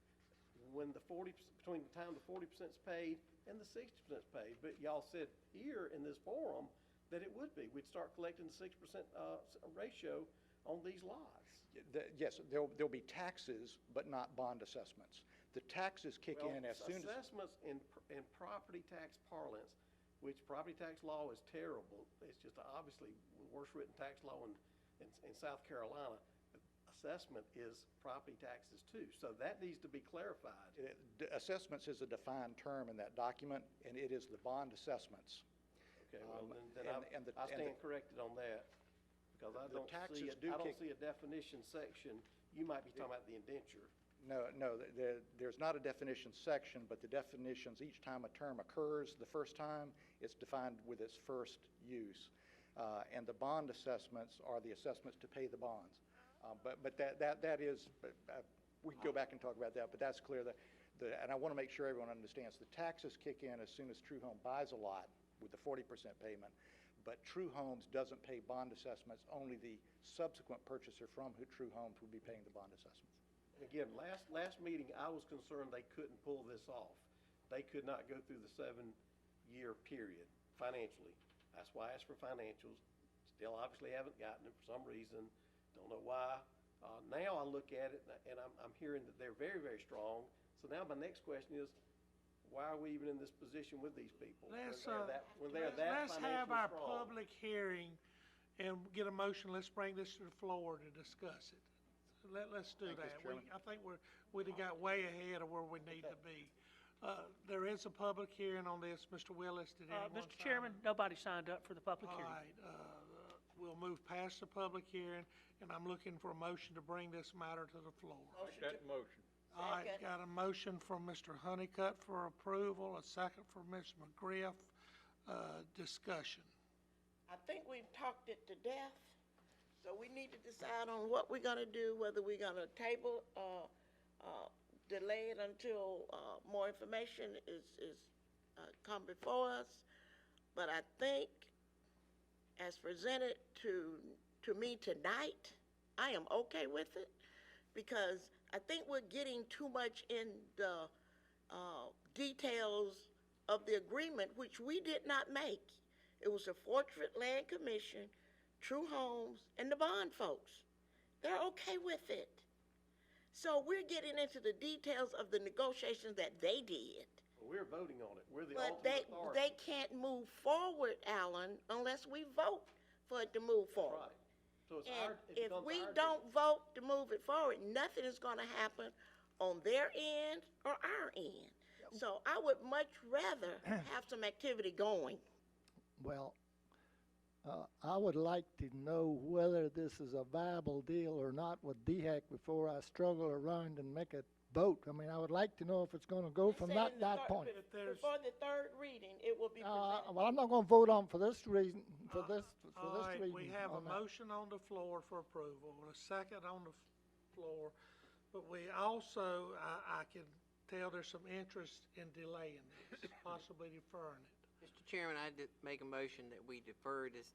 when between the time the 40% is paid and the 60% is paid. But y'all said here in this forum that it would be. We'd start collecting the 6% ratio on these lots. Yes, there'll be taxes, but not bond assessments. The taxes kick in as soon as... Assessments in property tax parlance, which property tax law is terrible. It's just obviously the worst written tax law in South Carolina. Assessment is property taxes too. So that needs to be clarified. Assessments is a defined term in that document, and it is the bond assessments. Okay, well, then I stand corrected on that. Because I don't see a definition section. You might be talking about the indenture. No, there's not a definition section, but the definitions, each time a term occurs the first time, it's defined with its first use. And the bond assessments are the assessments to pay the bonds. But that is, we can go back and talk about that, but that's clear. And I want to make sure everyone understands, the taxes kick in as soon as True Home buys a lot with the 40% payment. But True Homes doesn't pay bond assessments. Only the subsequent purchaser from True Homes would be paying the bond assessments. Again, last meeting, I was concerned they couldn't pull this off. They could not go through the 7-year period financially. That's why I asked for financials. Still obviously haven't gotten it for some reason. Don't know why. Now I look at it, and I'm hearing that they're very, very strong. So now my next question is, why are we even in this position with these people? let's Let's have our public hearing and get a motion. Let's bring this to the floor to discuss it. So let's do that. I think we'd have got way ahead of where we need to be. There is a public hearing on this. Mr. Willis, did anyone Mr. Chairman, nobody signed up for the public hearing. All right, we'll move past the public hearing, and I'm looking for a motion to bring this matter to the floor. Make that motion. All right, got a motion from Mr. Honeycutt for approval, a second from Ms. McGriff. Discussion. I think we've talked it to death, so we need to decide on what we're gonna do, whether we're gonna table, delay it until, more information is come before us. But I think, as presented to me tonight, I am okay with it, because I think we're getting too much in the details of the agreement, which we did not make. It was the Fortune Land Commission, True Homes, and the bond folks. They're okay with it. So we're getting into the details of the negotiations that they did. Well, we're voting on it. We're the But ultimate authority. they can't move forward, Alan, unless we vote for it to move forward. Right. So it's And it if becomes we our don't vote to move it forward, nothing is gonna happen on their end or our end. So I would much rather have some activity going. Well, I would like to know whether this is a viable deal or not with DHEC before I struggle around and make a vote. I mean, I would like to know if it's gonna go from that point. Before the third reading, it will be presented. Well, I'm not gonna vote on for this reason, for this All right, reason. we have a on that. motion on the floor for approval, and a second on the floor. But we also, I can tell there's some interest in delaying this, possibly deferring it. Mr. Chairman, I'd make a motion that we defer this,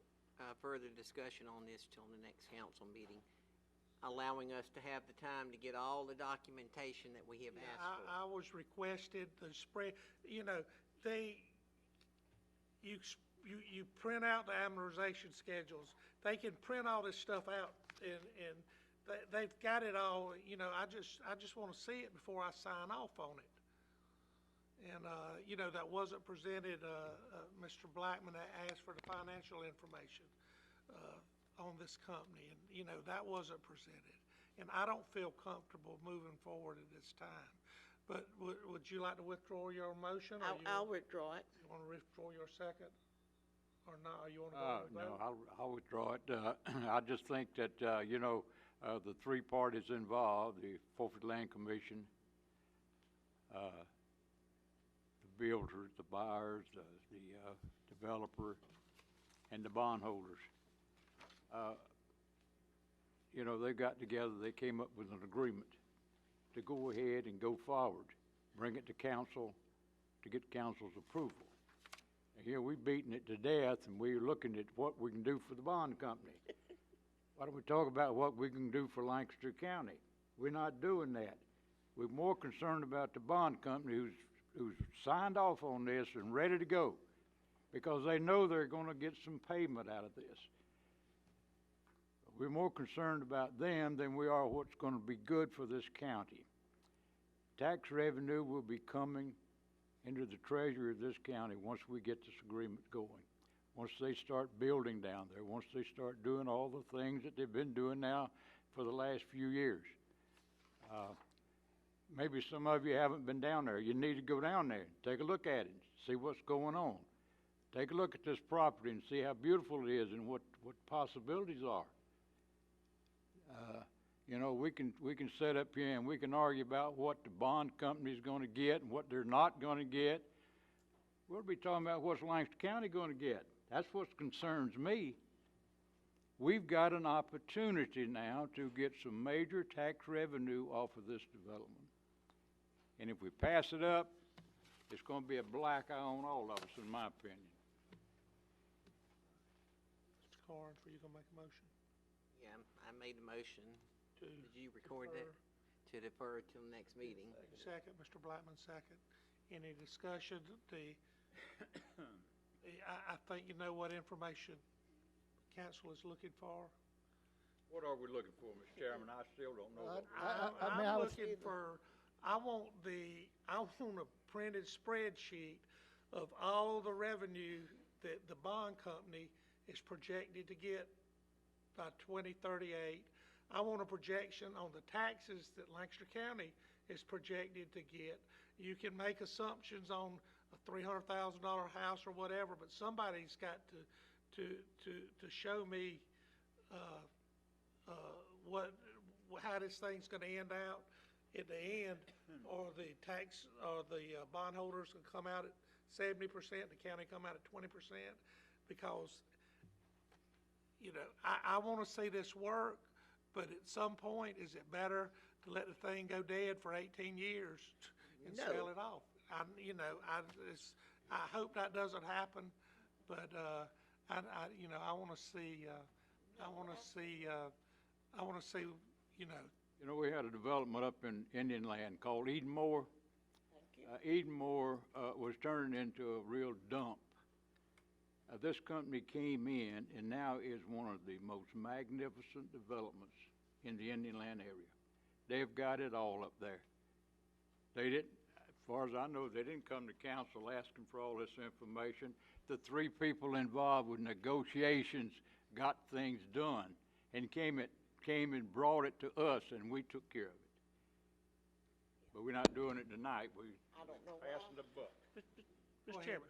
further discussion on this till the next council meeting, allowing us to have the time to get all the documentation that we have asked for. I was requested the spread, you print out the amortization schedules. They can print all this stuff out and they've got it all, I just want to see it before I sign off on it. And, that wasn't presented, Mr. Blackman asked for the financial information, on this company, and, that wasn't presented. And I don't feel comfortable moving forward at this time. But would you like to withdraw your motion? I'll withdraw it. You want to withdraw your second? Or not, or you want to go and vote? No, I'll withdraw it. I just think that, the three parties involved, the Forfeit Land Commission, the builders, the buyers, the developer, and the bondholders, they got together, they came up with an agreement to go ahead and go forward, bring it to council to get council's approval. And here we're beating it to death, and we're looking at what we can do for the bond company. Why don't we talk about what we can do for Lancaster County? We're not doing that. We're more concerned about the bond company who's signed off on this and ready to go, because they know they're going to get some payment out of this. We're more concerned about them than we are what's going to be good for this county. Tax revenue will be coming into the treasury of this county once we get this agreement going. Once they start building down there, once they start doing all the things that they've been doing now for the last few years. Maybe some of you haven't been down there. You need to go down there, take a look at it, see what's going on. Take a look at this property and see how beautiful it is and what possibilities are. We can sit up here and we can argue about what the bond company's going to get and what they're not going to get. We'll be talking about what's Lancaster County going to get. That's what concerns me. We've got an opportunity now to get some major tax revenue off of this development. And if we pass it up, it's going to be a black eye on all of us, in my opinion. Mr. Carnes, were you going to make a motion? Yeah, I made a motion. Did you record defer? that? To defer till next meeting. Second, Mr. Blackman, second. Any discussion? I think you know what information council is looking for. What are we looking for, Mr. Chairman? I still don't know. I'm looking for, I want a printed spreadsheet of all the revenue that the bond company is projected to get by 2038. I want a projection on the taxes that Lancaster County is projected to get. You can make assumptions on a $300,000 house or whatever, but somebody's got to show me how this thing's going to end out at the end, or the tax or the bondholders can come out at 70%, the county come out at 20%, because I want to see this work. But at some point, is it better to let the thing go dead for 18 years and sell it off? I hope that doesn't happen, but I want to see. We had a development up in Indian Land called Edenmore. Edenmore was turned into a real dump. This company came in and now is one of the most magnificent developments in the Indian Land area. They've got it all up there. They didn't, as far as I know, they didn't come to council asking for all this information. The three people involved with negotiations got things done and came and brought it to us, and we took care of it. But we're not doing it tonight. We're passing the buck. Mr. Chairman,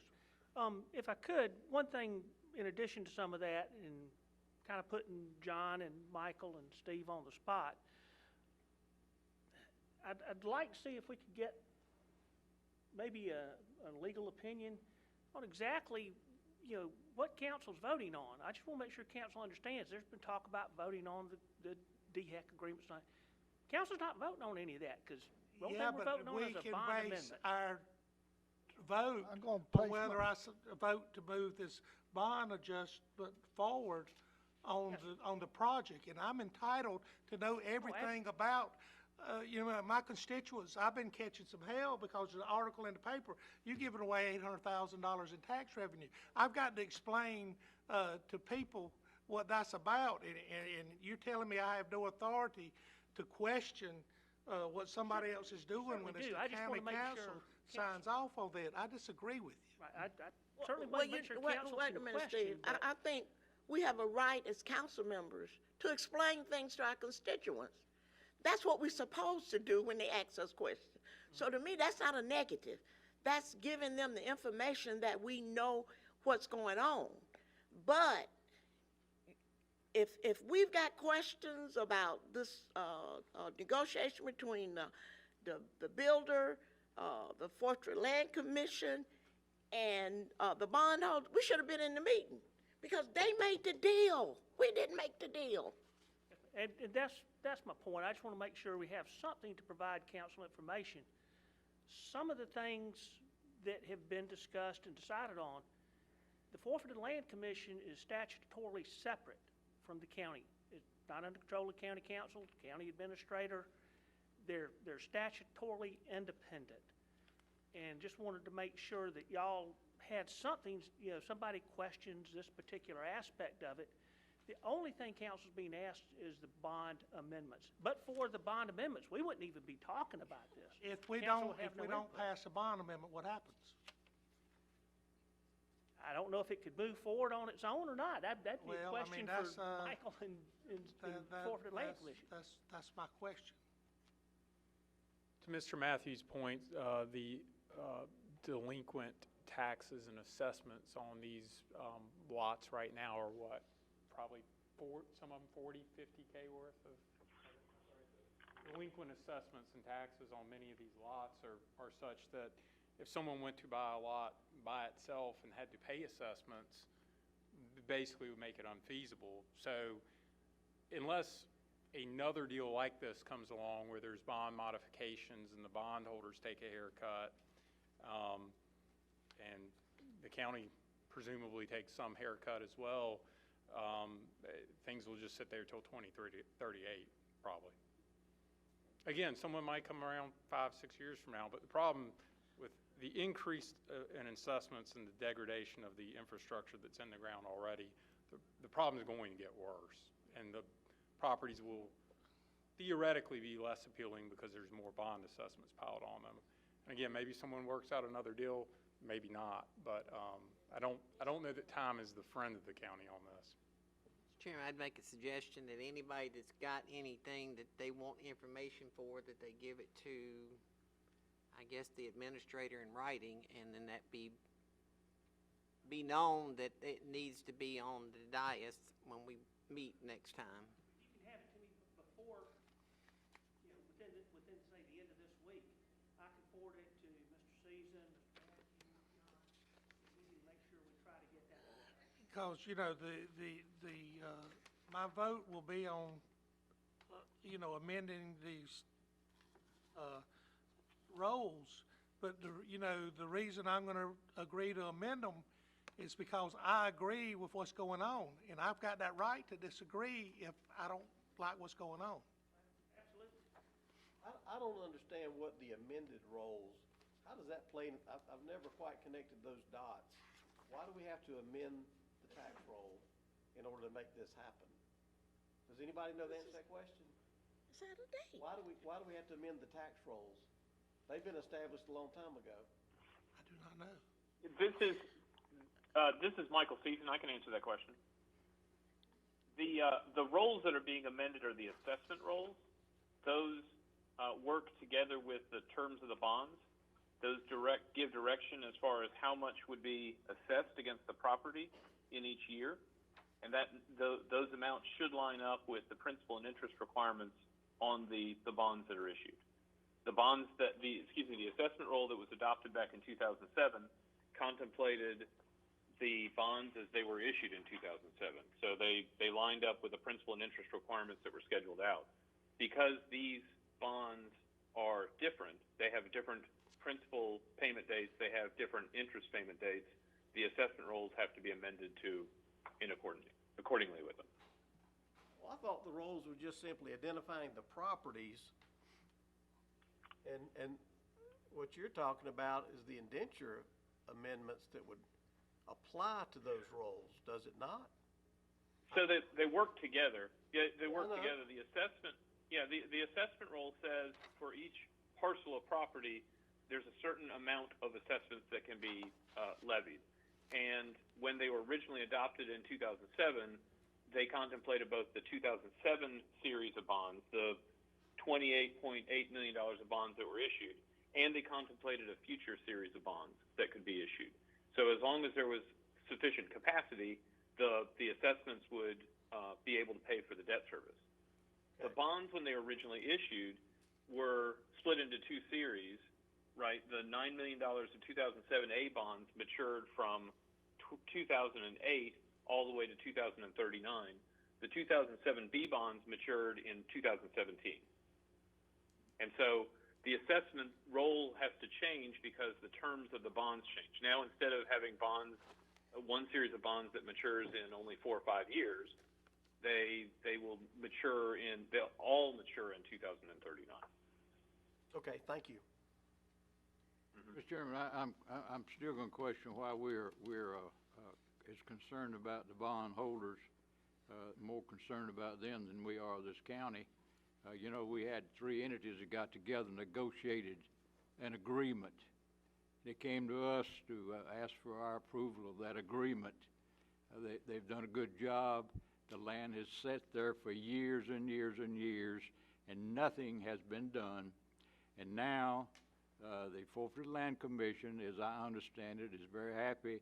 if I could, one thing in addition to some of that, and kind of putting John and Michael and Steve on the spot, I'd like to see if we could get maybe a legal opinion on exactly, what council's voting on. I just want to make sure council understands. There's been talk about voting on the DHEC agreements. Council's not voting on any of that, because the only Yeah, thing we're but voting on we is a can bond base amendment. our vote I'm gonna on place whether my- I vote to move this bond adjustment forward on the project. And I'm entitled to know everything about, my constituents. I've been catching some hell because of the article in the paper. You giving away $800,000 in tax revenue. I've got to explain to people what that's about, and you're telling me I have no authority to question what somebody else is doing when certainly it's do. the I just county wanna make council sure signs off on that. I disagree with you. Right, I certainly want to make sure council Wait a can minute, question, Steve. but I think we have a right as council members to explain things to our constituents. That's what we're supposed to do when they ask us questions. So to me, that's not a negative. That's giving them the information that we know what's going on. But if we've got questions about this negotiation between the builder, the Forestry Land Commission, and the bondholders, we should have been in the meeting because they made the deal. We didn't make the deal. And that's my point. I just want to make sure we have something to provide council information. Some of the things that have been discussed and decided on, the Forfeited Land Commission is statutorily separate from the county. It's not under control of county council, county administrator. They're statutorily independent. And just wanted to make sure that y'all had something, somebody questions this particular aspect of it. The only thing council's being asked is the bond amendments. But for the bond amendments, we wouldn't even be talking about this. If we Council don't, would have if we no don't input. pass a bond amendment, what happens? I don't know if it could move forward on its own or not. That'd be a Well, I mean, question that's, for Michael and Forfeited Land Commission. That's my question. To Mr. Matthews' point, the delinquent taxes and assessments on these lots right now are what? Probably some of them 40, 50K worth of delinquent assessments and taxes on many of these lots are such that if someone went to buy a lot by itself and had to pay assessments, basically would make it unfeasible. So unless another deal like this comes along where there's bond modifications and the bondholders take a haircut, and the county presumably takes some haircut as well, things will just sit there till 2038 probably. Again, someone might come around 5-6 years from now, but the problem with the increase in assessments and the degradation of the infrastructure that's in the ground already, the problem is going to get worse, and the properties will theoretically be less appealing because there's more bond assessments piled on them. And again, maybe someone works out another deal, maybe not, but I don't know that time is the friend of the county on this. Chairman, I'd make a suggestion that anybody that's got anything that they want information for, that they give it to, I guess, the administrator in writing, and then that be known that it needs to be on the dais when we meet next time. You can have it to me before, within say, the end of this week. I can forward it to Mr. Season, Mr. Matthews, John, and we can make sure we try to get that. Because, my vote will be on, amending these, roles. But the reason I'm gonna agree to amend them is because I agree with what's going on. And I've got that right to disagree if I don't like what's going on. Absolutely. I don't understand what the amended roles, how does that play, I've never quite connected those dots. Why do we have to amend the tax roll in order to make this happen? Does anybody know the answer to that question? Saturday. Why do we have to amend the tax rolls? They've been established a long time ago. I do not know. This is Michael Season. I can answer that question. The roles that are being amended are the assessment roles. Those work together with the terms of the bonds. Those give direction as far as how much would be assessed against the property in each year, and those amounts should line up with the principal and interest requirements on the bonds that are issued. The bonds the assessment roll that was adopted back in 2007 contemplated the bonds as they were issued in 2007. So they lined up with the principal and interest requirements that were scheduled out. Because these bonds are different. They have different principal payment dates. They have different interest payment dates. The assessment rolls have to be amended to accordingly with them. Well, I thought the roles were just simply identifying the properties, and what you're talking about is the indenture amendments that would apply to those roles, does it not? So they work together. Yeah, they work Why not? together. The assessment, the assessment roll says for each parcel of property, there's a certain amount of assessments that can be levied. And when they were originally adopted in 2007, they contemplated both the 2007 series of bonds, the $28.8 million of bonds that were issued, and they contemplated a future series of bonds that could be issued. So as long as there was sufficient capacity, the assessments would be able to pay for the debt service. Okay. The bonds, when they were originally issued, were split into two series, right? The $9 million of 2007A bonds matured from 2008 all the way to 2039. The 2007B bonds matured in 2017. And so the assessment role has to change because the terms of the bonds change. Now, instead of having bonds, one series of bonds that matures in only 4 or 5 years, they'll all mature in 2039. Okay, thank you. Mr. Chairman, I'm still going to question why we're as concerned about the bond holders, more concerned about them than we are this county. We had 3 entities that got together and negotiated an agreement. They came to us to ask for our approval of that agreement. They've done a good job. The land has sat there for years and years and years, and nothing has been done. And now the Forfeited Land Commission, as I understand it, is very happy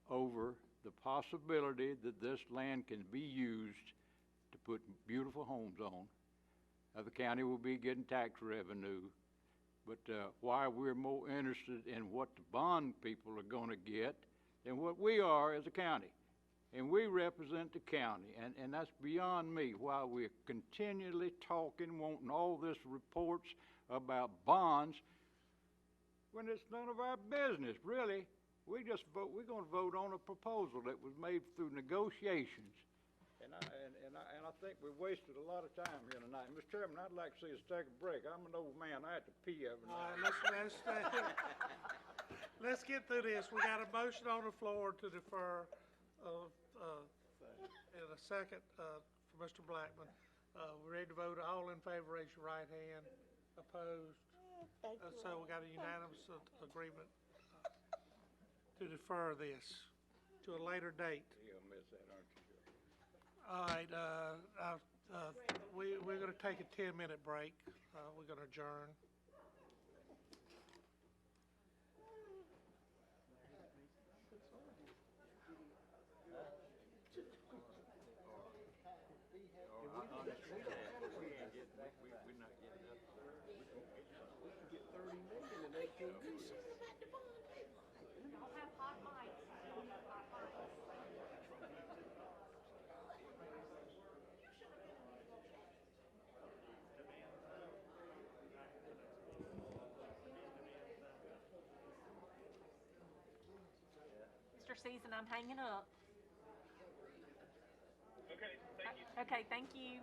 over the possibility that this land can be used to put beautiful homes on. The county will be getting tax revenue, but why we're more interested in what the bond people are going to get than what we are as a county. And we represent the county, and that's beyond me, why we're continually talking, wanting all this reports about bonds, when it's none of our business, really. We're going to vote on a proposal that was made through negotiations. And I think we wasted a lot of time here tonight. Mr. Chairman, I'd like to see us take a break. I'm an old man. I have to pee every night. Let's get through this. We got a motion on the floor to defer, and a second for Mr. Blackman. We're ready to vote. All in favor, raise your right hand. Opposed? So we got a unanimous agreement to defer this to a later date. You'll miss that, aren't you, Joe? All right, we're going to take a 10-minute break. We're going to adjourn. Mr. Season, I'm hanging up. Okay, thank you. Okay, thank you.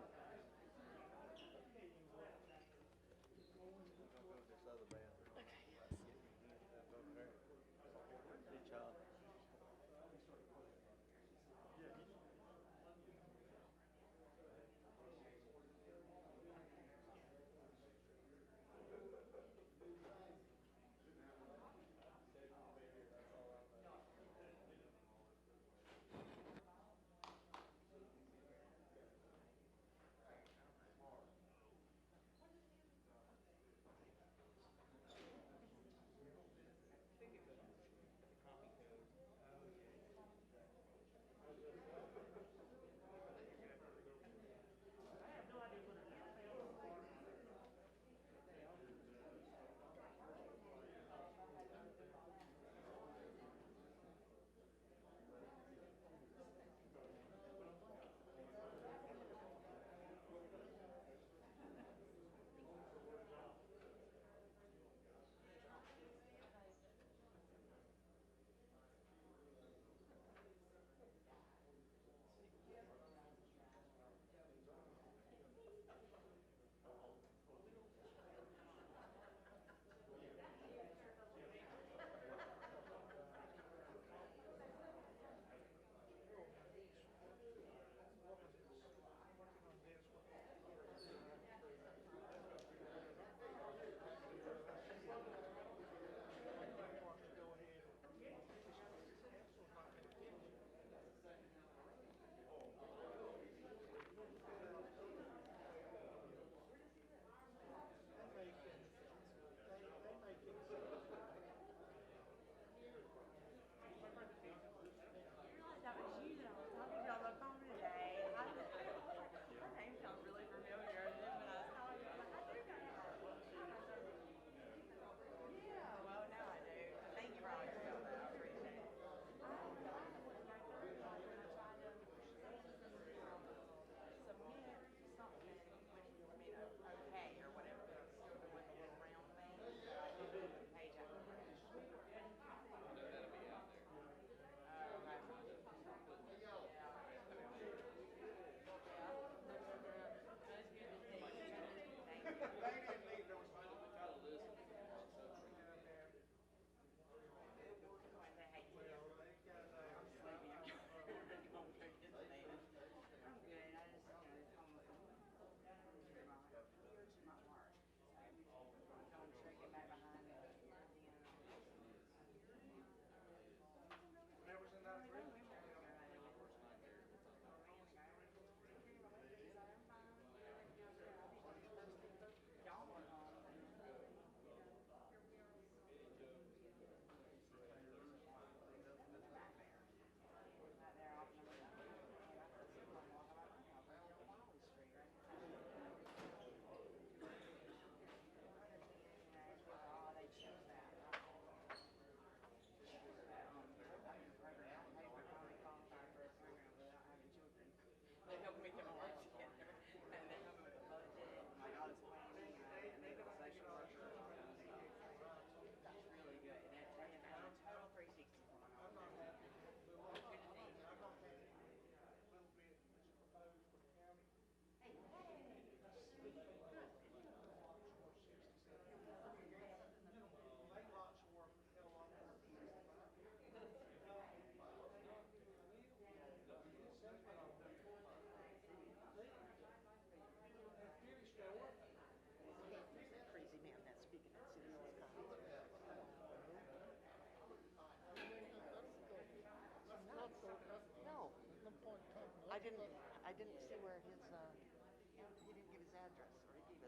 I didn't see where his, he didn't give his address, or he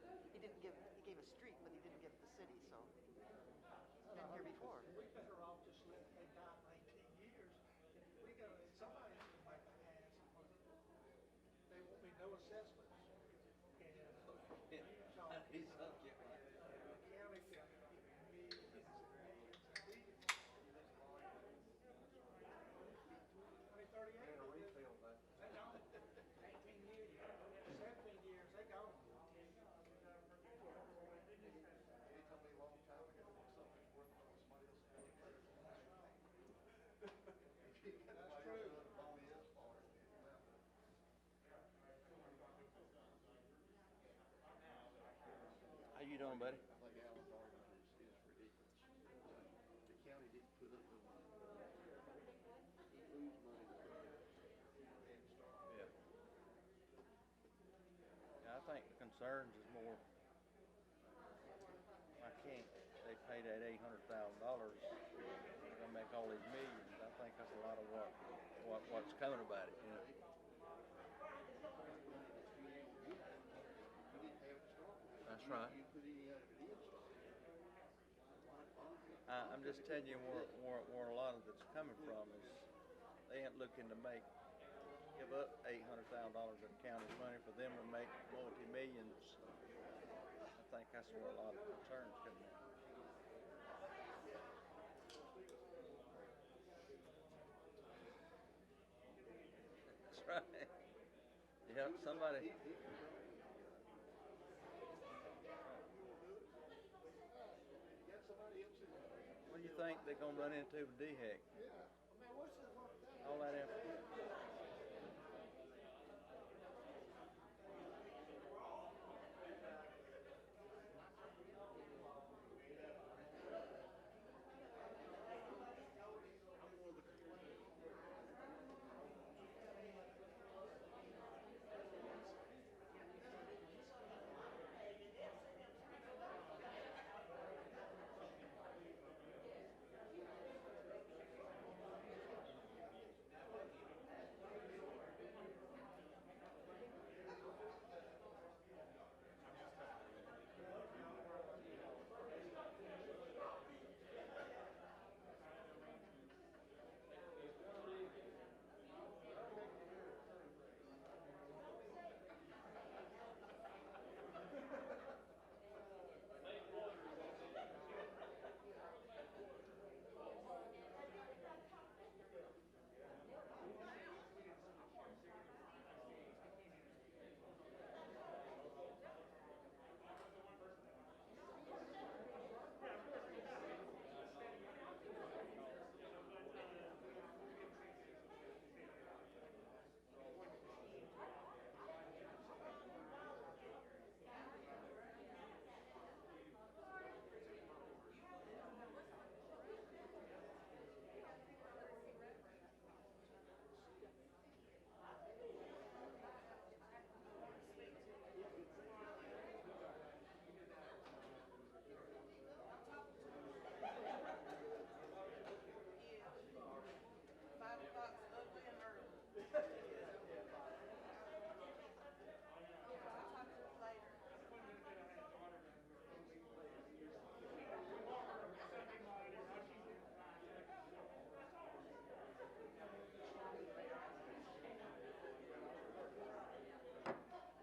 gave a street, but he didn't give the city, so. Been here before. We better off just let they die 19 years. If we go, somebody's gonna make an ass of us. There won't be no assessments. And, He's subject, right? the county could get millions and millions and billions. 2038. And a refill, man. They gone. 18 years, 17 years, they gone. He told me a long time ago, when something's worth more, somebody else will pay for it. That's right. If you get somebody else doing the phony is for it, then you have to. How you doing, buddy? I think Alan's argument is ridiculous. The county didn't put up no money. He lose money with the head start. Yeah. Yeah, I think the concerns is more, I can't, they paid that $800,000, gonna make all these millions. I think that's a lot of what's coming about it, you know. That's right. I'm just telling you where a lot of it's coming from is they ain't looking to give up $800,000 of the county's money for them to make multi-millions. I think that's where a lot of concerns come in. That's right. Yep, somebody. What do you think they're gonna run into with DHEC? All that information.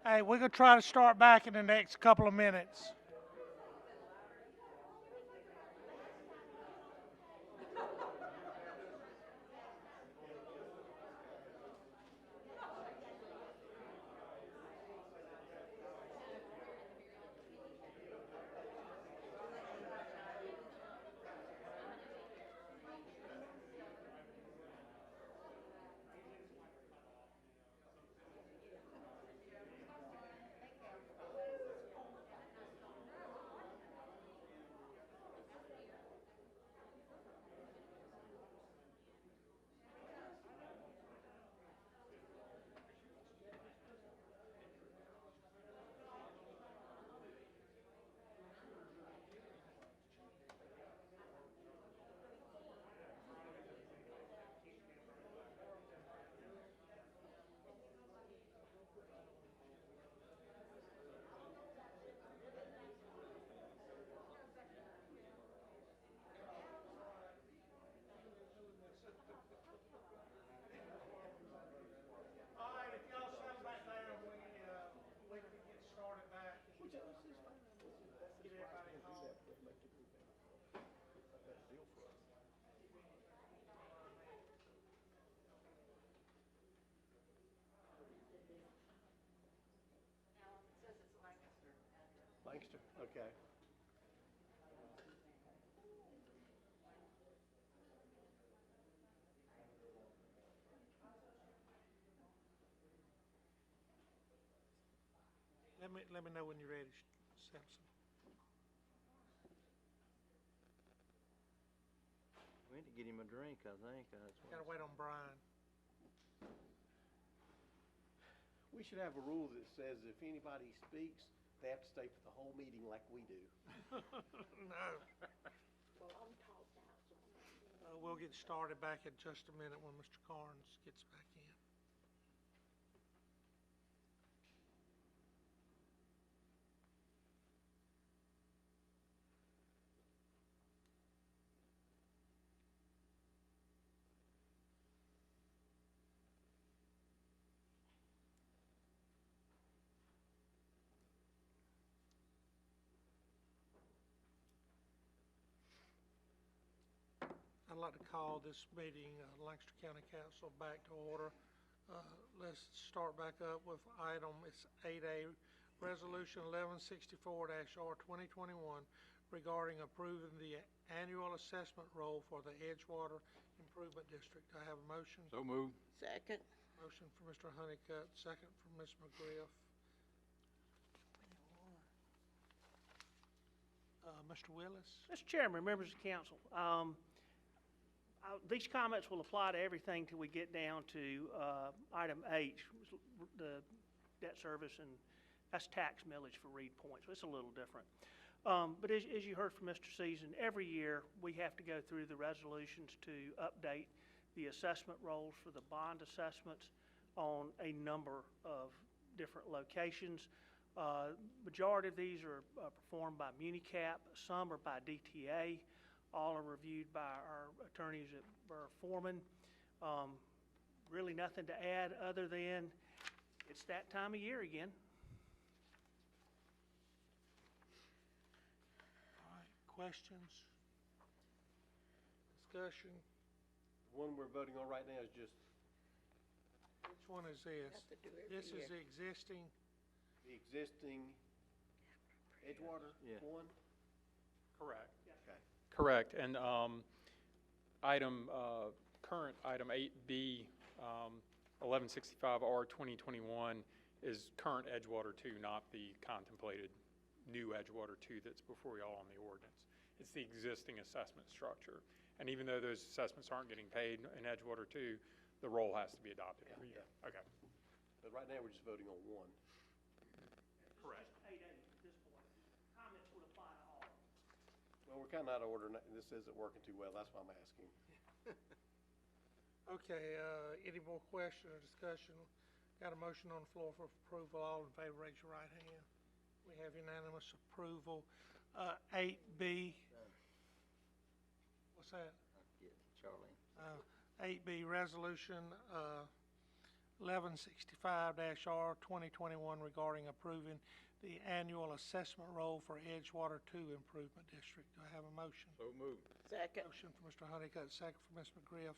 Hey, we're gonna try to start back in the next couple of minutes. Okay. Let me know when you're ready, Simpson. We need to get him a drink, I think. Gotta wait on Brian. We should have a rule that says if anybody speaks, they have to stay for the whole meeting like we do. No. We'll get started back in just a minute when Mr. Carnes gets back in. I'd like to call this meeting, Lancaster County Council, back to order. Let's start back up with it's 8A, Resolution 1164-R 2021 regarding approving the annual assessment roll for the Edgewater Improvement District. I have a motion. So moved. Second. Motion for Mr. Honeycutt, second for Ms. McGriff. Mr. Willis? Mr. Chairman, members of the council, these comments will apply to everything till we get down to item H, the debt service, and that's tax millage for Reed Point, so it's a little different. But as you heard from Mr. Season, every year we have to go through the resolutions to update the assessment rolls for the bond assessments on a number of different locations. Majority of these are performed by MuniCap, some are by DTA. All are reviewed by our attorneys at Burr Foreman. Really nothing to add other than it's that time of year again. All right, questions? Discussion? The one we're voting on right now is just Which one is this? Have to do every This is year. the existing, the existing Edgewater Yeah. one? Correct. Okay. Correct, and current item 8B, 1165R 2021 is current Edgewater 2, not the contemplated new Edgewater 2 that's before y'all on the ordinance. It's the existing assessment structure, and even though those assessments aren't getting paid in Edgewater 2, the roll has to be adopted every year. Okay. But right now, we're just voting on one. Correct. 8A at this point. Comments would apply to all. Well, we're kind of out of order, and this isn't working too well. That's why I'm asking. okay, any more question or discussion? Got a motion on the floor for approval. All in favor, raise your right hand. We have unanimous approval. 8B. What's that? Charlie. 8B, Resolution 1165-R 2021 regarding approving the annual assessment roll for Edgewater 2 Improvement District. Do I have a motion? So moved. Second. Motion for Mr. Honeycutt, second for Ms. McGriff.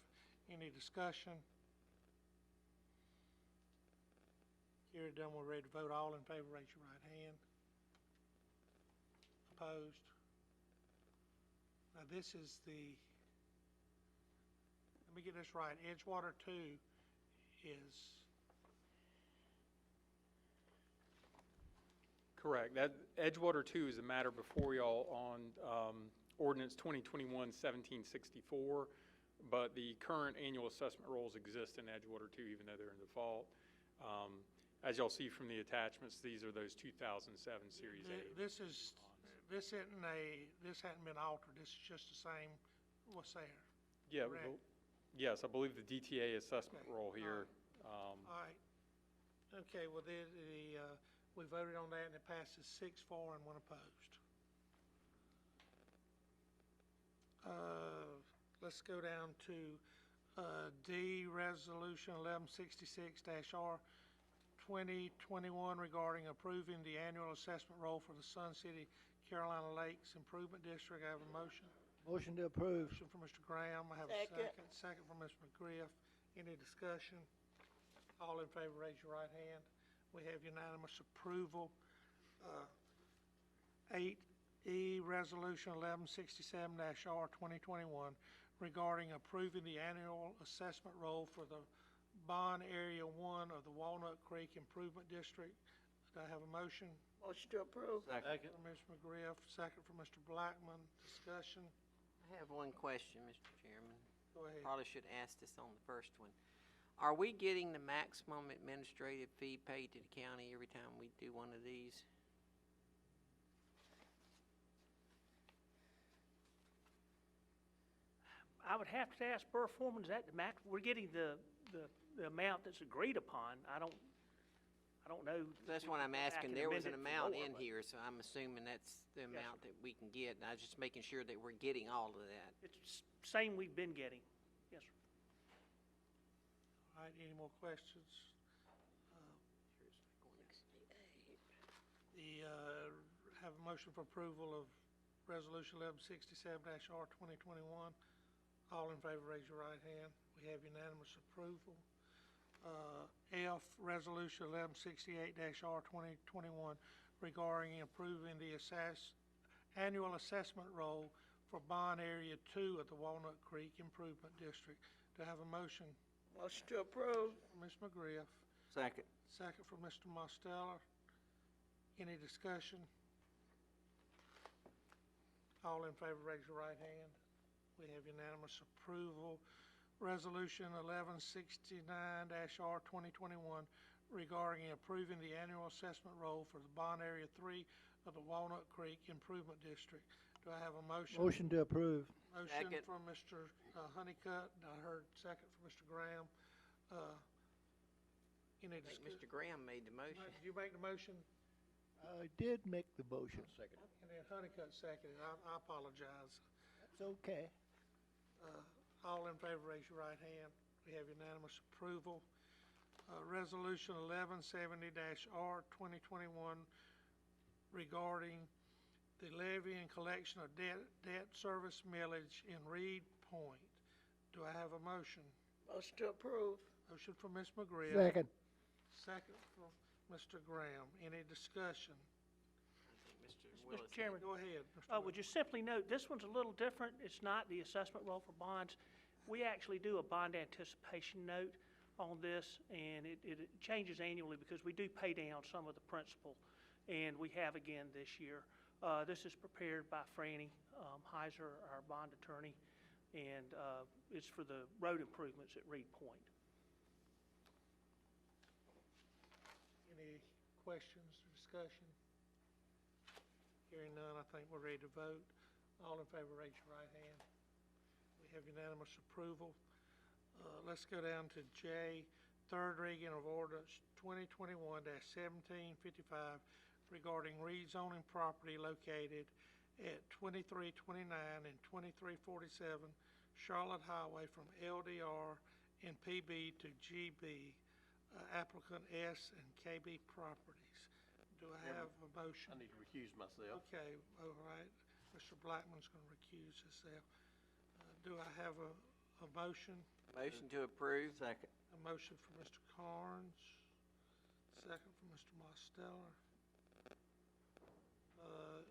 Any discussion? Hearing done, we're ready to vote. All in favor, raise your right hand. Opposed? Now, this is let me get this right. Edgewater 2 is, Correct. That Edgewater 2 is a matter before y'all on ordinance 2021-1764, but the current annual assessment rolls exist in Edgewater 2, even though they're in default. As y'all see from the attachments, these are those 2007 Series A. this hadn't been altered. This is just the same, what's there. Yeah, correct? yes, I believe the DTA assessment roll here. All right. Okay, well, we voted on that, and it passes 6-4 and 1 opposed. Let's go down to D, Resolution 1166-R 2021 regarding approving the annual assessment roll for the Sun City Carolina Lakes Improvement District. I have a motion. Motion to approve. Motion for Mr. Graham. I have Second. a second. Second for Ms. McGriff. Any discussion? All in favor, raise your right hand. We have unanimous approval. 8 Resolution 1167-R2021 regarding approving the annual assessment roll for the Bond Area 1 of the Walnut Creek Improvement District. Do I have a motion? Motion to approve. Second. From Ms. McGriff, second from Mr. Blackman. Discussion. I have one question, Mr. Chairman. Go ahead. Probably should ask this on the first one. Are we getting the maximum administrative fee paid to the county every time we do one of these? I would have to ask Borough Foreman, is that the max? We're getting the amount that's agreed upon. I don't know. That's what I'm I asking. can There was amend an it for amount more, in but here, so I'm assuming that's the Yes, amount that we can get. And I was just making sure that we're getting all of that. It's same we've been getting. Yes, sir. All right, any more questions? Have a motion for approval of Resolution 1167-R2021. All in favor, raise your right hand. We have unanimous approval. F, Resolution 1168-R2021 regarding approving the annual assessment roll for Bond Area 2 of the Walnut Creek Improvement District. Do I have a motion? Motion to approve. Ms. McGriff. Second. Second from Mr. Mosteller. Any discussion? All in favor, raise your right hand. We have unanimous approval. Resolution 1169-R2021 regarding approving the annual assessment roll for the Bond Area 3 of the Walnut Creek Improvement District. Do I have a motion? Motion to approve. Motion Second. from Mr. Honeycutt. I heard second from Mr. Graham. Any I think discussion? Mr. Graham made the motion. Did you make the motion? I did make the motion. Second. And then Honeycutt seconded. I apologize. That's okay. All in favor, raise your right hand. We have unanimous approval. Resolution 1170-R2021 regarding the levy and collection of debt service millage in Reed Point. Do I have a motion? Motion to approve. Motion from Ms. McGriff. Second. Second from Mr. Graham. Any discussion? Mr. Mr. Willis. Chairman, Go ahead, Mr. would you simply note, this one's a little different. It's not the assessment roll for bonds. We actually do a bond anticipation note on this, and it changes annually because we do pay down some of the principal, and we have again this year. This is prepared by Franny Heiser, our bond attorney, and it's for the road improvements at Reed Point. Any questions or discussion? Hearing none, I think we're ready to vote. All in favor, raise your right hand. We have unanimous approval. Let's go down to J, third reading of ordinance 2021-1755 regarding rezoning property located at 2329 and 2347 Charlotte Highway from LDR and PB to GB, applicant S and KB Properties. Do I have a motion? I need to recuse myself. Okay, all right. Mr. Blackman's going to recuse himself. Do I have a motion? Motion to approve. Second. A motion from Mr. Carnes, second from Mr. Mosteller.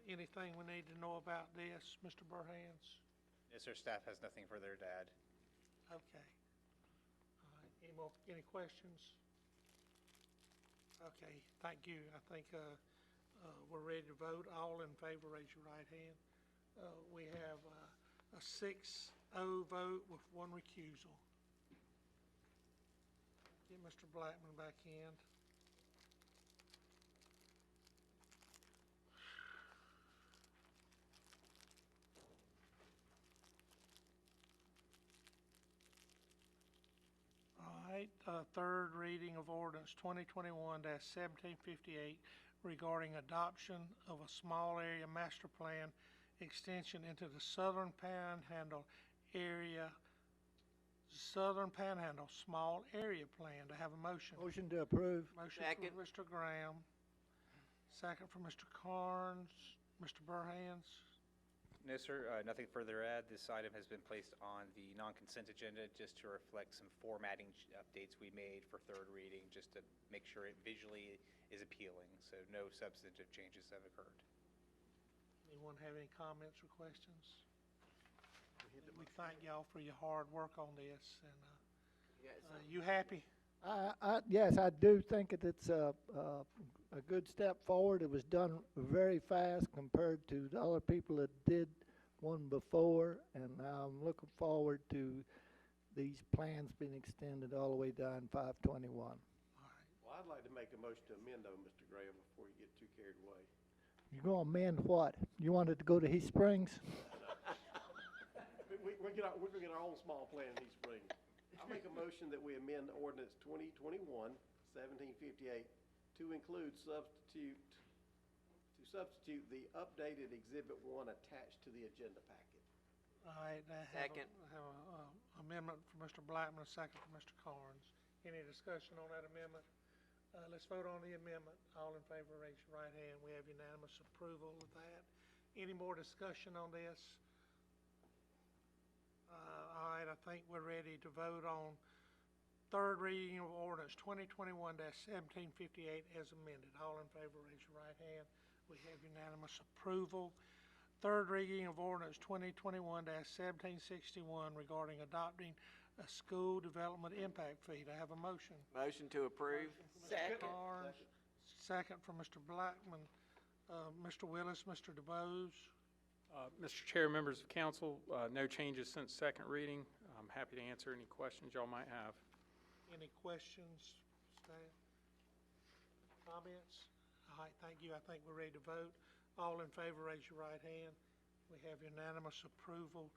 Anything we need to know about this, Mr. Burhans? Yes, sir. Staff has nothing further to add. Okay. All right. Any questions? Okay, thank you. I think we're ready to vote. All in favor, raise your right hand. We have a 6-0 vote with one recusal. Get Mr. Blackman back in. All right, third reading of ordinance 2021-1758 regarding adoption of a small area master plan extension into the Southern Panhandle Small Area Plan. To have a motion. Motion to approve. Motion Second. from Mr. Graham. Second from Mr. Carnes. Mr. Burhans. No, sir. Nothing further to add. This item has been placed on the non-consent agenda just to reflect some formatting updates we made for third reading, just to make sure it visually is appealing. So no substantive changes have occurred. Anyone have any comments or questions? We thank y'all for your hard work on this, and you happy? Yes, I do think it's a good step forward. It was done very fast compared to the other people that did one before, and I'm looking forward to these plans being extended all the way down 521. Well, I'd like to make a motion to amend though, Mr. Graham, before you get too carried away. You're going to amend what? You wanted to go to East Springs? We're going to get our own small plan in East Springs. I'll make a motion that we amend ordinance 2021-1758 to include substitute the updated Exhibit 1 attached to the agenda packet. All right, I have a amendment from Mr. Blackman, a second from Mr. Carnes. Any discussion on that amendment? Let's vote on the amendment. All in favor, raise your right hand. We have unanimous approval of that. Any more discussion on this? All right, I think we're ready to vote on third reading of ordinance 2021-1758 as amended. All in favor, raise your right hand. We have unanimous approval. Third reading of ordinance 2021-1761 regarding adopting a school development impact fee. Do I have a motion? Motion to approve. Second. Second from Mr. Blackman. Mr. Willis, Mr. DeBose. Mr. Chair, members of council, no changes since second reading. I'm happy to answer any questions y'all might have. Any questions, staff? Comments? All right, thank you. I think we're ready to vote. All in favor, raise your right hand. We have unanimous approval.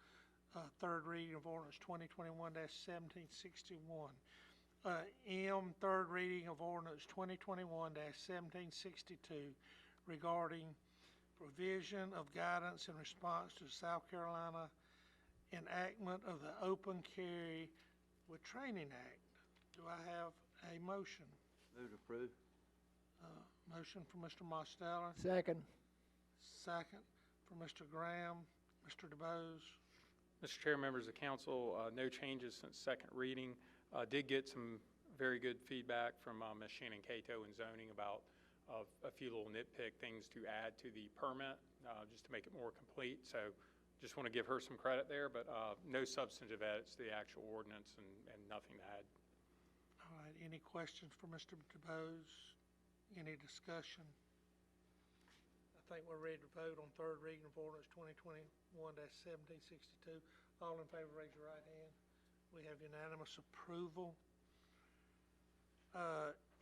Third reading of ordinance 2021-1761. M, third reading of ordinance 2021-1762 regarding provision of guidance in response to South Carolina enactment of the Open Carry with Training Act. Do I have a motion? Move to approve. Motion from Mr. Mosteller. Second. Second from Mr. Graham. Mr. DeBose. Mr. Chair, members of council, no changes since second reading. Did get some very good feedback from Ms. Shannon Cato in zoning about a few little nitpick things to add to the permit, just to make it more complete. So just want to give her some credit there, but no substantive edits to the actual ordinance and nothing to add. All right, any questions for Mr. DeBose? Any discussion? I think we're ready to vote on third reading of ordinance 2021-1762. All in favor, raise your right hand. We have unanimous approval.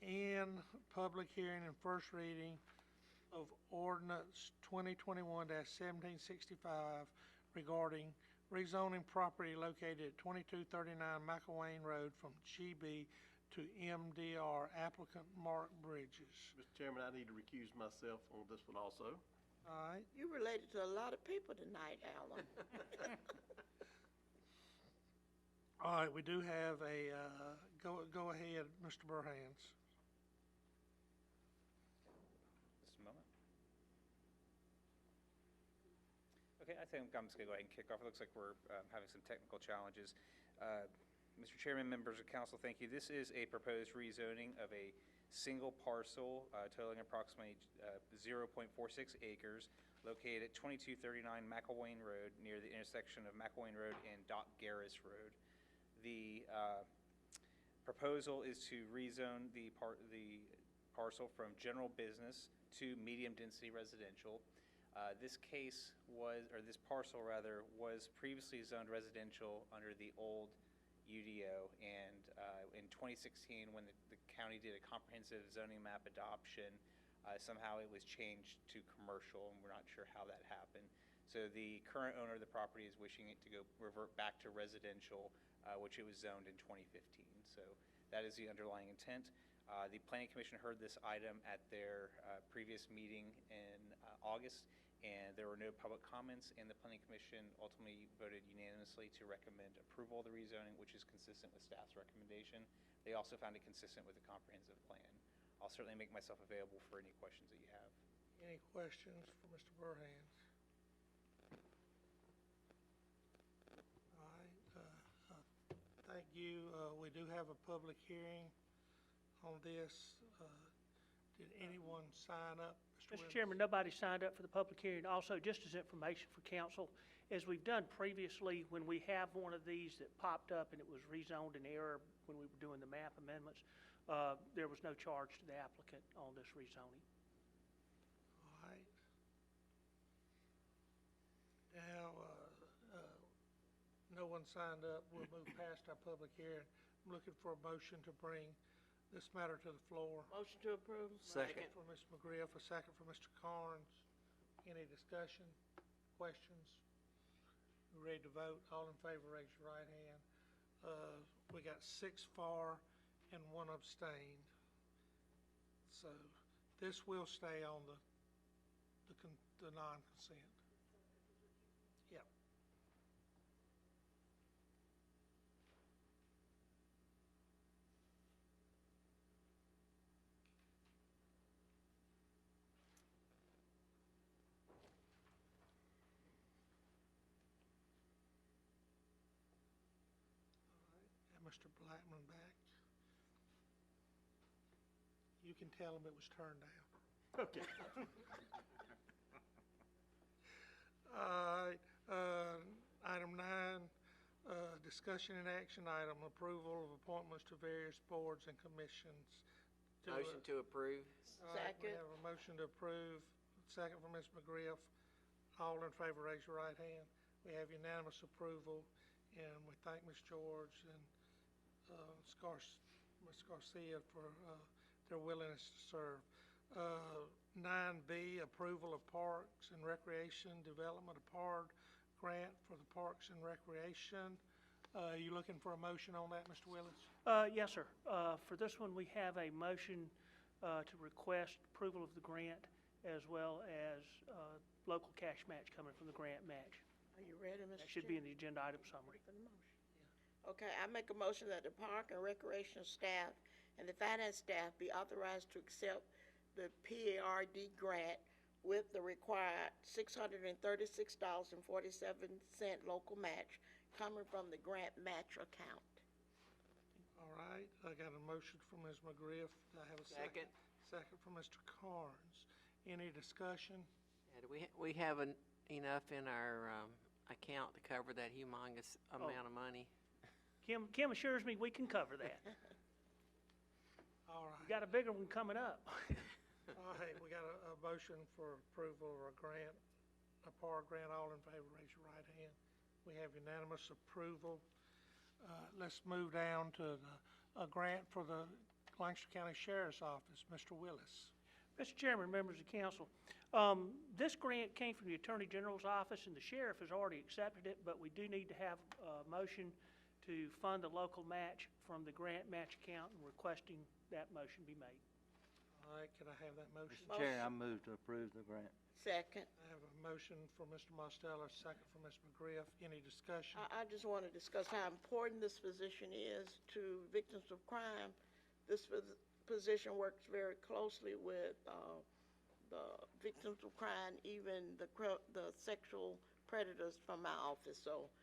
And public hearing and first reading of ordinance 2021-1765 regarding rezoning property located at 2239 McElwain Road from GB to MDR, applicant Mark Bridges. Mr. Chairman, I need to recuse myself on this one also. All right. You related to a lot of people tonight, Alan. All right, we do have a, go ahead, Mr. Burhans. Just a moment. Okay, I think I'm just going to go ahead and kick off. It looks like we're having some technical challenges. Mr. Chairman, members of council, thank you. This is a proposed rezoning of a single parcel totaling approximately 0.46 acres located at 2239 McElwain Road near the intersection of McElwain Road and Doc Garris Road. The proposal is to rezone the parcel from general business to medium-density residential. This parcel was previously zoned residential under the old UDO, and in 2016, when the county did a comprehensive zoning map adoption, somehow it was changed to commercial, and we're not sure how that happened. So the current owner of the property is wishing it to revert back to residential, which it was zoned in 2015. So that is the underlying intent. The Planning Commission heard this item at their previous meeting in August, and there were no public comments, and the Planning Commission ultimately voted unanimously to recommend approval of the rezoning, which is consistent with staff's recommendation. They also found it consistent with the comprehensive plan. I'll certainly make myself available for any questions that you have. Any questions for Mr. Burhans? All right, thank you. We do have a public hearing on this. Did anyone sign up, Mr. Willis. Chairman, nobody signed up for the public hearing. Also, just as information for council, as we've done previously, when we have one of these that popped up and it was rezoned in error when we were doing the map amendments, there was no charge to the applicant on this rezoning. All right. Now, no one signed up. We'll move past our public hearing. I'm looking for a motion to bring this matter to the floor. Motion to approve. Second. For Ms. McGriff, a second for Mr. Carnes. Any discussion, questions? We ready to vote? All in favor, raise your right hand. We got 6 for and 1 abstained. So this will stay on the non-consent. Yep. Mr. Blackman back. You can tell him it was turned down. Okay. All right, item 9, discussion and action item, approval of appointments to various boards and commissions. Motion to approve. All right, we Second. have a motion to approve, second from Ms. McGriff. All in favor, raise your right hand. We have unanimous approval, and we thank Ms. George and Ms. Garcia for their willingness to serve. 9B, approval of Parks and Recreation Development of PARD grant for the Parks and Recreation. You looking for a motion on that, Mr. Willis? Yes, sir. For this one, we have a motion to request approval of the grant as well as local cash match coming from the grant match. Are you ready, Mr. That should be in the agenda item summary. For the motion. Okay, I make a motion that the Park and Recreation staff and the finance staff be authorized to accept the PARD grant with the required $636.47 local match coming from the grant match account. All right, I got a motion from Ms. McGriff. Do I have a second? Second from Mr. Carnes. Any discussion? Yeah, do we have enough in our account to cover that humongous amount of money? Kim assures me we can cover that. All right. We got a bigger one coming up. All right, we got a motion for approval of a grant, a PAR grant. All in favor, raise your right hand. We have unanimous approval. Let's move down to a grant for the Lancaster County Sheriff's Office. Mr. Willis. Mr. Chairman, members of council, this grant came from the Attorney General's office, and the sheriff has already accepted it, but we do need to have a motion to fund the local match from the grant match account, and requesting that motion be made. All right, can I have that motion? Mr. Chair, I move to approve the grant. Second. I have a motion for Mr. Mosteller, second for Ms. McGriff. Any discussion? I just want to discuss how important this position is to victims of crime. This position works very closely with the victims of crime, even the sexual predators from my office. So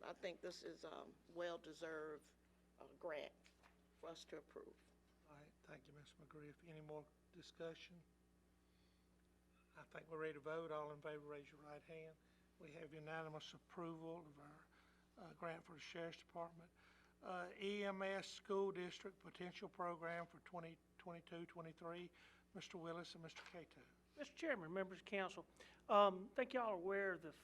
I think this is a well-deserved grant for us to approve. All right, thank you, Ms. McGriff. Any more discussion? I think we're ready to vote. All in favor, raise your right hand. We have unanimous approval of our grant for the Sheriff's Department. EMS School District Potential Program for 2022-23. Mr. Willis and Mr. Cato. Mr. Chairman, members of council, think y'all are aware of the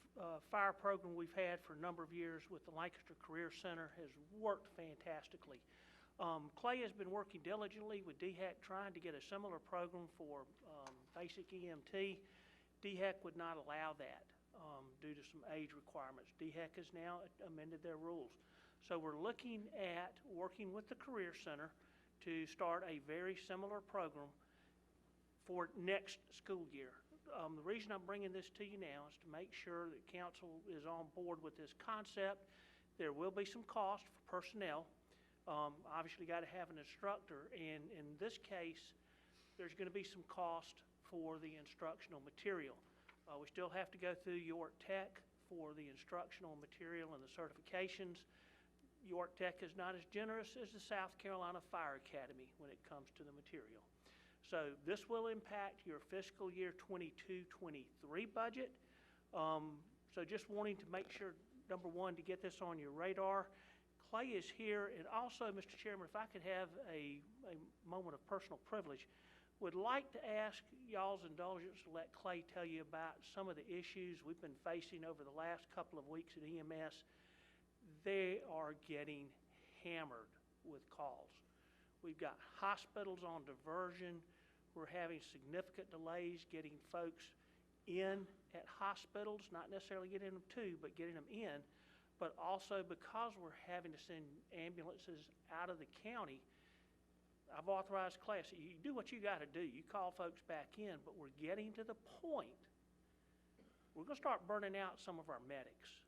fire program we've had for a number of years with the Lancaster Career Center has worked fantastically. Clay has been working diligently with DHEC trying to get a similar program for basic EMT. DHEC would not allow that due to some age requirements. DHEC has now amended their rules. So we're looking at working with the Career Center to start a very similar program for next school year. The reason I'm bringing this to you now is to make sure that council is on board with this concept. There will be some cost for personnel. Obviously got to have an instructor, and in this case, there's going to be some cost for the instructional material. We still have to go through York Tech for the instructional material and the certifications. York Tech is not as generous as the South Carolina Fire Academy when it comes to the material. So this will impact your fiscal year 22-23 budget. So just wanting to make sure, number one, to get this on your radar. Clay is here, and also, Mr. Chairman, if I could have a moment of personal privilege, would like to ask y'all's indulgence to let Clay tell you about some of the issues we've been facing over the last couple of weeks at EMS. They are getting hammered with calls. We've got hospitals on diversion. We're having significant delays getting folks in at hospitals, not necessarily getting them to, but getting them in. But also because we're having to send ambulances out of the county, I've authorized Clay. So you do what you got to do. You call folks back in, but we're getting to the point we're going to start burning out some of our medics.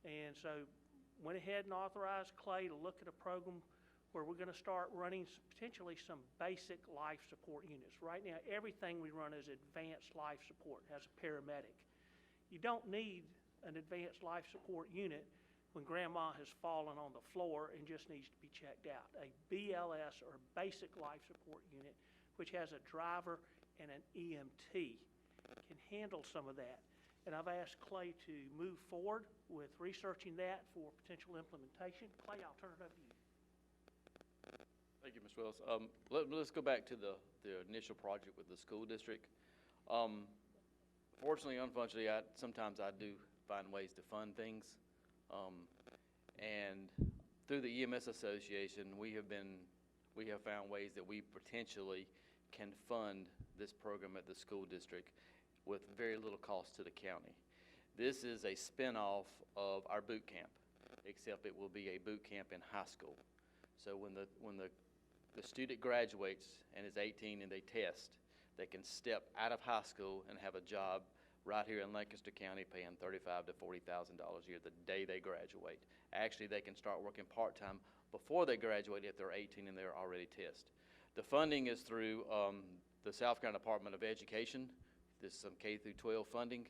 And so went ahead and authorized Clay to look at a program where we're going to start running potentially some basic life support units. Right now, everything we run is advanced life support as a paramedic. You don't need an advanced life support unit when grandma has fallen on the floor and just needs to be checked out. A BLS, or basic life support unit, which has a driver and an EMT, can handle some of that. And I've asked Clay to move forward with researching that for potential implementation. Clay, I'll turn it over to you. Thank you, Mr. Wells. Let's go back to the initial project with the school district. Fortunately, unfortunately, sometimes I do find ways to fund things. And through the EMS Association, we have found ways that we potentially can fund this program at the school district with very little cost to the county. This is a spinoff of our boot camp, except it will be a boot camp in high school. So when the student graduates and is 18 and they test, they can step out of high school and have a job right here in Lancaster County paying $35,000 to $40,000 a year the day they graduate. Actually, they can start working part-time before they graduate if they're 18 and they're already test. The funding is through the South Carolina Department of Education. This is some K through 12 funding.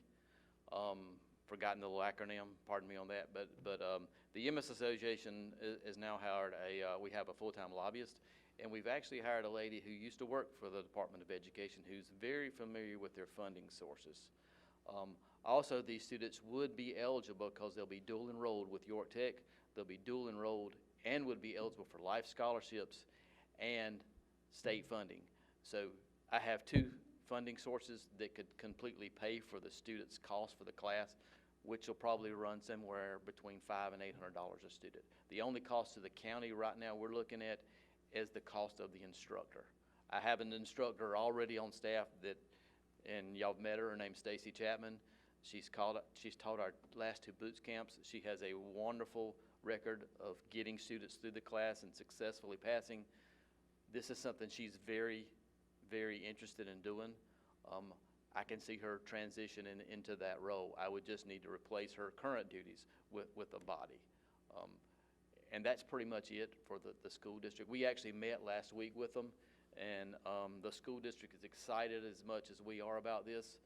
Forgotten the little acronym, pardon me on that, but the EMS Association is now hired we have a full-time lobbyist, and we've actually hired a lady who used to work for the Department of Education who's very familiar with their funding sources. Also, these students would be eligible because they'll be dual enrolled with York Tech. They'll be dual enrolled and would be eligible for life scholarships and state funding. So I have two funding sources that could completely pay for the student's cost for the class, which will probably run somewhere between $500 and $800 a student. The only cost to the county right now we're looking at is the cost of the instructor. I have an instructor already on staff and y'all have met her name's Stacy Chapman. She's taught our last two boots camps. She has a wonderful record of getting students through the class and successfully passing. This is something she's very, very interested in doing. I can see her transitioning into that role. I would just need to replace her current duties with a body. And that's pretty much it for the school district. We actually met last week with them, and the school district is excited as much as we are about this.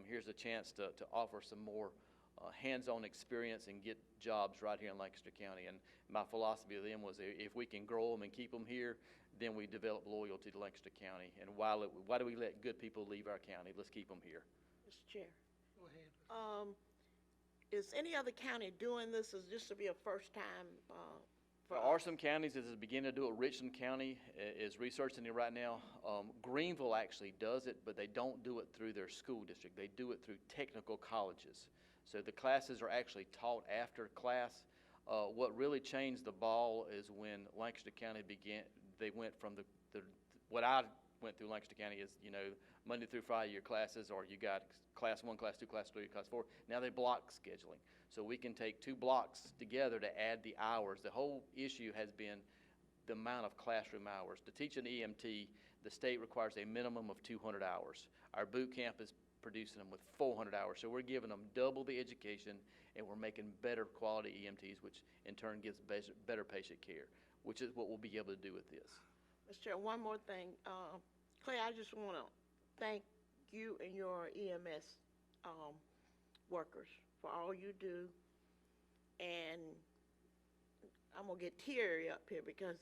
Here's a chance to offer some more hands-on experience and get jobs right here in Lancaster County. And my philosophy of them was if we can grow them and keep them here, then we develop loyalty to Lancaster County. And why do we let good people leave our county? Let's keep them here. Mr. Chair. Go ahead. Is any other county doing this? Is this to be a first time? There are some counties that is beginning to do it. Richland County is researching it right now. Greenville actually does it, but they don't do it through their school district. They do it through technical colleges. So the classes are actually taught after class. What really changed the ball is when Lancaster County they went from what I went through Lancaster County is, Monday through Friday your classes, or you got class 1, class 2, class 3, class 4. Now they block scheduling. So we can take two blocks together to add the hours. The whole issue has been the amount of classroom hours. To teach an EMT, the state requires a minimum of 200 hours. Our boot camp is producing them with 400 hours. So we're giving them double the education, and we're making better quality EMTs, which in turn gives better patient care, which is what we'll be able to do with this. Mr. Chair, one more thing. Clay, I just want to thank you and your EMS workers for all you do. And I'm going to get teary up here because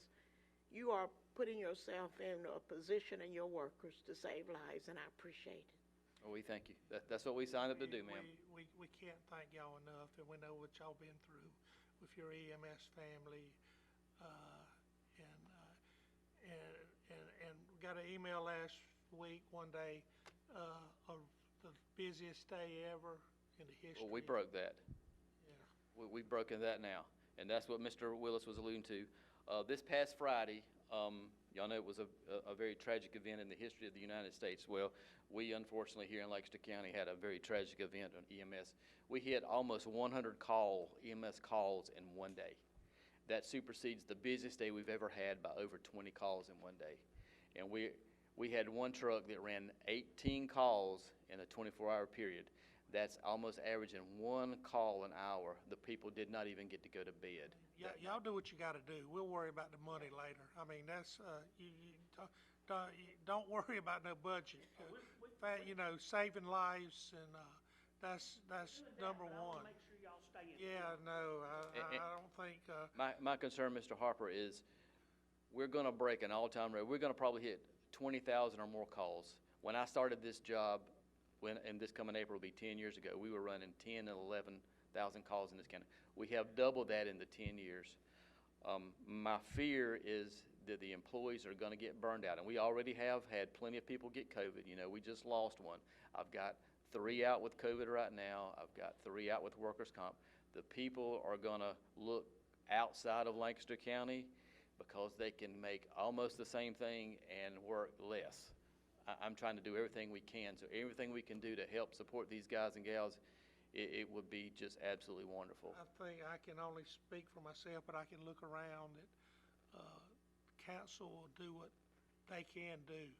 you are putting yourself in a position and your workers to save lives, and I appreciate it. Well, we thank you. That's what we signed up to do, ma'am. We can't thank y'all enough, and we know what y'all been through with your EMS family, and we got an email last week, one day, of the busiest day ever in the history. Well, we broke that. Yeah. We've broken that now, and that's what Mr. Willis was alluding to. This past Friday, y'all know it was a very tragic event in the history of the United States. Well, we unfortunately here in Lancaster County had a very tragic event on EMS. We hit almost 100 EMS calls in one day. That supersedes the busiest day we've ever had by over 20 calls in one day. And we had one truck that ran 18 calls in a 24-hour period. That's almost averaging one call an hour. The people did not even get to go to bed. Y'all do what you got to do. We'll worry about the money later. I mean, that's don't worry about no budget. Saving lives, and that's number one. Make sure y'all stay in. Yeah, no, I don't think. My concern, Mr. Harper, is we're going to break an all-time record. We're going to probably hit 20,000 or more calls. When I started this job, and this coming April will be 10 years ago, we were running 10 and 11,000 calls in this county. We have doubled that in the 10 years. My fear is that the employees are going to get burned out, and we already have had plenty of people get COVID. We just lost one. I've got 3 out with COVID right now. I've got 3 out with workers' comp. The people are going to look outside of Lancaster County because they can make almost the same thing and work less. I'm trying to do everything we can. So everything we can do to help support these guys and gals, it would be just absolutely wonderful. I think I can only speak for myself, but I can look around that council will do what they can do.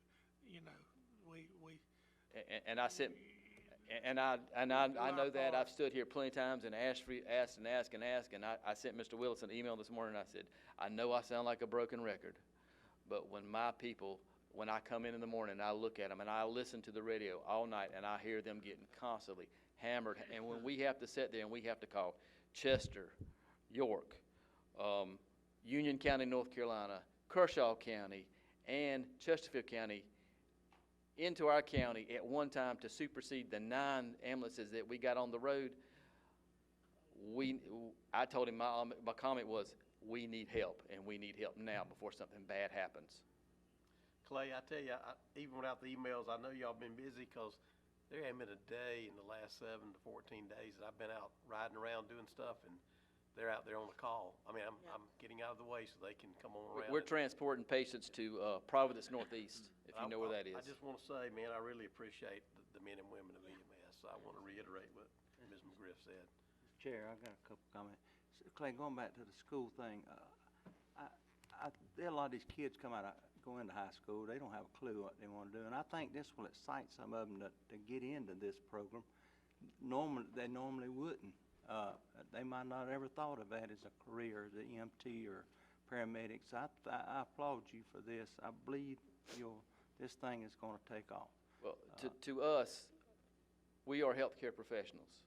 I know that I've stood here plenty of times and asked, and I sent Mr. Willis an email this morning. And I said, I know I sound like a broken record, but when I come in the morning, I look at them and I listen to the radio all night, and I hear them getting constantly hammered. And when we have to sit there and we have to call Chester, York, Union County, North Carolina, Kershaw County, and Chesterfield County into our county at one time to supersede the 9 ambulances that we got on the road, I told him my comment was, we need help, and we need help now before something bad happens. Clay, I tell you, even without the emails, I know y'all been busy, because there ain't been a day in the last 7 to 14 days that I've been out riding around doing stuff, and they're out there on the call. I mean, I'm getting out of the way so they can come on around. We're transporting patients to Providence Northeast, if you know where that is. I just want to say, man, I really appreciate the men and women of EMS. I want to reiterate what Ms. McGriff said. Chair, I got a couple comments. Clay, going back to the school thing, there are a lot of these kids go into high school, they don't have a clue what they want to do, and I think this will excite some of them to get into this program. They normally wouldn't. They might not have ever thought of that as a career, as an EMT or paramedics. I applaud you for this. I believe this thing is going to take off. Well, to us, we are healthcare professionals,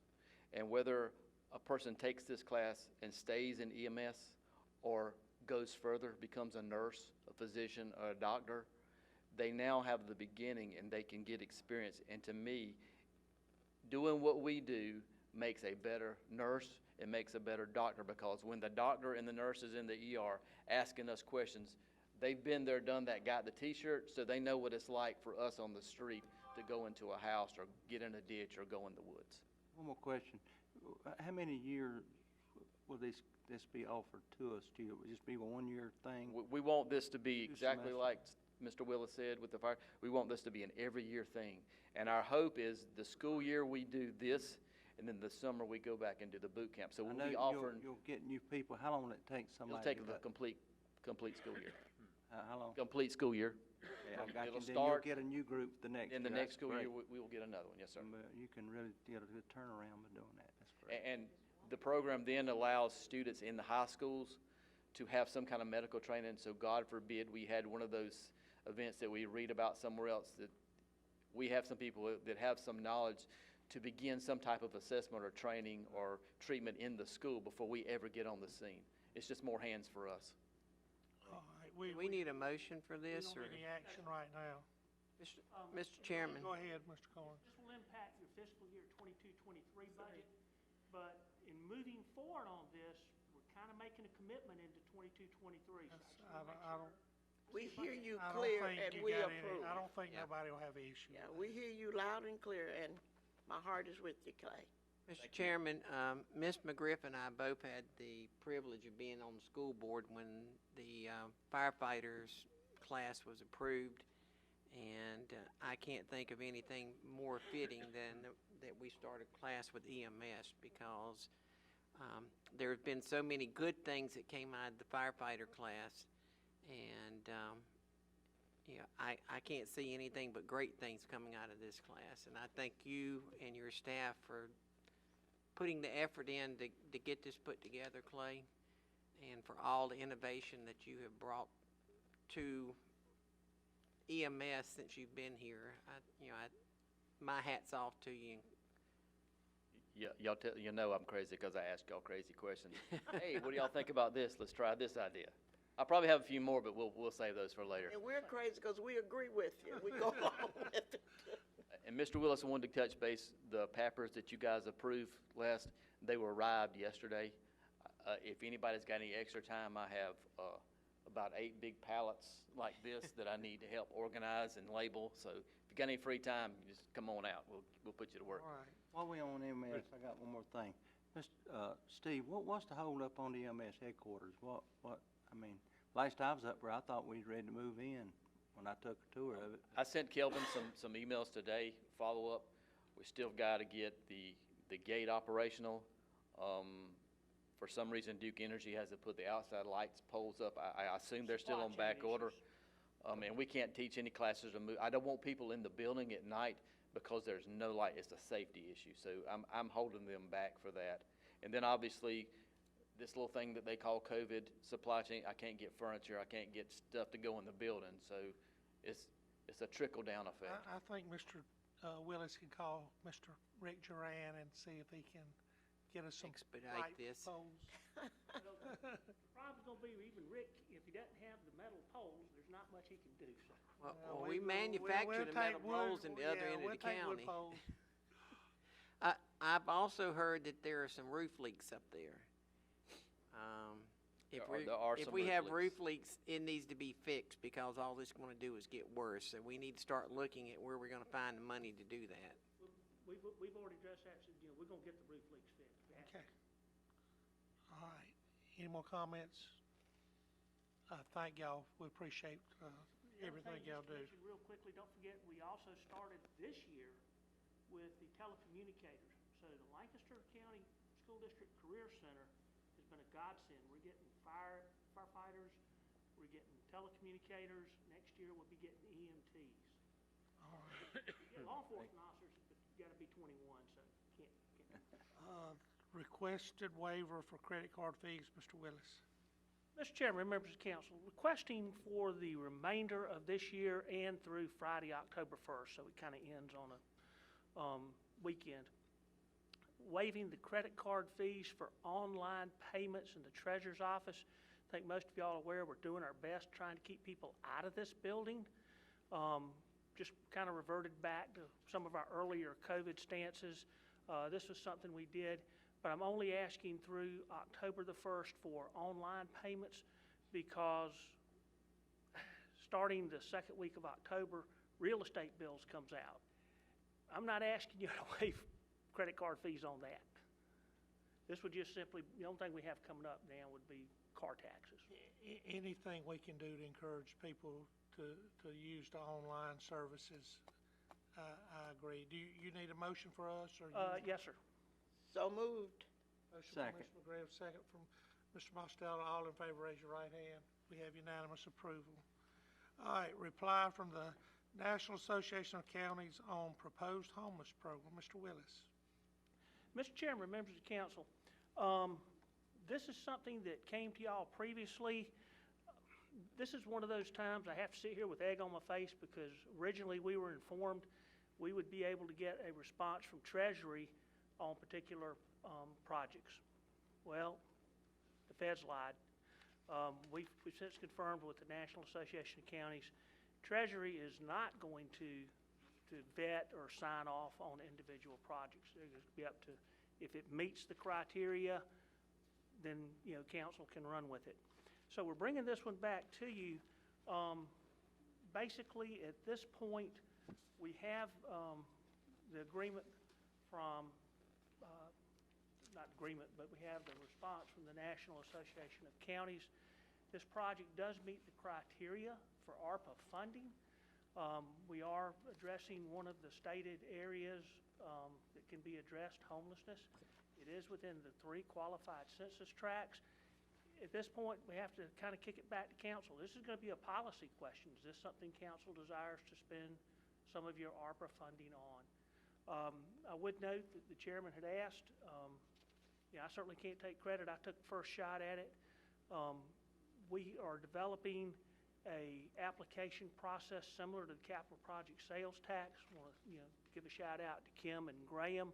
and whether a person takes this class and stays in EMS or goes further, becomes a nurse, a physician, or a doctor, they now have the beginning and they can get experience. And to me, doing what we do makes a better nurse, it makes a better doctor, because when the doctor and the nurse is in the ER asking us questions, they've been there, done that, got the t-shirt, so they know what it's like for us on the street to go into a house or get in a ditch or go in the woods. One more question. How many years will this be offered to us? Will it just be a one-year thing? We want this to be exactly like Mr. Willis said with the fire. We want this to be an every year thing. And our hope is the school year we do this, and then the summer we go back and do the boot camp. So we'll be offering. You'll get new people. How long will it take somebody? It'll take the complete school year. How long? Complete school year. Yeah, I got It'll you. Then start. You'll get a new group the next year. In the next school great. year, we will get another one. Yes, sir. You can really get a good turnaround by doing that. That's great. And the program then allows students in the high schools to have some kind of medical training. So God forbid we had one of those events that we read about somewhere else, that we have some people that have some knowledge to begin some type of assessment or training or treatment in the school before we ever get on the scene. It's just more hands for us. All right, We need a motion for we this, don't or? need any action right now. Mr. Chairman? Go ahead, Mr. Corn. This will impact your fiscal year 22-23 budget, but in moving forward on this, we're kind of making a commitment into 22-23. I don't. We hear you I don't clear think and you we got any- approve. I don't think nobody will have an issue. Yeah, we hear you loud and clear, and my heart is with you, Clay. Mr. Chairman, Ms. McGriff and I both had the privilege of being on the school board when the firefighters class was approved, and I can't think of anything more fitting than that we start a class with EMS, because there have been so many good things that came out of the firefighter class, and I can't see anything but great things coming out of this class, and I thank you and your staff for putting the effort in to get this put together, Clay, and for all the innovation that you have brought to EMS since you've been here. My hat's off to you. Yeah, you know I'm crazy because I ask y'all crazy questions. Hey, what do y'all think about this? Let's try this idea. I probably have a few more, but we'll save those for later. And we're crazy because we agree with you. We go along with it. And Mr. Willis, I wanted to touch base, the Pappers that you guys approved last, they were arrived yesterday. If anybody's got any extra time, I have about 8 big pallets like this that I need to help organize and label. So if you got any free time, just come on out. We'll put you to work. All right. While we on EMS, I got one more thing. Steve, what's the hold up on the EMS headquarters? I mean, last I was up there, I thought we was ready to move in when I took a tour of it. I sent Kelvin some emails today, follow up. We still got to get the gate operational. For some reason, Duke Energy hasn't put the outside lights poles up. I assume they're still on back order. And we can't teach any classes to move. I don't want people in the building at night because there's no light. It's a safety issue. So I'm holding them back for that. And then obviously, this little thing that they call COVID supply chain, I can't get furniture, I can't get stuff to go in the building, so it's a trickle-down effect. I think Mr. Willis can call Mr. Rick Duran and see if he can get us some Expedite light this. poles. The problem's gonna be, even Rick, if he doesn't have the metal poles, there's not much he can do, so. Well, we manufacture the metal poles in the other end of the county. I've also heard that there are some roof leaks up there. There are If some we roof have leaks. roof leaks, it needs to be fixed, because all this is going to do is get worse. So we need to start looking at where we're going to find the money to do that. We've already addressed that, so, we're gonna get the roof leaks fixed. Okay. All right. Any more comments? Thank y'all. We appreciate everything y'all do. Mention real quickly, don't forget, we also started this year with the telecommunicators. So the Lancaster County School District Career Center has been a godsend. We're getting firefighters, we're getting telecommunicators. Next year, we'll be getting EMTs. All right. You get law enforcement officers, but you gotta be 21, so can't. Requested waiver for credit card fees, Mr. Willis. Mr. Chairman, members of council, requesting for the remainder of this year and through Friday, October 1st, so it kind of ends on a weekend. Waiving the credit card fees for online payments in the treasurer's office. I think most of y'all are aware we're doing our best trying to keep people out of this building. Just kind of reverted back to some of our earlier COVID stances. This was something we did. But I'm only asking through October the 1st for online payments, because starting the second week of October, real estate bills comes out. I'm not asking you to waive credit card fees on that. This would just simply, the only thing we have coming up now would be car taxes. Anything we can do to encourage people to use the online services, I agree. Do you need a motion for us, or? Yes, sir. So moved. Motion from Ms. McGriff, second from Mr. Mostello. All in favor, raise your right hand. We have unanimous approval. All right, reply from the National Association of Counties on proposed homeless program. Mr. Willis. Mr. Chairman, members of council, this is something that came to y'all previously. This is one of those times I have to sit here with egg on my face, because originally we were informed we would be able to get a response from Treasury on particular projects. Well, the feds lied. We've since confirmed with the National Association of Counties, Treasury is not going to vet or sign off on individual projects. They're going to be up to, if it meets the criteria, then, you know, council can run with it. So we're bringing this one back to you. Basically, at this point, we have the agreement from, not agreement, but we have the response from the National Association of Counties. This project does meet the criteria for ARPA funding. We are addressing one of the stated areas that can be addressed, homelessness. It is within the 3 qualified census tracts. At this point, we have to kind of kick it back to council. This is going to be a policy question. Is this something council desires to spend some of your ARPA funding on? I would note that the chairman had asked, I certainly can't take credit. I took the first shot at it. We are developing a application process similar to the capital project sales tax. I want to give a shout out to Kim and Graham.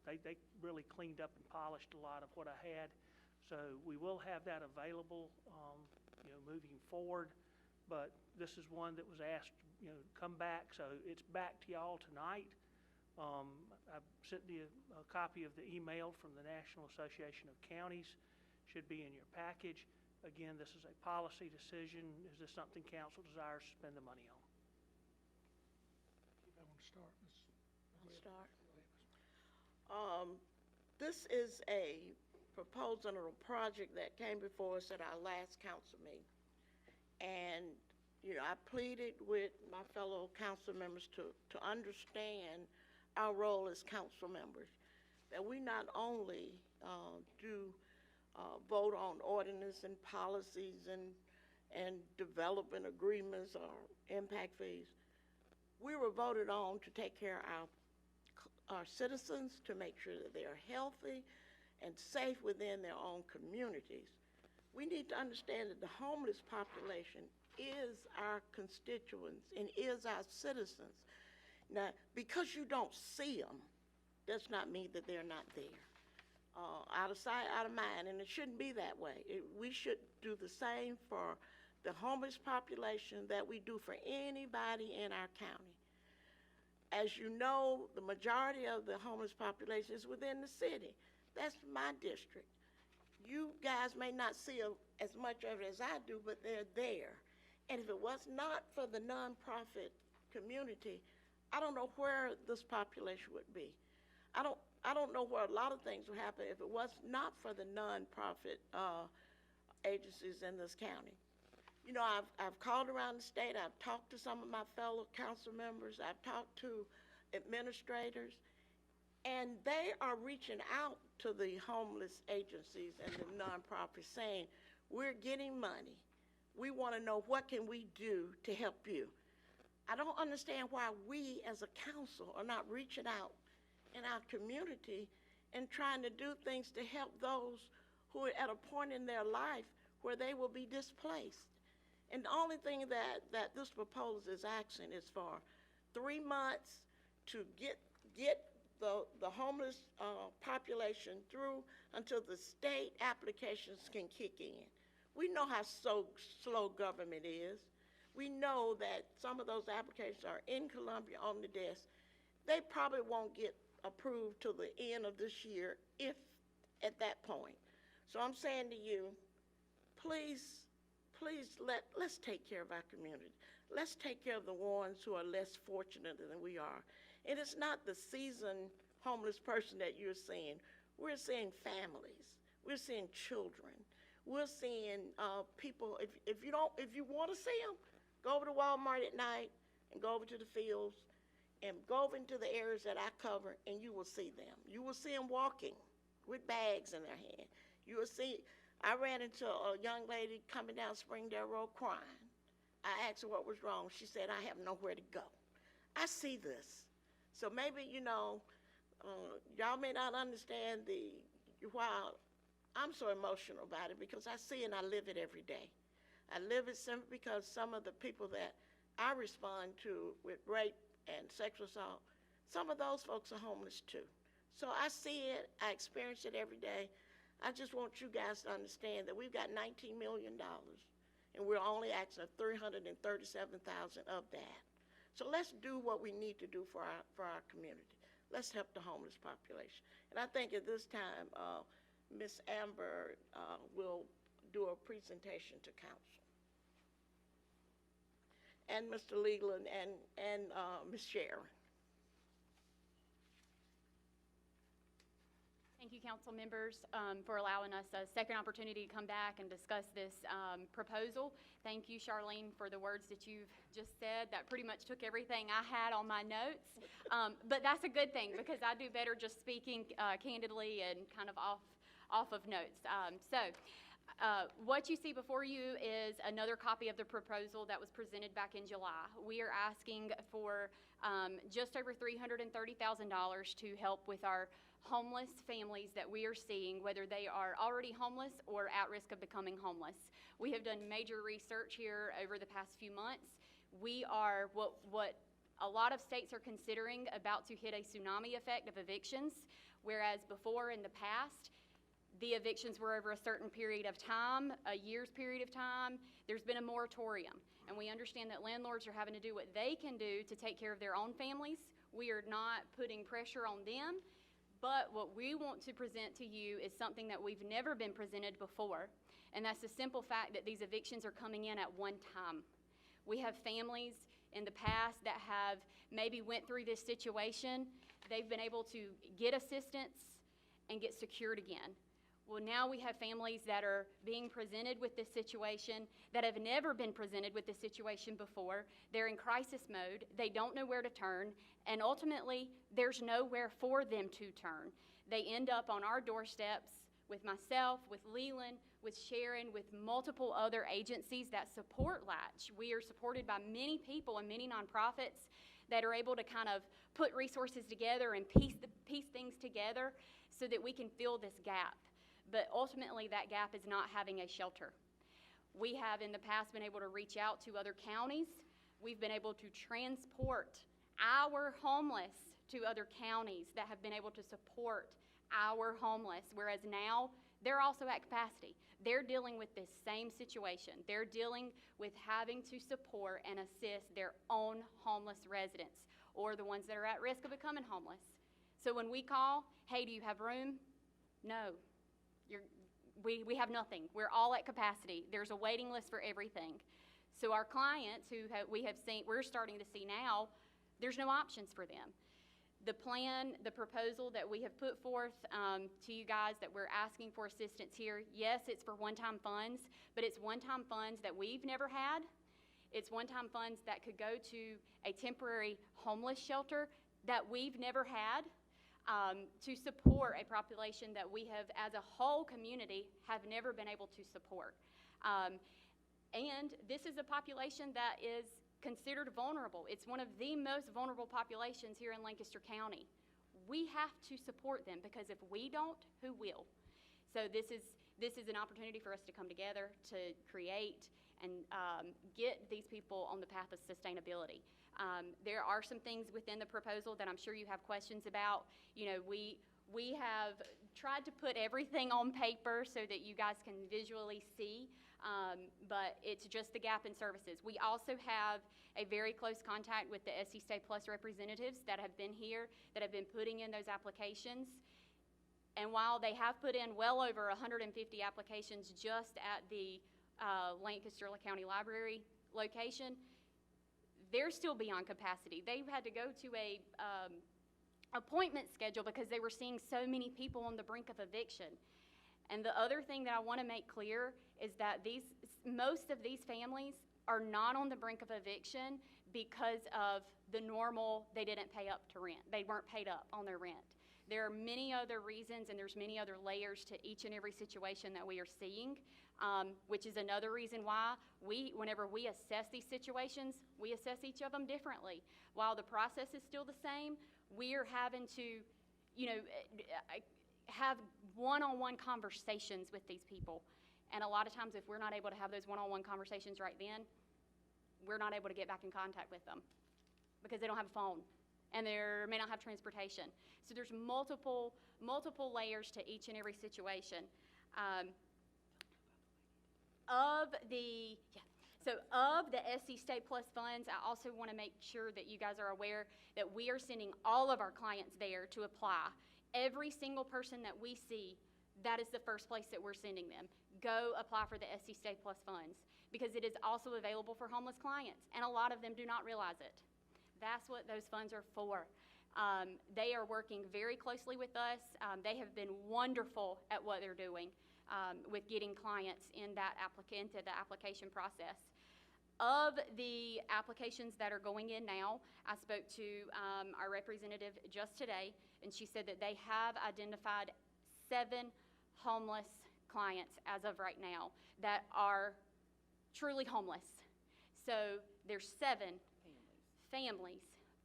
They really cleaned up and polished a lot of what I had. So we will have that available moving forward. But this is one that was asked come back. So it's back to y'all tonight. I've sent you a copy of the email from the National Association of Counties. Should be in your package. Again, this is a policy decision. Is this something council desires to spend the money on? I want to start. I'll start. This is a proposal or a project that came before us at our last council meeting. And, I pleaded with my fellow council members to understand our role as council members, that we not only vote on ordinance and policies and development agreements or impact fees. We were voted on to take care of our citizens, to make sure that they are healthy and safe within their own communities. We need to understand that the homeless population is our constituents and is our citizens. Now, because you don't see them, does not mean that they're not there. Out of sight, out of mind, and it shouldn't be that way. We should do the same for the homeless population that we do for anybody in our county. As you know, the majority of the homeless population is within the city. That's my district. You guys may not see as much of it as I do, but they're there. And if it was not for the nonprofit community, I don't know where this population would be. I don't know where a lot of things would happen if it was not for the nonprofit agencies in this county. I've called around the state. I've talked to some of my fellow council members. I've talked to administrators, and they are reaching out to the homeless agencies and the nonprofits saying, we're getting money. We want to know what can we do to help you. I don't understand why we as a council are not reaching out in our community and trying to do things to help those who are at a point in their life where they will be displaced. And the only thing that this proposal is asking is for 3 months to get the homeless population through until the state applications can kick in. We know how slow government is. We know that some of those applications are in Columbia on the desk. They probably won't get approved till the end of this year, if at that point. So I'm saying to you, please let's take care of our community. Let's take care of the ones who are less fortunate than we are. And it's not the seasoned homeless person that you're seeing. We're seeing families. We're seeing children. We're seeing people. If you want to see them, go over to Walmart at night and go over to the fields and go over into the areas that I cover, and you will see them. You will see them walking with bags in their hand. You will see. I ran into a young lady coming down Springdale Road crying. I asked her what was wrong. She said, I have nowhere to go. I see this. So maybe, y'all may not understand why I'm so emotional about it, because I see and I live it every day. I live it simply because some of the people that I respond to with rape and sexual assault, some of those folks are homeless too. So I see it, I experience it every day. I just want you guys to understand that we've got $19 million, and we're only asking for $337,000 of that. So let's do what we need to do for our community. Let's help the homeless population. And I think at this time, Ms. Amber will do a presentation to council. And Mr. Leland and Ms. Sharon. Thank you, council members, for allowing us a second opportunity to come back and discuss this proposal. Thank you, Charlene, for the words that you've just said. That pretty much took everything I had on my notes. But that's a good thing, because I do better just speaking candidly and kind of off of notes. What you see before you is another copy of the proposal that was presented back in July. We are asking for just over $330,000 to help with our homeless families that we are seeing, whether they are already homeless or at risk of becoming homeless. We have done major research here over the past few months. We are what a lot of states are considering about to hit a tsunami effect of evictions, whereas before in the past, the evictions were over a certain period of time, a year's period of time. There's been a moratorium, and we understand that landlords are having to do what they can do to take care of their own families. We are not putting pressure on them, but what we want to present to you is something that we've never been presented before, and that's the simple fact that these evictions are coming in at one time. We have families in the past that have maybe went through this situation. They've been able to get assistance and get secured again. Well, now we have families that are being presented with this situation that have never been presented with this situation before. They're in crisis mode. They don't know where to turn, and ultimately, there's nowhere for them to turn. They end up on our doorsteps with myself, with Leland, with Sharon, with multiple other agencies that support Latch. We are supported by many people and many nonprofits that are able to kind of put resources together and piece things together so that we can fill this gap. But ultimately, that gap is not having a shelter. We have in the past been able to reach out to other counties. We've been able to transport our homeless to other counties that have been able to support our homeless, whereas now they're also at capacity. They're dealing with this same situation. They're dealing with having to support and assist their own homeless residents or the ones that are at risk of becoming homeless. So when we call, hey, do you have room? No. We have nothing. We're all at capacity. There's a waiting list for everything. So our clients who we're starting to see now, there's no options for them. The plan, the proposal that we have put forth to you guys that we're asking for assistance here, yes, it's for one-time funds, but it's one-time funds that we've never had. It's one-time funds that could go to a temporary homeless shelter that we've never had. To support a population that we have, as a whole community, have never been able to support. And this is a population that is considered vulnerable. It's one of the most vulnerable populations here in Lancaster County. We have to support them, because if we don't, who will? So this is an opportunity for us to come together to create and get these people on the path of sustainability. There are some things within the proposal that I'm sure you have questions about. You know, we have tried to put everything on paper so that you guys can visually see, but it's just the gap in services. We also have a very close contact with the SC Stay Plus representatives that have been here, that have been putting in those applications. And while they have put in well over 150 applications just at the Lancaster County Library location, they're still beyond capacity. They've had to go to a appointment schedule because they were seeing so many people on the brink of eviction. And the other thing that I want to make clear is that most of these families are not on the brink of eviction because of the normal, they didn't pay up to rent. They weren't paid up on their rent. There are many other reasons, and there's many other layers to each and every situation that we are seeing, which is another reason why whenever we assess these situations, we assess each of them differently. While the process is still the same, we are having to, have one-on-one conversations with these people. And a lot of times, if we're not able to have those one-on-one conversations right then, we're not able to get back in contact with them because they don't have a phone and they may not have transportation. So there's multiple layers to each and every situation. Of the SC State Plus funds, I also want to make sure that you guys are aware that we are sending all of our clients there to apply. Every single person that we see, that is the first place that we're sending them. Go apply for the SC State Plus funds, because it is also available for homeless clients, and a lot of them do not realize it. That's what those funds are for. They are working very closely with us. They have been wonderful at what they're doing with getting clients into the application process. Of the applications that are going in now, I spoke to our representative just today, and she said that they have identified 7 homeless clients as of right now that are truly homeless. So there's 7 families,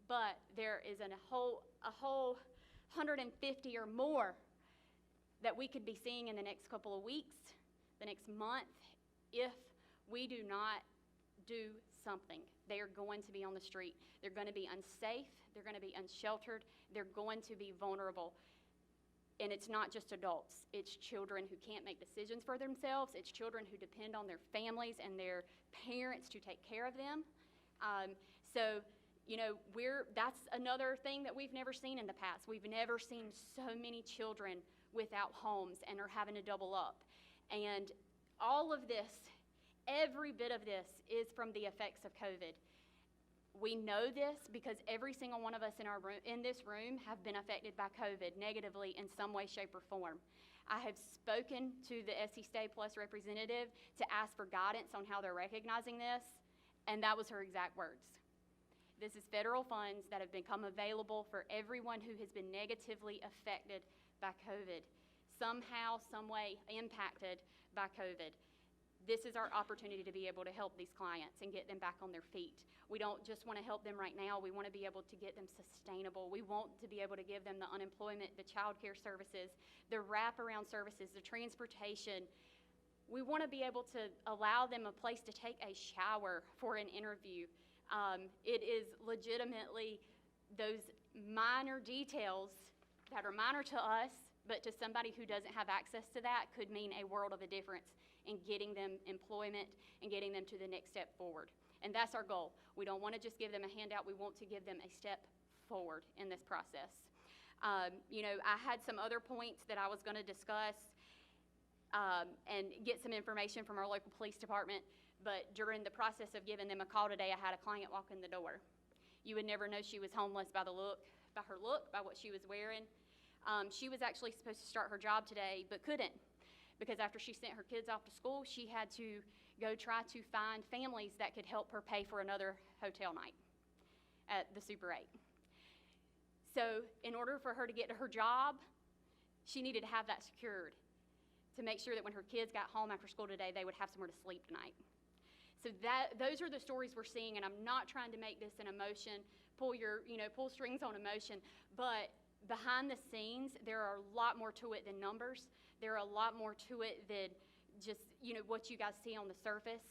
but there is a whole 150 or more that we could be seeing in the next couple of weeks, the next month, if we do not do something. They are going to be on the street. They're going to be unsafe. They're going to be unsheltered. They're going to be vulnerable. And it's not just adults. It's children who can't make decisions for themselves. It's children who depend on their families and their parents to take care of them. So, you know, that's another thing that we've never seen in the past. We've never seen so many children without homes and are having to double up. And all of this, every bit of this, is from the effects of COVID. We know this because every single one of us in this room have been affected by COVID negatively in some way, shape, or form. I have spoken to the SC State Plus representative to ask for guidance on how they're recognizing this, and that was her exact words. This is federal funds that have become available for everyone who has been negatively affected by COVID, somehow, some way impacted by COVID. This is our opportunity to be able to help these clients and get them back on their feet. We don't just want to help them right now. We want to be able to get them sustainable. We want to be able to give them the unemployment, the child care services, the wraparound services, the transportation. We want to be able to allow them a place to take a shower for an interview. It is legitimately those minor details that are minor to us, but to somebody who doesn't have access to that could mean a world of a difference in getting them employment and getting them to the next step forward. And that's our goal. We don't want to just give them a handout. We want to give them a step forward in this process. You know, I had some other points that I was going to discuss and get some information from our local police department, but during the process of giving them a call today, I had a client walk in the door. You would never know she was homeless by her look, by what she was wearing. She was actually supposed to start her job today, but couldn't, because after she sent her kids off to school, she had to go try to find families that could help her pay for another hotel night at the Super 8. So in order for her to get to her job, she needed to have that secured to make sure that when her kids got home after school today, they would have somewhere to sleep tonight. So those are the stories we're seeing, and I'm not trying to make this an emotion, pull strings on emotion, but behind the scenes, there are a lot more to it than numbers. There are a lot more to it than just, what you guys see on the surface.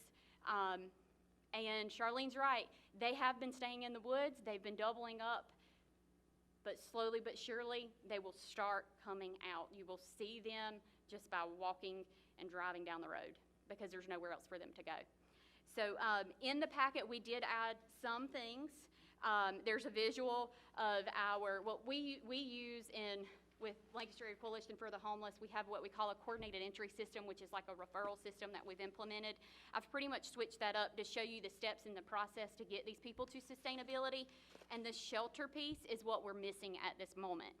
And Charlene's right. They have been staying in the woods. They've been doubling up. But slowly but surely, they will start coming out. You will see them just by walking and driving down the road, because there's nowhere else for them to go. So in the packet, we did add some things. There's a visual of what we use with Lancaster Area Coalition for the Homeless. We have what we call a coordinated entry system, which is like a referral system that we've implemented. I've pretty much switched that up to show you the steps in the process to get these people to sustainability. And the shelter piece is what we're missing at this moment.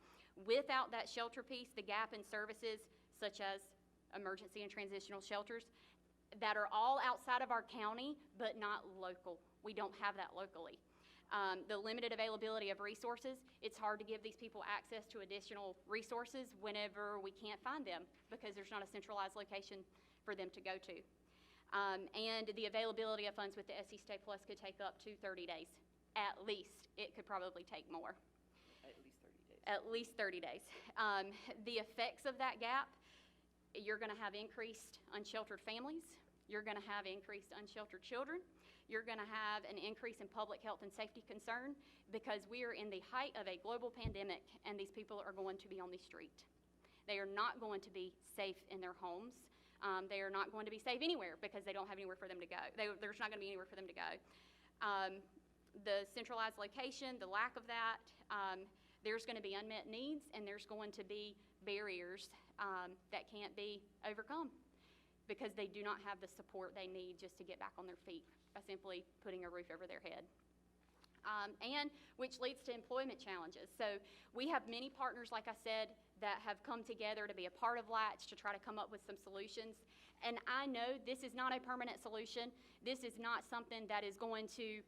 Without that shelter piece, the gap in services, such as emergency and transitional shelters, that are all outside of our county, but not local. We don't have that locally. The limited availability of resources, it's hard to give these people access to additional resources whenever we can't find them, because there's not a centralized location for them to go to. And the availability of funds with the SC State Plus could take up to 30 days. At least. It could probably take more. At least 30 days. At least 30 days. The effects of that gap, you're going to have increased unsheltered families. You're going to have increased unsheltered children. you're going to have an increase in public health and safety concern because we are in the height of a global pandemic and these people are going to be on the street. They are not going to be safe in their homes. They are not going to be safe anywhere because they don't have anywhere for them to go. There's not going to be anywhere for them to go. The centralized location, the lack of that, there's going to be unmet needs and there's going to be barriers that can't be overcome because they do not have the support they need just to get back on their feet by simply putting a roof over their head. And which leads to employment challenges. So we have many partners, like I said, that have come together to be a part of Latch to try to come up with some solutions. And I know this is not a permanent solution. This is not something that is going to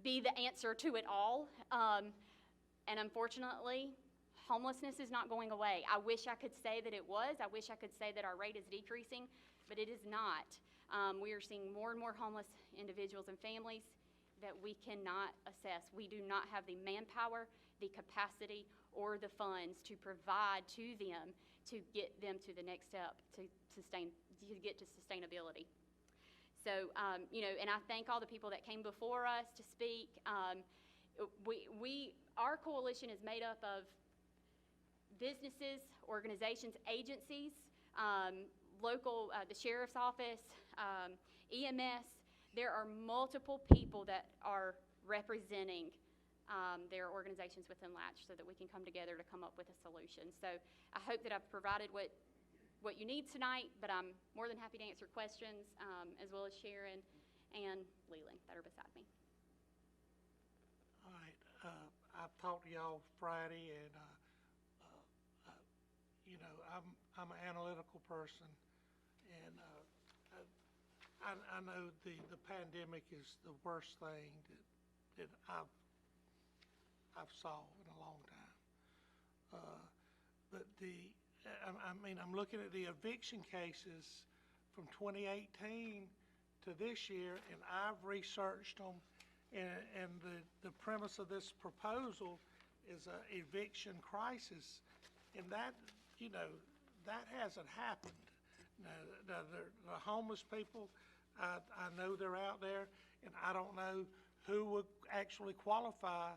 be the answer to it all. And unfortunately, homelessness is not going away. I wish I could say that it was. I wish I could say that our rate is decreasing, but it is not. We are seeing more and more homeless individuals and families that we cannot assess. We do not have the manpower, the capacity, or the funds to provide to them to get them to the next step to get to sustainability. So, and I thank all the people that came before us to speak. Our coalition is made up of businesses, organizations, agencies, local, the sheriff's office, EMS. There are multiple people that are representing their organizations within Latch so that we can come together to come up with a solution. So I hope that I've provided what you need tonight, but I'm more than happy to answer questions, as well as Sharon and Leland that are beside me. All right. I've talked to y'all Friday, and I'm an analytical person, and I know the pandemic is the worst thing that I've saw in a long time. But I'm looking at the eviction cases from 2018 to this year, and I've researched them, and the premise of this proposal is an eviction crisis, and that hasn't happened. Now, the homeless people, I know they're out there, and I don't know who would actually qualify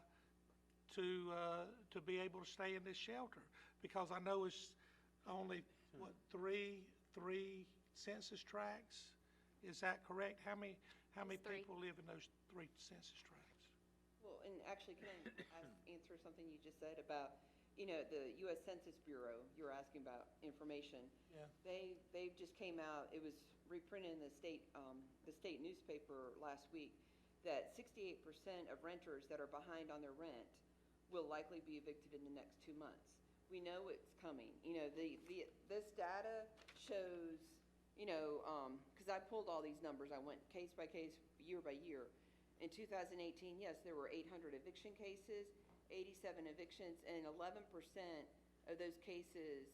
to be able to stay in this shelter, because I know it's only, three census tracts? Is that correct? How many people live in those 3 census tracts? Well, and actually, can I answer something you just said about, the U.S. Census Bureau? You were asking about information. Yeah. They just came out. It was reprinted in the state newspaper last week that 68% of renters that are behind on their rent will likely be evicted in the next 2 months. We know it's coming. This data shows, because I pulled all these numbers. I went case by case, year by year. In 2018, yes, there were 800 eviction cases, 87 evictions, and 11% of those cases,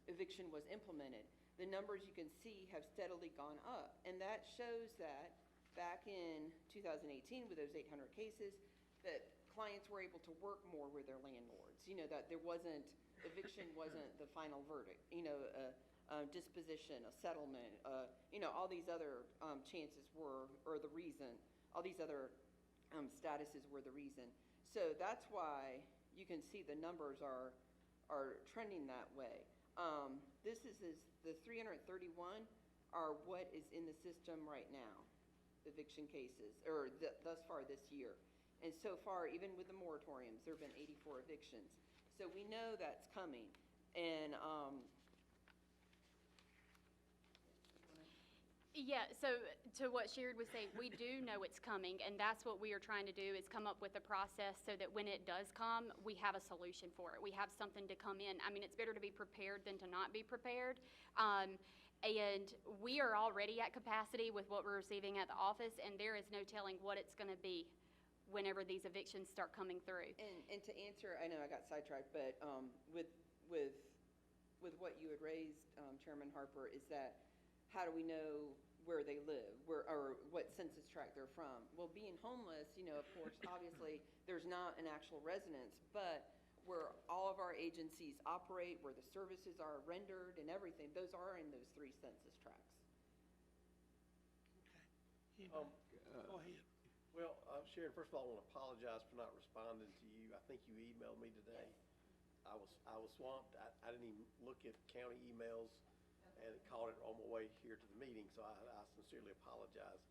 eviction was implemented. The numbers you can see have steadily gone up, and that shows that back in 2018 with those 800 cases, that clients were able to work more with their landlords. That there wasn't, eviction wasn't the final verdict. Disposition, a settlement, all these other chances were, or the reason, all these other statuses were the reason. So that's why you can see the numbers are trending that way. This is the 331 are what is in the system right now, eviction cases, or thus far this year. And so far, even with the moratoriums, there have been 84 evictions. So we know that's coming. And yeah, so to what Sherrod was saying, we do know it's coming, and that's what we are trying to do, is come up with a process so that when it does come, we have a solution for it. We have something to come in. I mean, it's better to be prepared than to not be prepared. And we are already at capacity with what we're receiving at the office, and there is no telling what it's going to be whenever these evictions start coming through. And to answer, I know I got sidetracked, but with what you had raised, Chairman Harper, is that how do we know where they live, or what census tract they're from? Well, being homeless, of course, obviously, there's not an actual residence, but where all of our agencies operate, where the services are rendered and everything, those are in those 3 census tracts. Go ahead. Well, Sharon, first of all, I want to apologize for not responding to you. I think you emailed me today. I was swamped. I didn't even look at county emails and caught it on my way here to the meeting, so I sincerely apologize.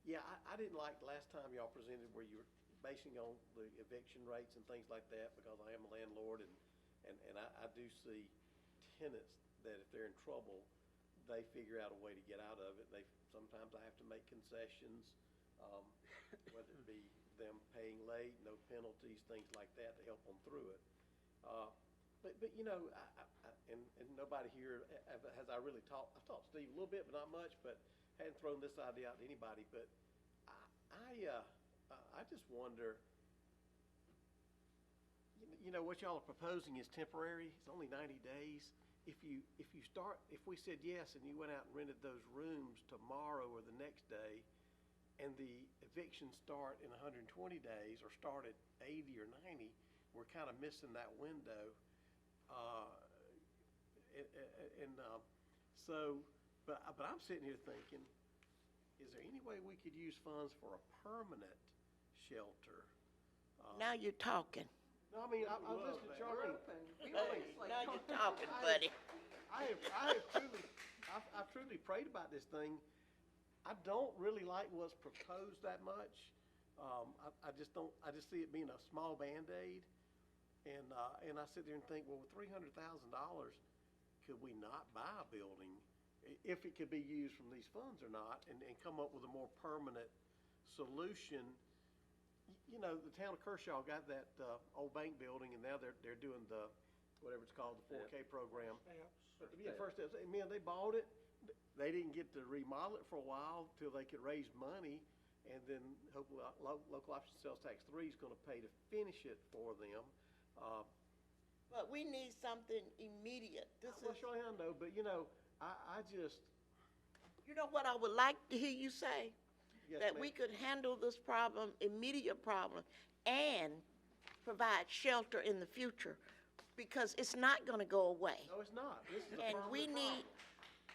Yeah, I didn't like the last time y'all presented where you were basing on the eviction rates and things like that, because I am a landlord, and I do see tenants that if they're in trouble, they figure out a way to get out of it. Sometimes I have to make concessions, whether it be them paying late, no penalties, things like that to help them through it. But you know, and nobody here has I really talked. I talked to Steve a little bit, but not much. But hadn't thrown this idea out to anybody. But I just wonder. You know what y'all are proposing is temporary. It's only 90 days. If we said yes and you went out and rented those rooms tomorrow or the next day, and the evictions start in 120 days or start at 80 or 90, we're kind of missing that window. But I'm sitting here thinking, is there any way we could use funds for a permanent shelter? Now you're talking. No, I mean, I was listening to Charlene. Now you're talking, buddy. I've truly prayed about this thing. I don't really like what's proposed that much. I just see it being a small Band-Aid. And I sit there and think, well, with $300,000, could we not buy a building, if it could be used from these funds or not, and come up with a more permanent solution? You know, the town of Kershaw got that old bank building, and now they're doing the, whatever it's called, the 4K program. But yeah, first steps, man, they bought it. They didn't get to remodel it for a while till they could raise money, and then hopefully local option sales tax 3 is going to pay to finish it for them. But we need something immediate. Well, sure, I know, but you know, I just. You know what I would like to hear you say? Yes, that ma'am. we could handle this problem, immediate problem, and provide shelter in the future, because it's not going to go away. No, it's not. This is a And permanent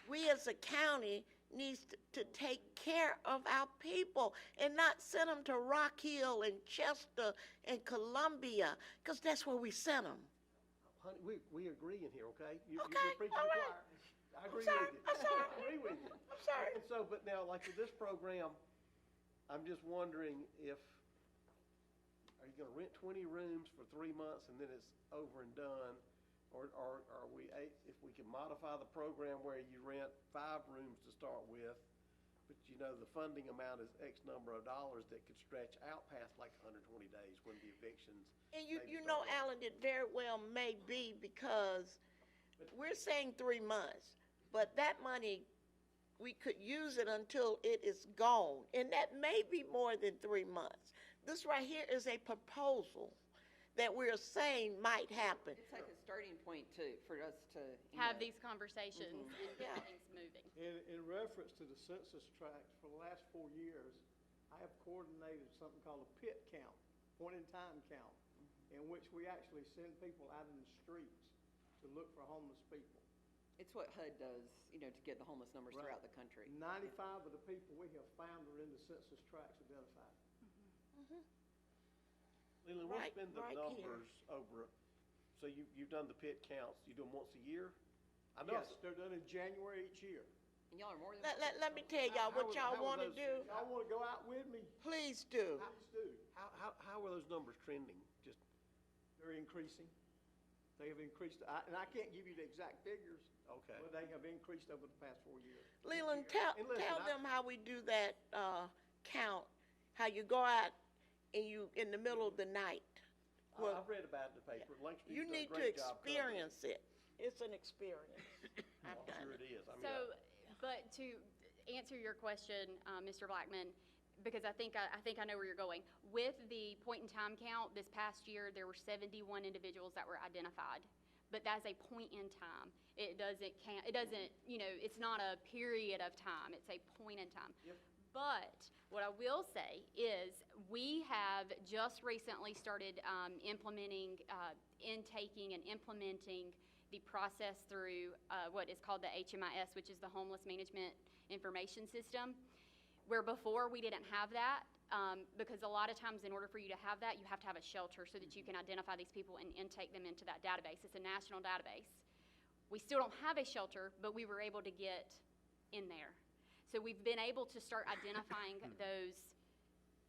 we as a county needs to take care of our people and not send them to Rock Hill and Chester and Columbia, because that's where we send them. Honey, we agree in here, okay? Okay, you're preaching all to the right. choir. I agree sorry, with you. I'm sorry. I agree with you. I'm sorry. And so, but now, like with this program, I'm just wondering if, are you going to rent 20 rooms for 3 months and then it's over and done? Or are we, if we can modify the program where you rent 5 rooms to start with, but you know the funding amount is X number of dollars that could stretch out past like 120 days when the evictions. And you know, Alan, it very well may be, because we're saying 3 months, but that money, we could use it until it is gone, and that may be more than 3 months. This right here is a proposal that we're saying might happen. It's like a starting point for us to Have these conversations and get things moving. In reference to the census tracts, for the last 4 years, I have coordinated something called a pit count, point-in-time count, in which we actually send people out in the streets to look for homeless people. It's what HUD does, you know, to get the homeless numbers Right. throughout the country. 95 of the people we have found are in the census tracts identified. Leland, what's been the numbers over, so you've done the pit counts, you do them once a year? I know. Yes, they're done in January each year. And y'all are more than. Let me tell y'all what y'all want to do. Y'all want to go out with me? Please do. Please do. How are those numbers trending? Just They're increasing. They have increased, and I can't give you the exact figures. Okay. But they have increased over the past 4 years. Leland, tell them how we do that count, how you go out and you, in the middle of the night. I've read about it in the paper. Lancaster You does a need to great job covering it. experience it. It's an experience. I've done Sure it is. I mean, So, but to answer your question, Mr. Blackman, because I think I know where you're going. With the point-in-time count, this past year, there were 71 individuals that were identified. But that's a point in time. It doesn't count, it doesn't, you know, it's not a period of time. It's a point in time. Yep. But what I will say is we have just recently started implementing, intaking and implementing the process through what is called the HMIS, which is the Homeless Management Information System. Where before we didn't have that, because a lot of times in order for you to have that, you have to have a shelter so that you can identify these people and intake them into that database. It's a national database. We still don't have a shelter, but we were able to get in there. So we've been able to start identifying those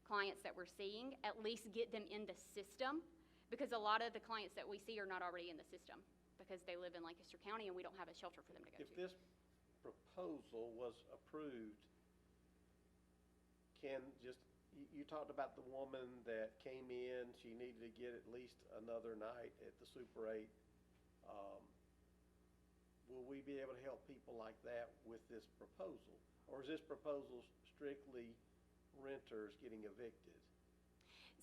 clients that we're seeing, at least get them in the system, because a lot of the clients that we see are not already in the system because they live in Lancaster County and we don't have a shelter for them to go If to. this proposal was approved, you talked about the woman that came in, she needed to get at least another night at the Super 8. Will we be able to help people like that with this proposal? Or is this proposal strictly renters getting evicted?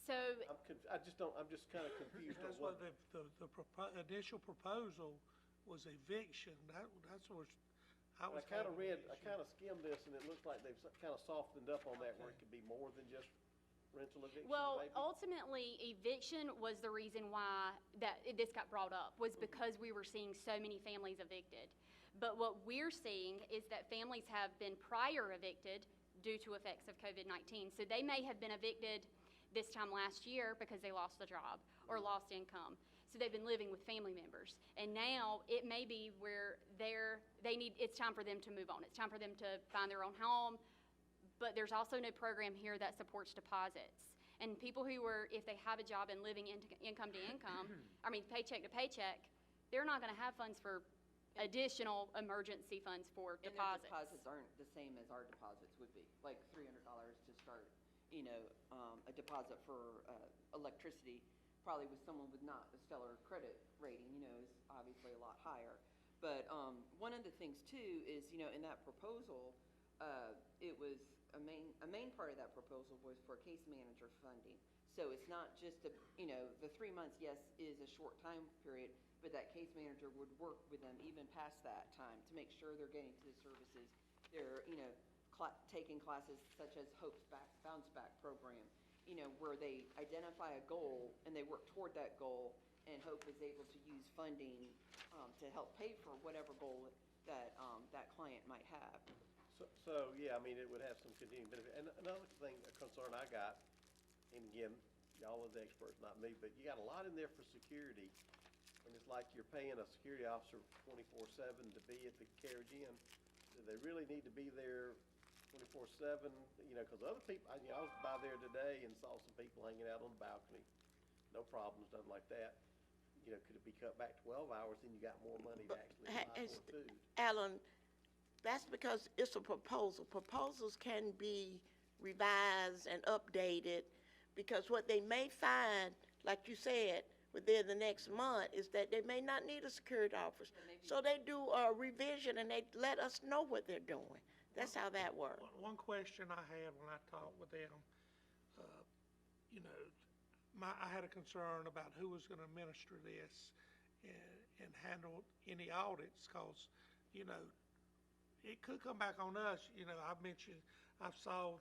So I'm just kind of confused on That's what. what the initial proposal was eviction. That's what I was. I kind of skimmed this, and it looks like they've kind of softened up on that, where it could be more than just rental eviction. Well, maybe? ultimately, eviction was the reason why this got brought up, was because we were seeing so many families evicted. But what we're seeing is that families have been prior evicted due to effects of COVID-19. So they may have been evicted this time last year because they lost a job or lost income. So they've been living with family members. And now it may be where it's time for them to move on. It's time for them to find their own home. But there's also no program here that supports deposits. And people who are, if they have a job and living income to income, paycheck to paycheck, they're not going to have funds for additional emergency funds for deposits. And their deposits aren't the same as our deposits would be, like $300 to start, a deposit for electricity, probably with someone with not a stellar credit rating, is obviously a lot higher. But one of the things too is, in that proposal, it was a main part of that proposal was for case manager funding. So it's not just the 3 months, yes, is a short time period, but that case manager would work with them even past that time to make sure they're getting to the services. They're, taking classes such as Hope's Bounce Back program, where they identify a goal and they work toward that goal, and Hope is able to use funding to help pay for whatever goal that that client might have. So yeah, it would have some continuing benefit. And another thing, a concern I got, and again, y'all are the experts, not me, but you got a lot in there for security. And it's like you're paying a security officer 24/7 to be at the Carriage Inn. Do they really need to be there 24/7? Because other people, I was by there today and saw some people hanging out on the balcony. No problems, nothing like that. Could it be cut back 12 hours, then you got more money to actually buy more food? Alan, that's because it's a proposal. Proposals can be revised and updated, because what they may find, like you said, within the next month, is that they may not need a security officer. So they do a revision and they let us know what they're doing. That's how that works. One question I had when I talked with them, I had a concern about who was going to administer this and handle any audits, because, it could come back on us. I've saw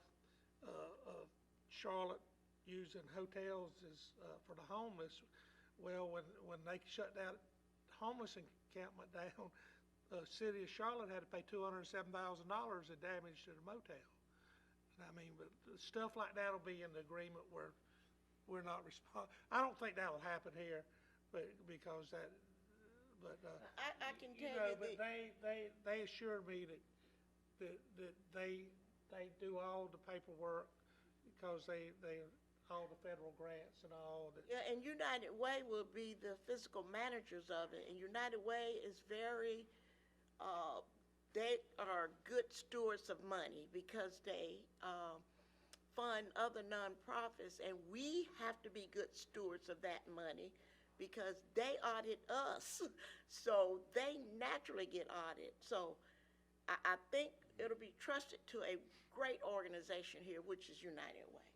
Charlotte using hotels for the homeless. Well, when they shut that homeless encampment down, the city of Charlotte had to pay $207,000 in damage to the motel. But stuff like that will be in the agreement where we're not I don't think that'll happen here, I can tell you but they assured me that they do all the paperwork, because they all the federal grants and all that. Yeah, and United Way will be the physical managers of it. And United Way is very, they are good stewards of money, because they fund other nonprofits, and we have to be good stewards of that money because they audit us. So they naturally get audited. So I think it'll be trusted to a great organization here, which is United Way.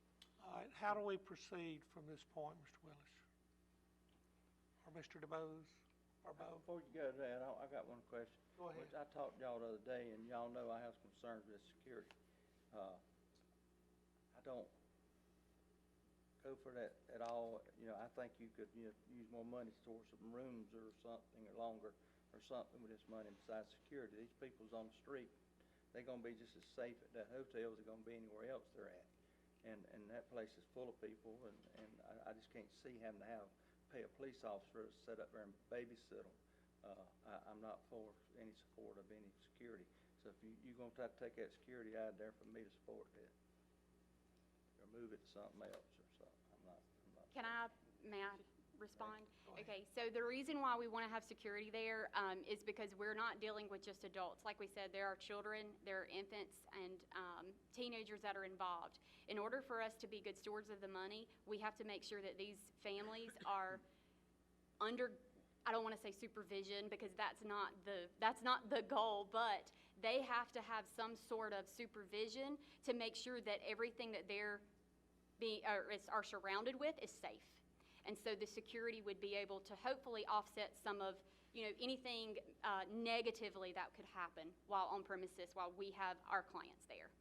All right, how do we proceed from this point, Mr. Willis? Or Mr. DeBose? Or both? Before you go to that, I got one question. Go ahead. Which I talked to y'all the other day, and y'all know I have concerns with security. I don't go for that at all. I think you could use more money towards some rooms or something, or longer, or something with this money besides security. These people's on the street they're gonna be just as safe at that hotel as they're gonna be anywhere else they're at. And that place is full of people, and I just can't see having to pay a police officer to sit up there and babysit them. I'm not for any support of any security. So if you're gonna try to take that security out there for me to support that, or move it to something else or something, I'm not. May I respond? Okay, so the reason why we want to have security there is because we're not dealing with just adults. Like we said, there are children, there are infants, and teenagers that are involved. In order for us to be good stewards of the money, we have to make sure that these families are under, I don't want to say supervision, because that's not the goal, but they have to have some sort of supervision to make sure that everything that they're are surrounded with is safe. And so the security would be able to hopefully offset some of, anything negatively that could happen while on premises, while we have our clients there.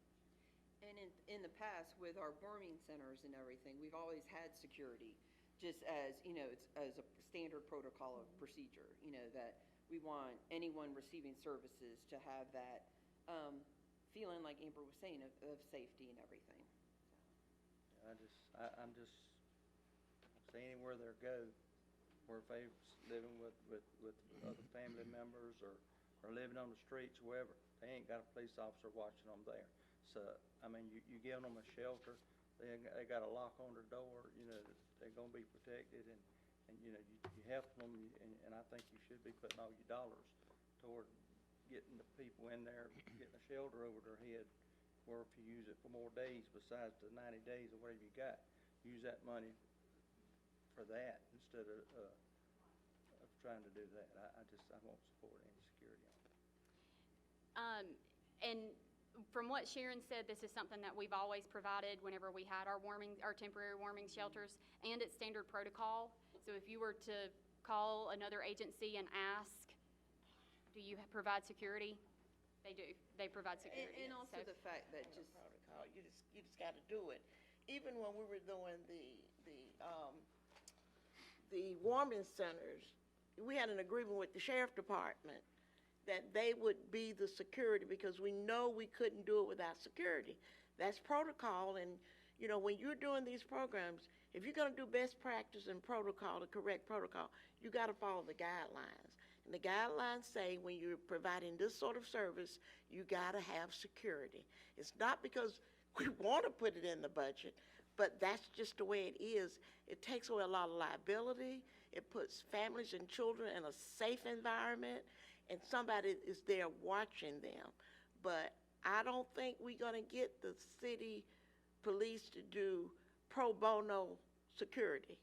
And in the past, with our warming centers and everything, we've always had security, just as, it's as a standard protocol of procedure, that we want anyone receiving services to have that feeling, like Amber was saying, of safety and everything. I'm just say anywhere they go, where if they're living with other family members or living on the streets or wherever, they ain't got a police officer watching them there. So, I mean, you give them a shelter, they got a lock on their door, they're gonna be protected, and you help them, and I think you should be putting all your dollars toward getting the people in there, getting a shelter over their head, where if you use it for more days besides the 90 days or whatever you got, use that money for that instead of trying to do that. I won't support any security on it. And from what Sharon said, this is something that we've always provided whenever we had our temporary warming shelters, and it's standard protocol. So if you were to call another agency and ask, do you provide security? They do. They provide security. And also the fact that just protocol, you just got to do it. Even when we were doing the warming centers, we had an agreement with the sheriff department that they would be the security, because we know we couldn't do it without security. That's protocol, and when you're doing these programs, if you're going to do best practice and protocol, the correct protocol, you got to follow the guidelines. And the guidelines say when you're providing this sort of service, you got to have security. It's not because we want to put it in the budget, but that's just the way it is. It takes away a lot of liability. It puts families and children in a safe environment, and somebody is there watching them. But I don't think we're going to get the city police to do pro bono security.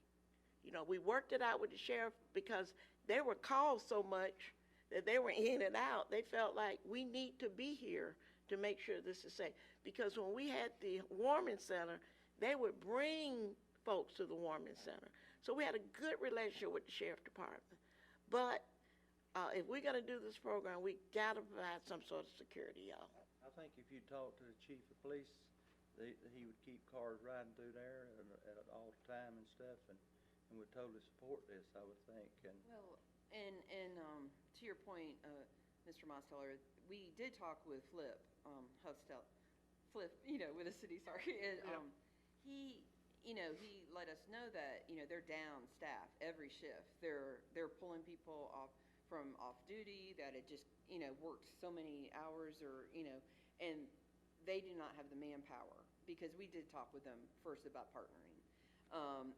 We worked it out with the sheriff because they were called so much that they were in and out. They felt like we need to be here to make sure this is safe. Because when we had the warming center, they would bring folks to the warming center. So we had a good relationship with the sheriff department. But if we're going to do this program, we got to provide some sort of security, y'all. I think if you talk to the chief of police, he would keep cars riding through there at all the time and stuff, and would totally support this, I would think. And well, and to your point, Mr. Mosteller, we did talk with Flip Hustel, with the city, sorry, and he let us know that they're down staff every shift. They're pulling people off duty that had just worked so many hours, or and they do not have the manpower, because we did talk with them first about partnering.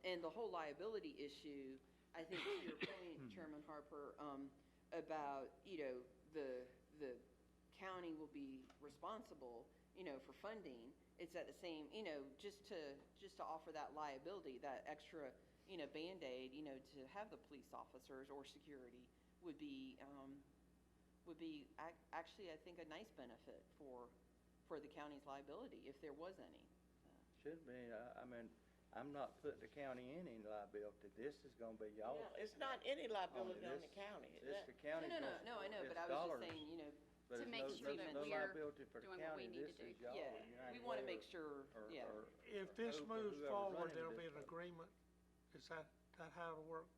And the whole liability issue, I think to your point, Chairman Harper, about, the county will be responsible, for funding. It's at the same, just to offer that liability, that extra, Band-Aid, to have the police officers or security would be actually, I think, a nice benefit for the county's liability, if there was any. Should be. I mean, I'm not putting the county in any liability. This is going to be y'all. Yeah, it's not any liability on the county. This the county. No, I know, but I was just saying, to make sure that we are doing what we need to do. Yeah, we want to make sure, yeah. If this moves forward, there'll be an agreement. Is that how it'll work,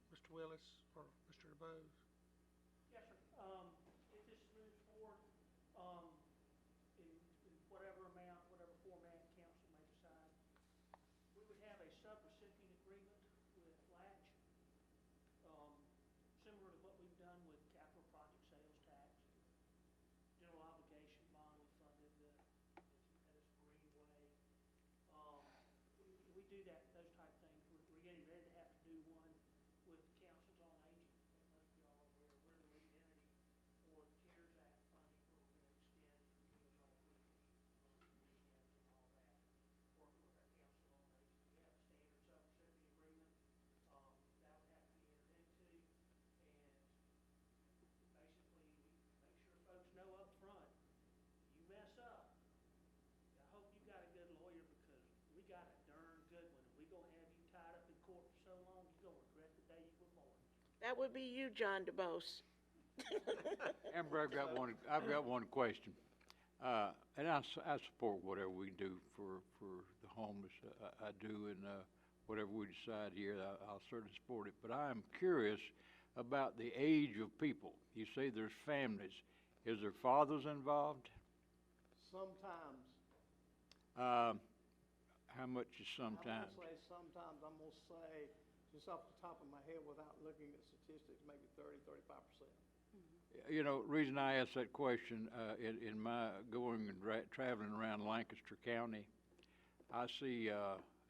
Mr. Willis or Mr. DeBose? Yes, sir. If this moves forward, That would be you, John DeBose. Amber, I've got one question. And I support whatever we do for the homeless. I do, and whatever we decide here, I'll certainly support it. But I am curious about the age of people. You say there's families. Is there fathers involved? Sometimes. How much is sometimes? I'm gonna say sometimes, I'm gonna say, just off the top of my head without looking at statistics, maybe 30-35%. You know, reason I ask that question, in my going and traveling around Lancaster County, I see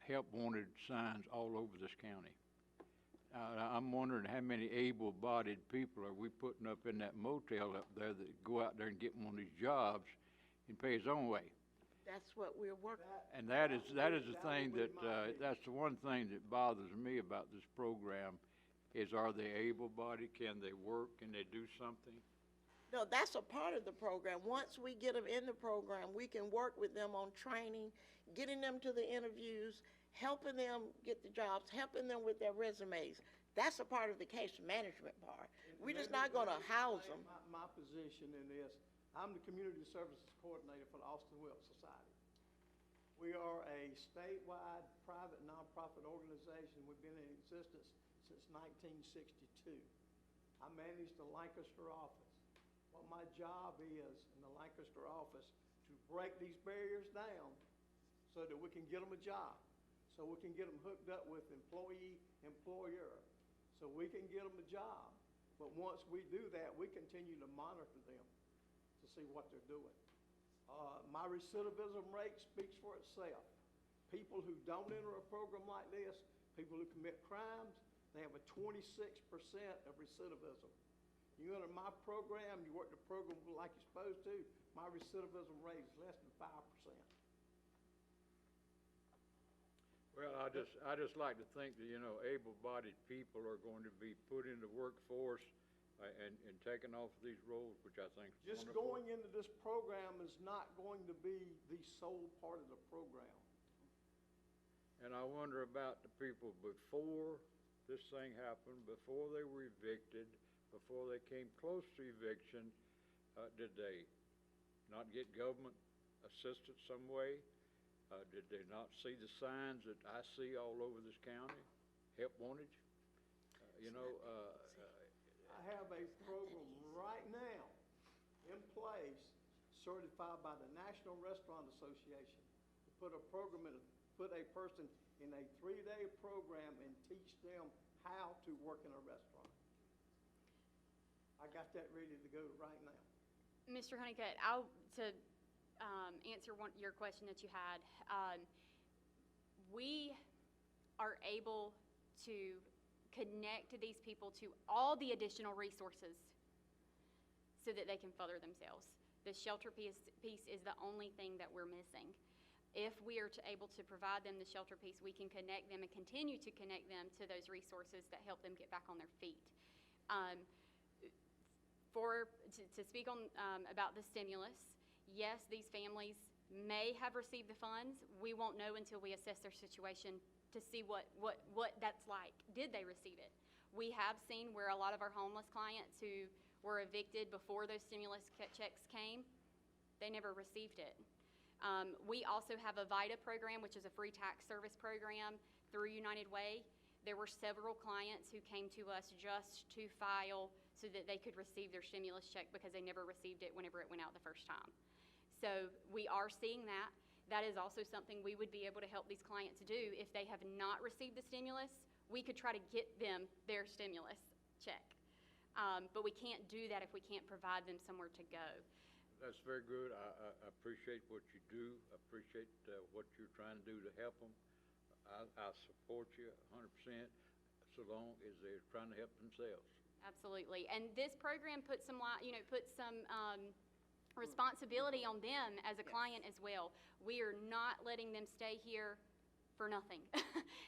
help wanted signs all over this county. I'm wondering how many able-bodied people are we putting up in that motel up there that go out there and get one of these jobs and pay his own way. That's what we're working. And that is the thing that's the one thing that bothers me about this program is, are they able-bodied? Can they work? Can they do something? No, that's a part of the program. Once we get them in the program, we can work with them on training, getting them to the interviews, helping them get the jobs, helping them with their resumes. That's a part of the case management part. We're just not going to house them. My position in this, I'm the Community Services Coordinator for the Austin Wilkes Society. We are a statewide private nonprofit organization. We've been in existence since 1962. I manage the Lancaster office. What my job is in the Lancaster office to break these barriers down so that we can get them a job, so we can get them hooked up with employee, employer, so we can get them a job. But once we do that, we continue to monitor them to see what they're doing. My recidivism rate speaks for itself. People who don't enter a program like this, people who commit crimes, they have a 26% of recidivism. You enter my program, you work the program like you're supposed to, my recidivism rate is less than 5%. Well, I just like to think that, you know, able-bodied people are going to be put in the workforce and taken off these roles, which I think is Just wonderful. going into this program is not going to be the sole part of the program. And I wonder about the people before this thing happened, before they were evicted, before they came close to eviction, did they not get government assistance some way? Did they not see the signs that I see all over this county? Help wanted? I have a program right now in place, certified by the National Restaurant Association, to put a person in a 3-day program and teach them how to work in a restaurant. I got that ready to go right now. Mr. Honeycutt, to answer your question that you had, we are able to connect these people to all the additional resources so that they can further themselves. The shelter piece is the only thing that we're missing. If we are able to provide them the shelter piece, we can connect them and continue to connect them to those resources that help them get back on their feet. To speak on about the stimulus, yes, these families may have received the funds. We won't know until we assess their situation to see what that's like. Did they receive it? We have seen where a lot of our homeless clients who were evicted before those stimulus checks came, they never received it. We also have a VITA program, which is a free tax service program through United Way. There were several clients who came to us just to file so that they could receive their stimulus check because they never received it whenever it went out the first time. So we are seeing that. That is also something we would be able to help these clients do. If they have not received the stimulus, we could try to get them their stimulus check. But we can't do that if we can't provide them somewhere to go. That's very good. I appreciate what you do. I appreciate what you're trying to do to help them. I support you 100%, so long as they're trying to help themselves. Absolutely. And this program puts some responsibility on them as a client as well. We are not letting them stay here for nothing.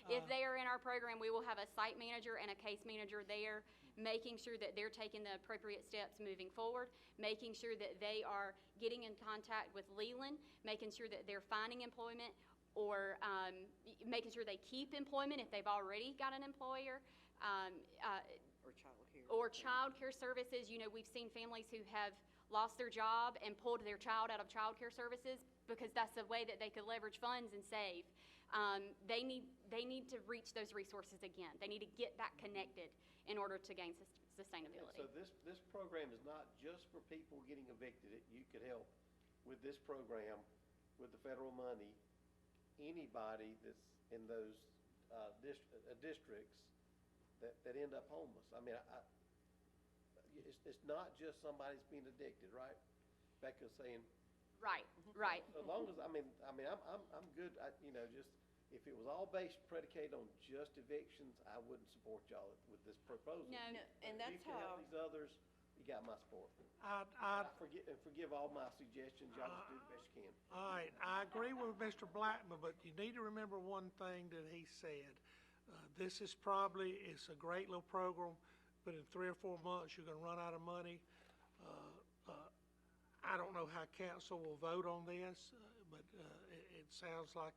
If they are in our program, we will have a site manager and a case manager there, making sure that they're taking the appropriate steps moving forward, making sure that they are getting in contact with Leland, making sure that they're finding employment, or making sure they keep employment if they've already got an employer. Or child or child care services. You know, we've seen families who have lost their job and pulled their child out of child care services because that's a way that they could leverage funds and save. They need to reach those resources again. They need to get back connected in order to gain sustainability. So this program is not just for people getting evicted. You could help with this program, with the federal money, anybody that's in those districts that end up homeless. I mean, it's not just somebody's being addicted, right? Becca's saying. Right, right. As long as, I'm good, just, if it was all predicated on just evictions, I wouldn't support y'all with this proposal. No, and that's If you can help how- these others, you got my support. Forgive all my suggestions, y'all just do the best you can. All right, I agree with Mr. Blackman, but you need to remember one thing that he said. This is it's a great little program, but in 3 or 4 months, you're gonna run out of money. I don't know how council will vote on this, but it sounds like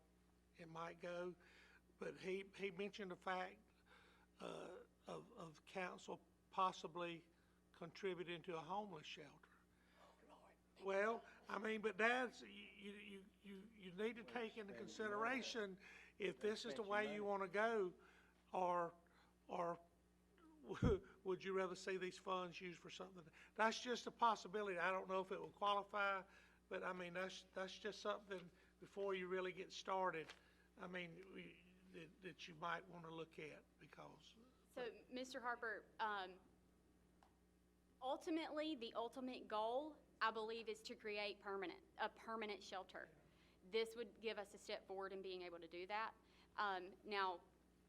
it might go. But he mentioned the fact of council possibly contributing to a homeless shelter. Well, I mean, but that's, you need to take into consideration if this is the way you want to go, or would you rather see these funds used for something? That's just a possibility. I don't know if it will qualify, but I mean, that's just something before you really get started. I mean, that you might want to look at because. So, Mr. Harper, ultimately, the ultimate goal, I believe, is to create a permanent shelter. This would give us a step forward in being able to do that. Now,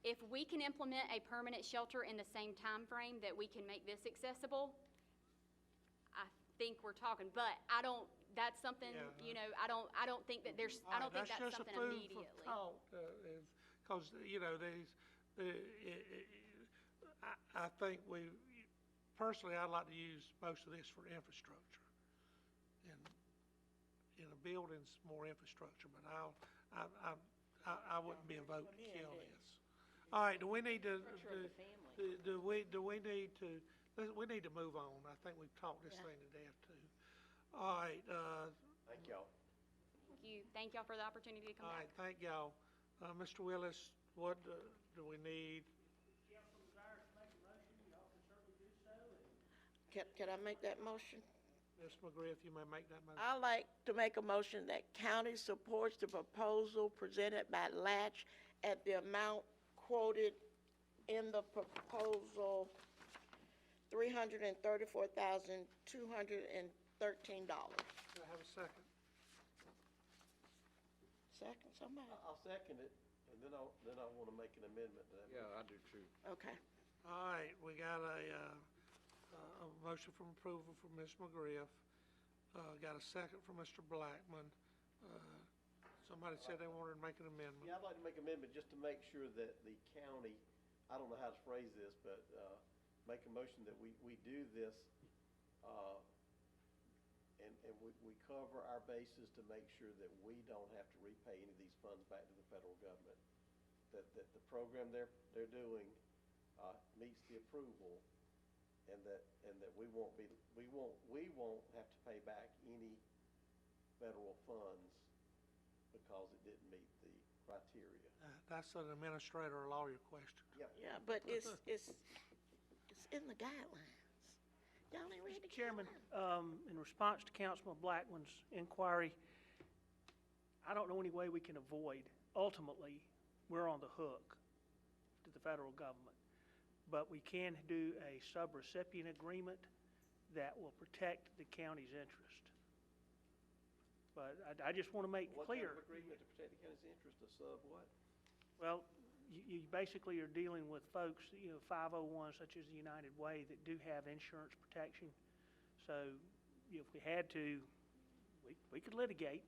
if we can implement a permanent shelter in the same time frame that we can make this accessible, I think we're talking. But that's something, I don't think that there's, I don't think that's something immediately. That's just a food for thought, because, I think personally, I'd like to use most of this for infrastructure. And, buildings, more infrastructure, but I wouldn't be a vote to kill this. All right, do we need to we need to move on. I think we've talked this thing to death too. All right, thank y'all. Thank y'all for the opportunity to come all back. right, thank y'all. Mr. Willis, what do we need? Council desires to make a motion, y'all can certainly do so. Can I make that motion? Ms. McGriff, if you may make that motion. I'd like to make a motion that county supports the proposal presented by Latch at the amount quoted in the proposal, $334,213. Do I have a second? Second, somebody? I'll second it, and then I want to make an amendment to that. Yeah, I do too. Okay. All right, we got a motion from approval from Ms. McGriff. Got a second from Mr. Blackman. Somebody said they wanted to make an amendment. Yeah, I'd like to make an amendment just to make sure that the county, I don't know how to phrase this, but make a motion that we do this, and we cover our bases to make sure that we don't have to repay any of these funds back to the federal government. That the program they're doing meets the approval, and that we won't have to pay back any federal funds because it didn't meet the criteria. That's an administrator or lawyer question. Yep. Yeah, but it's in the guidelines. Y'all ain't ready to Mr. Chairman, in response to Councilman Blackman's inquiry, I don't know any way we can avoid, ultimately, we're on the hook to the federal government. But we can do a subrecipient agreement that will protect the county's interest. But I just want to make clear. What kind of agreement to protect the county's interest, a sub what? Well, you basically are dealing with folks, 501 such as the United Way that do have insurance protection. So if we had to, we could litigate.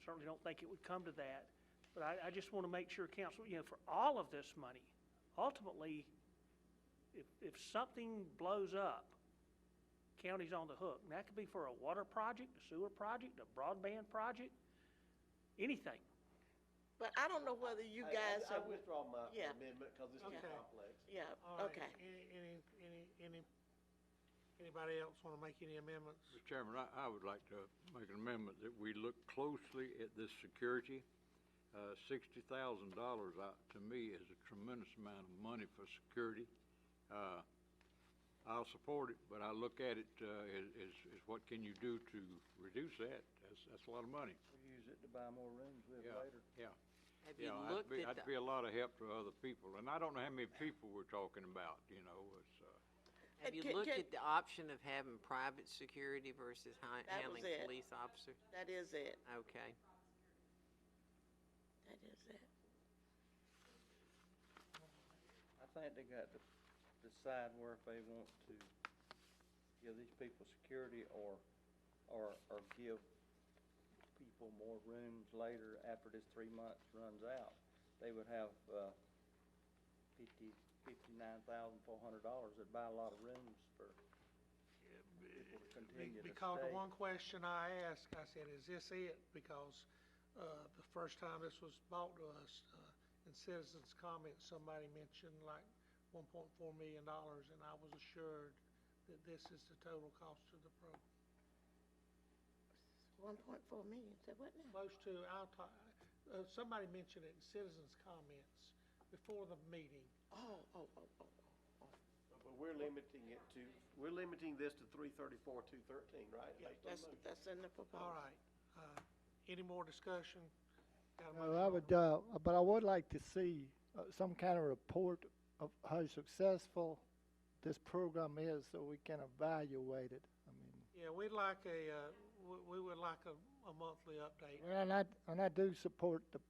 Certainly don't think it would come to that. But I just want to make sure, council, for all of this money, ultimately, if something blows up, county's on the hook. And that could be for a water project, a sewer project, a broadband project, anything. But I don't know whether you guys I are. withdraw my Yeah. amendment because it's too Okay. complex. Yeah, All right. okay. Anybody else want to make any amendments? Mr. Chairman, I would like to make an amendment that we look closely at this security. $60,000 to me is a tremendous amount of money for security. I'll support it, but I look at it as what can you do to reduce that? That's a lot of money. We use it to buy more rooms with Yeah, later. yeah. Have you Yeah, looked at that'd be a lot of help to other people, and I don't know how many people we're talking about, you know, have you looked at the option of having private security versus That was handling it. police officers? That is it. Okay. That is it. I think they got to decide where if they want to give these people security or give people more rooms later after this 3 months runs out. They would have $59,400. It'd buy a lot of rooms for people to continue to Because the stay. one question I asked, I said, is this it? Because the first time this was brought to us, in citizens' comments, somebody mentioned like $1.4 million, and I was assured that this is the total cost of the program. 1.4 million, say what now? Close to, somebody mentioned it in citizens' comments before the meeting. Oh. But we're limiting this to 334, 213, right? Yeah, Based on That's in the proposal. All right. Any more discussion? Got a No, motion I on would, the- but I would like to see some kind of report of how successful this program is so we can evaluate it. I mean, Yeah, we'd like we would like a monthly update. well, and I do support the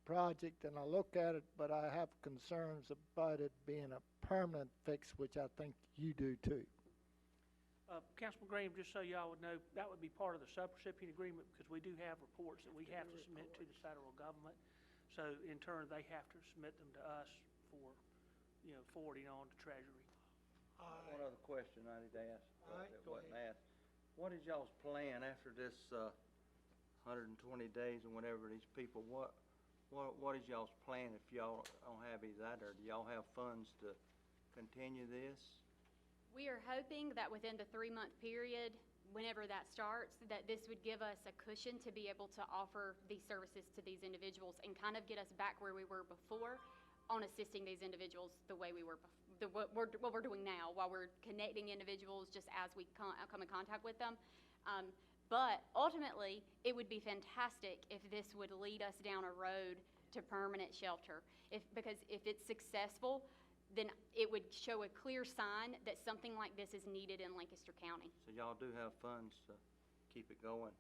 project and I look at it, but I have concerns about it being a permanent fix, which I think you do too. Councilman Graham, just so y'all would know, that would be part of the subrecipient agreement because we do have reports that we have to submit to the federal government. So in turn, they have to submit them to us for, forwarding on to Treasury. One other question I need to ask All right, that go wasn't ahead. asked. What is y'all's plan after this 120 days or whenever these people, what is y'all's plan if y'all don't have these out there? Do y'all have funds to continue this? We are hoping that within the 3-month period, whenever that starts, that this would give us a cushion to be able to offer these services to these individuals and kind of get us back where we were before on assisting these individuals the way we were what we're doing now, while we're connecting individuals just as we come in contact with them. But ultimately, it would be fantastic if this would lead us down a road to permanent shelter. Because if it's successful, then it would show a clear sign that something like this is needed in Lancaster County. So y'all do have funds to keep it going?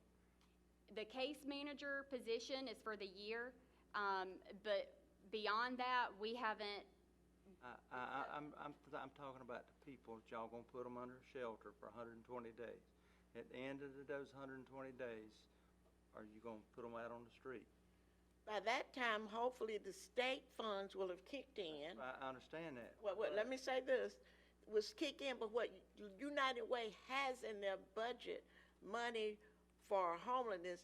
The case manager position is for the year, but beyond that, we haven't. I'm talking about the people that y'all gonna put them under shelter for 120 days. At the end of those 120 days, are you gonna put them out on the street? By that time, hopefully the state funds will have kicked in. I understand that. Well, let me say this, was kick in, but what United Way has in their budget, money for homelessness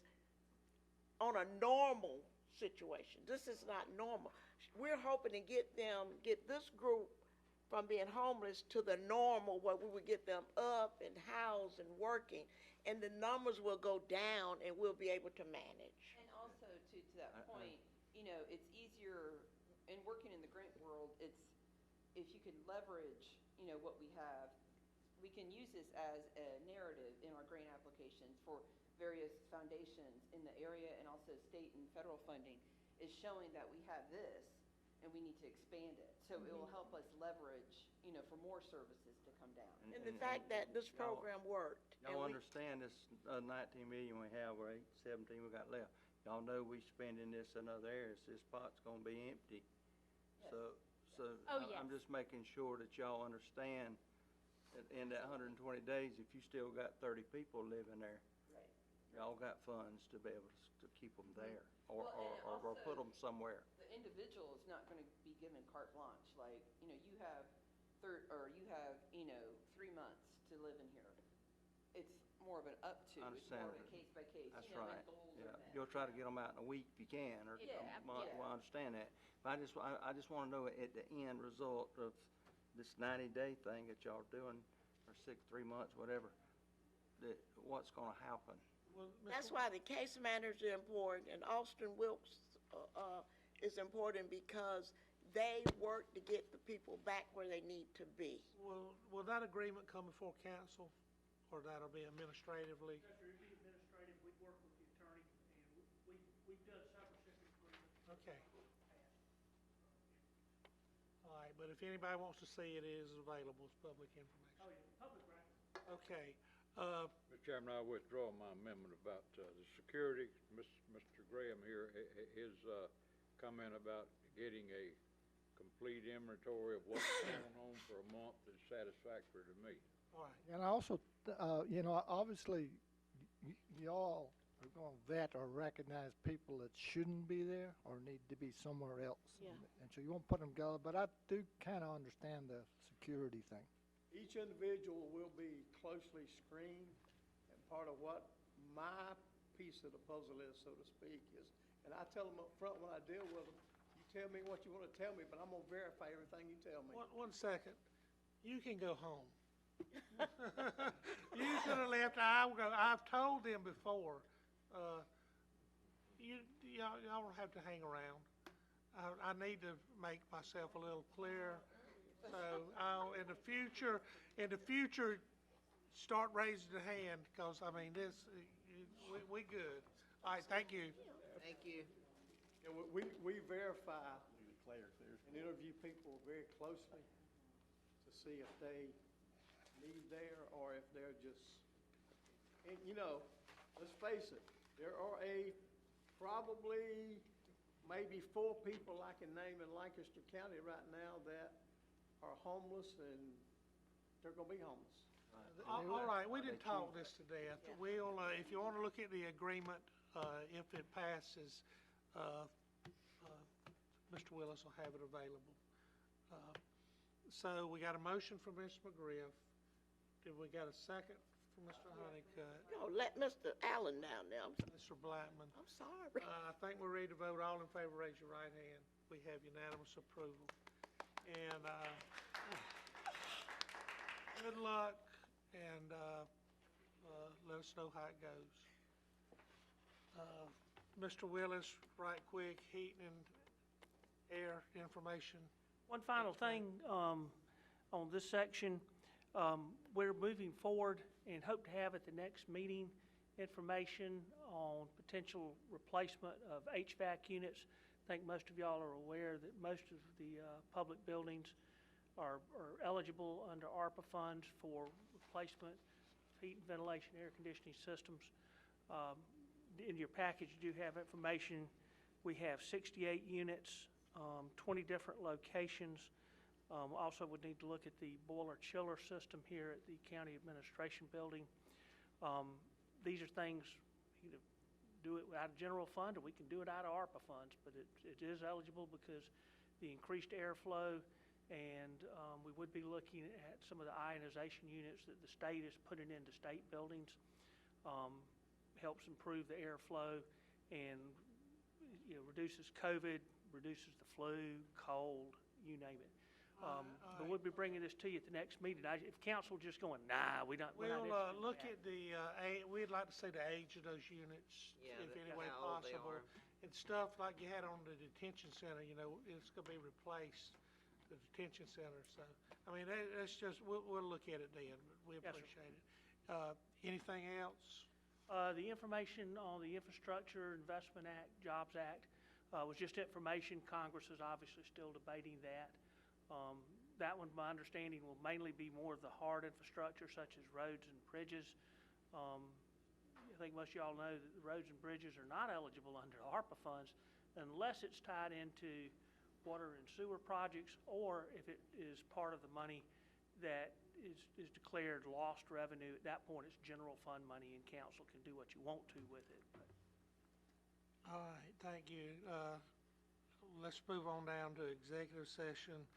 on a normal situation. This is not normal. We're hoping to get this group from being homeless to the normal, where we would get them up and housed and working, and the numbers will go down and we'll be able to manage. And also to that point, it's easier in working in the grant world. It's if you can leverage, what we have, we can use this as a narrative in our grant applications for various foundations in the area, and also state and federal funding is showing that we have this and we need to expand it. So it will help us leverage, for more services to come down. And the fact that this program worked. Y'all understand this 19 million we have, or 17 we got left. Y'all know we spending this in other areas. This pot's gonna be empty. Yes. So Oh, I'm yes. just making sure that y'all understand that in that 120 days, if you still got 30 people living there, Right. y'all got funds to be able to keep them there, or Well, and put also- them somewhere. The individual is not going to be given carte blanche. Like, you have 3 months to live in here. It's more of of an up to. I It's more understand. of a case by case, That's you know, right. and goals Yeah, are met. you'll try to get them out in a week if you can, or Yeah, a month. yeah. Well, I understand that. But I just want to know at the end result of this 90-day thing that y'all are doing, or 3 months, whatever, that what's going to happen. Well, That's why the case manager is important, and Austin Wilkes is important because they work to get the people back where they need to be. Will that agreement come before council, or that'll be administratively? Yes, sir, it'd be administrative, we'd work with the attorney, and we've done several separate agreements. Okay. All right, but if anybody wants to see it, it is available, it's public information. Oh, yeah, public record. Okay, Mr. Chairman, I withdraw my amendment about the security. Mr. Graham here, his comment about getting a complete inventory of what's going on for a month is satisfactory to me. all right. And I also, obviously, y'all are going to vet or recognize people that shouldn't be there or need to be somewhere else. Yeah. And so you won't put them together, but I do kind of understand the security thing. Each individual will be closely screened, and part of what my piece of the puzzle is, so to speak, is, and I tell them up front when I deal with them, you tell me what you want to tell me, but I'm going to verify everything you tell me. One second, you can go home. You could have left, I've told them before, y'all don't have to hang around. I need to make myself a little clearer. So, in the future, start raising the hand, because, I mean, we good. All right, thank you. Thank you. And we verify and interview people very closely to see if they need there or if they're just, and let's face it, there are probably maybe 4 people I can name in Lancaster County right now that are homeless, and they're gonna be homeless. All right, we didn't talk this to death. We'll, if you want to look at the agreement, if it passes, Mr. Willis will have it available. So we got a motion from Ms. McGriff. Did we got a second from Mr. Honeycutt? No, let Mr. Allen down there. Mr. Blackman? I'm sorry. I think we're ready to vote. All in favor, raise your right hand. We have unanimous approval. And good luck, and let us know how it goes. Mr. Willis, right quick, heating and air information. One final thing on this section, we're moving forward and hope to have at the next meeting information on potential replacement of HVAC units. I think most of y'all are aware that most of the public buildings are eligible under ARPA funds for replacement of heat and ventilation, air conditioning systems. In your package, you do have information. We have 68 units, 20 different locations. Also would need to look at the boiler chiller system here at the County Administration Building. These are things, either do it out of general fund or we can do it out of ARPA funds, but it is eligible because the increased airflow, and we would be looking at some of the ionization units that the state is putting into state buildings. Helps improve the airflow and reduces COVID, reduces the flu, cold, you name it. But we'll be bringing this to you at the next meeting. If council just going, nah, we're not We'll interested in look that. at we'd like to see the age of those units, Yeah, if any way how old they possible. are. And stuff like you had on the detention center, it's gonna be replaced, the detention center, so, I mean, that's just, we'll look at it then, but we Yes, sir. appreciate it. Anything else? The information on the Infrastructure Investment Act, Jobs Act, was just information. Congress is obviously still debating that. That one, my understanding, will mainly be more of the hard infrastructure such as roads and bridges. I think most of y'all know that the roads and bridges are not eligible under ARPA funds unless it's tied into water and sewer projects, or if it is part of the money that is declared lost revenue. At that point, it's general fund money, and council can do what you want to with it. All right, thank you. Let's move on down to executive session.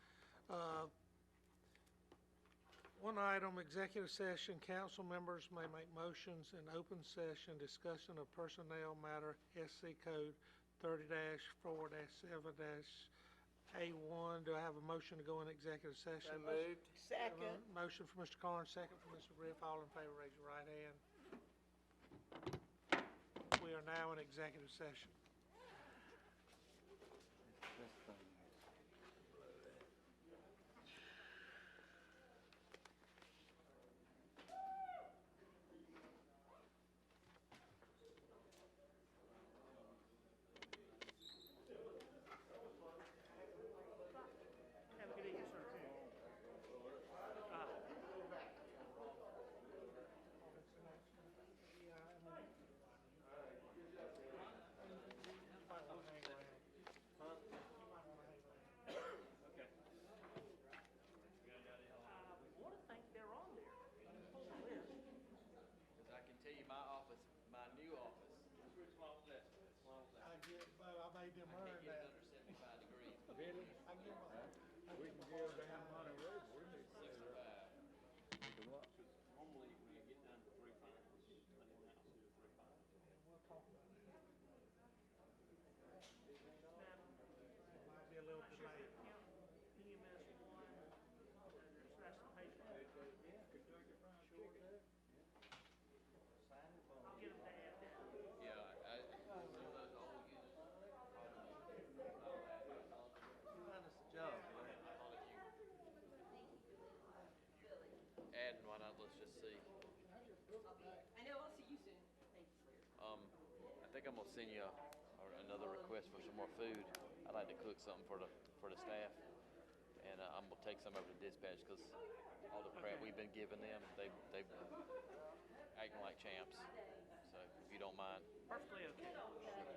One item, executive session, council members may make motions in open session discussion of personnel matter, SC Code 30-4-7-A1. Do I have a motion to go in executive session? So moved. Second. Motion for Mr. Carnes, second for Mr. Griff. All in favor, raise your right hand. We are now in executive session. Have a good evening, sir. I want to think they're on there. Because I can tell you my office, my new office. I get, I made them earn that. Under 75 degrees. Really? I give them. We can give them money, we need to say that. Normally, when you get done with three finals, Monday night, I'll do three finals. We'll talk about that. Might be a little delay. EMS one, that's the page. I'll get them to add that. Yeah, some of those old units. Find us a job, man. Adding, why not, let's just see. I know, I'll see you soon. Thanks. I think I'm gonna send you another request for some more food. I'd like to cook something for the staff, and I'm gonna take some over to dispatch because all the crap we've been giving them, they've acting like champs. So if you don't mind. Perfectly okay.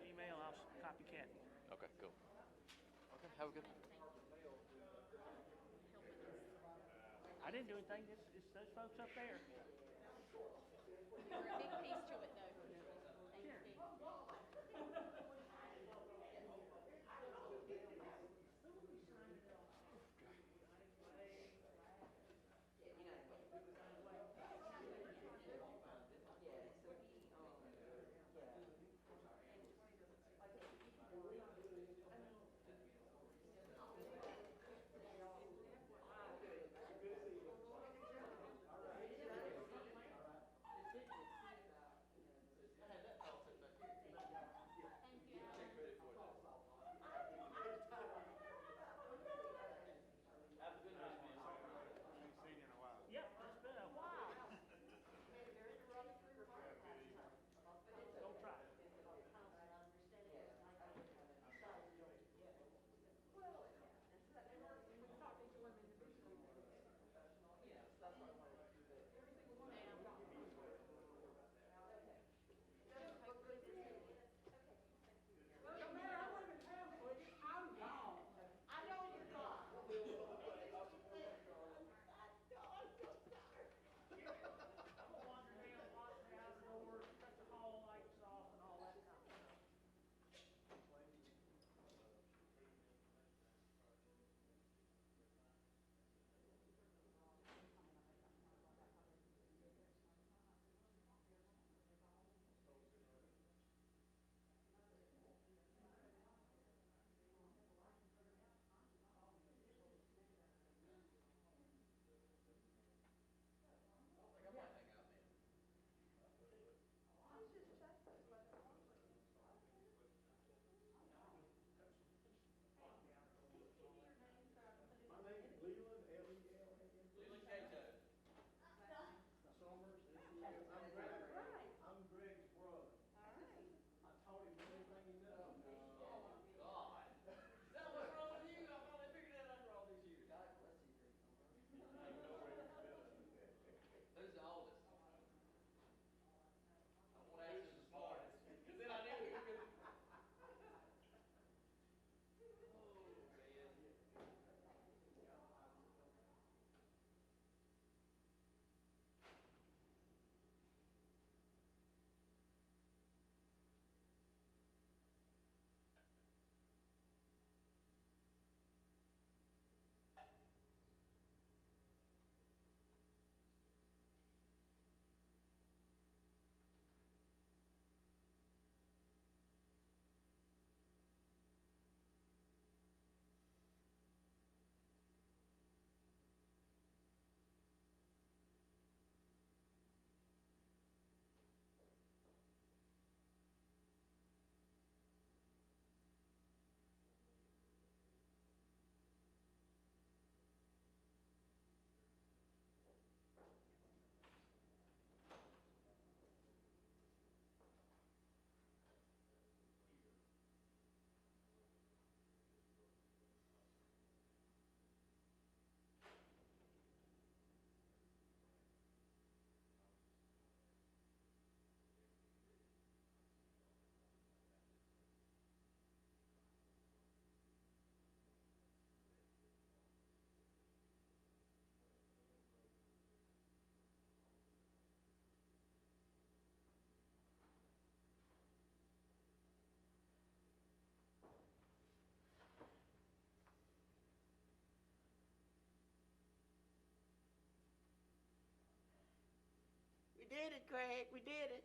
Email, I'll copy Kathy. Okay, cool. Okay, have a good one. I didn't do anything, it's those folks up there. You're a big piece to it, though. Thanks, Steve. did it, Craig, we did it.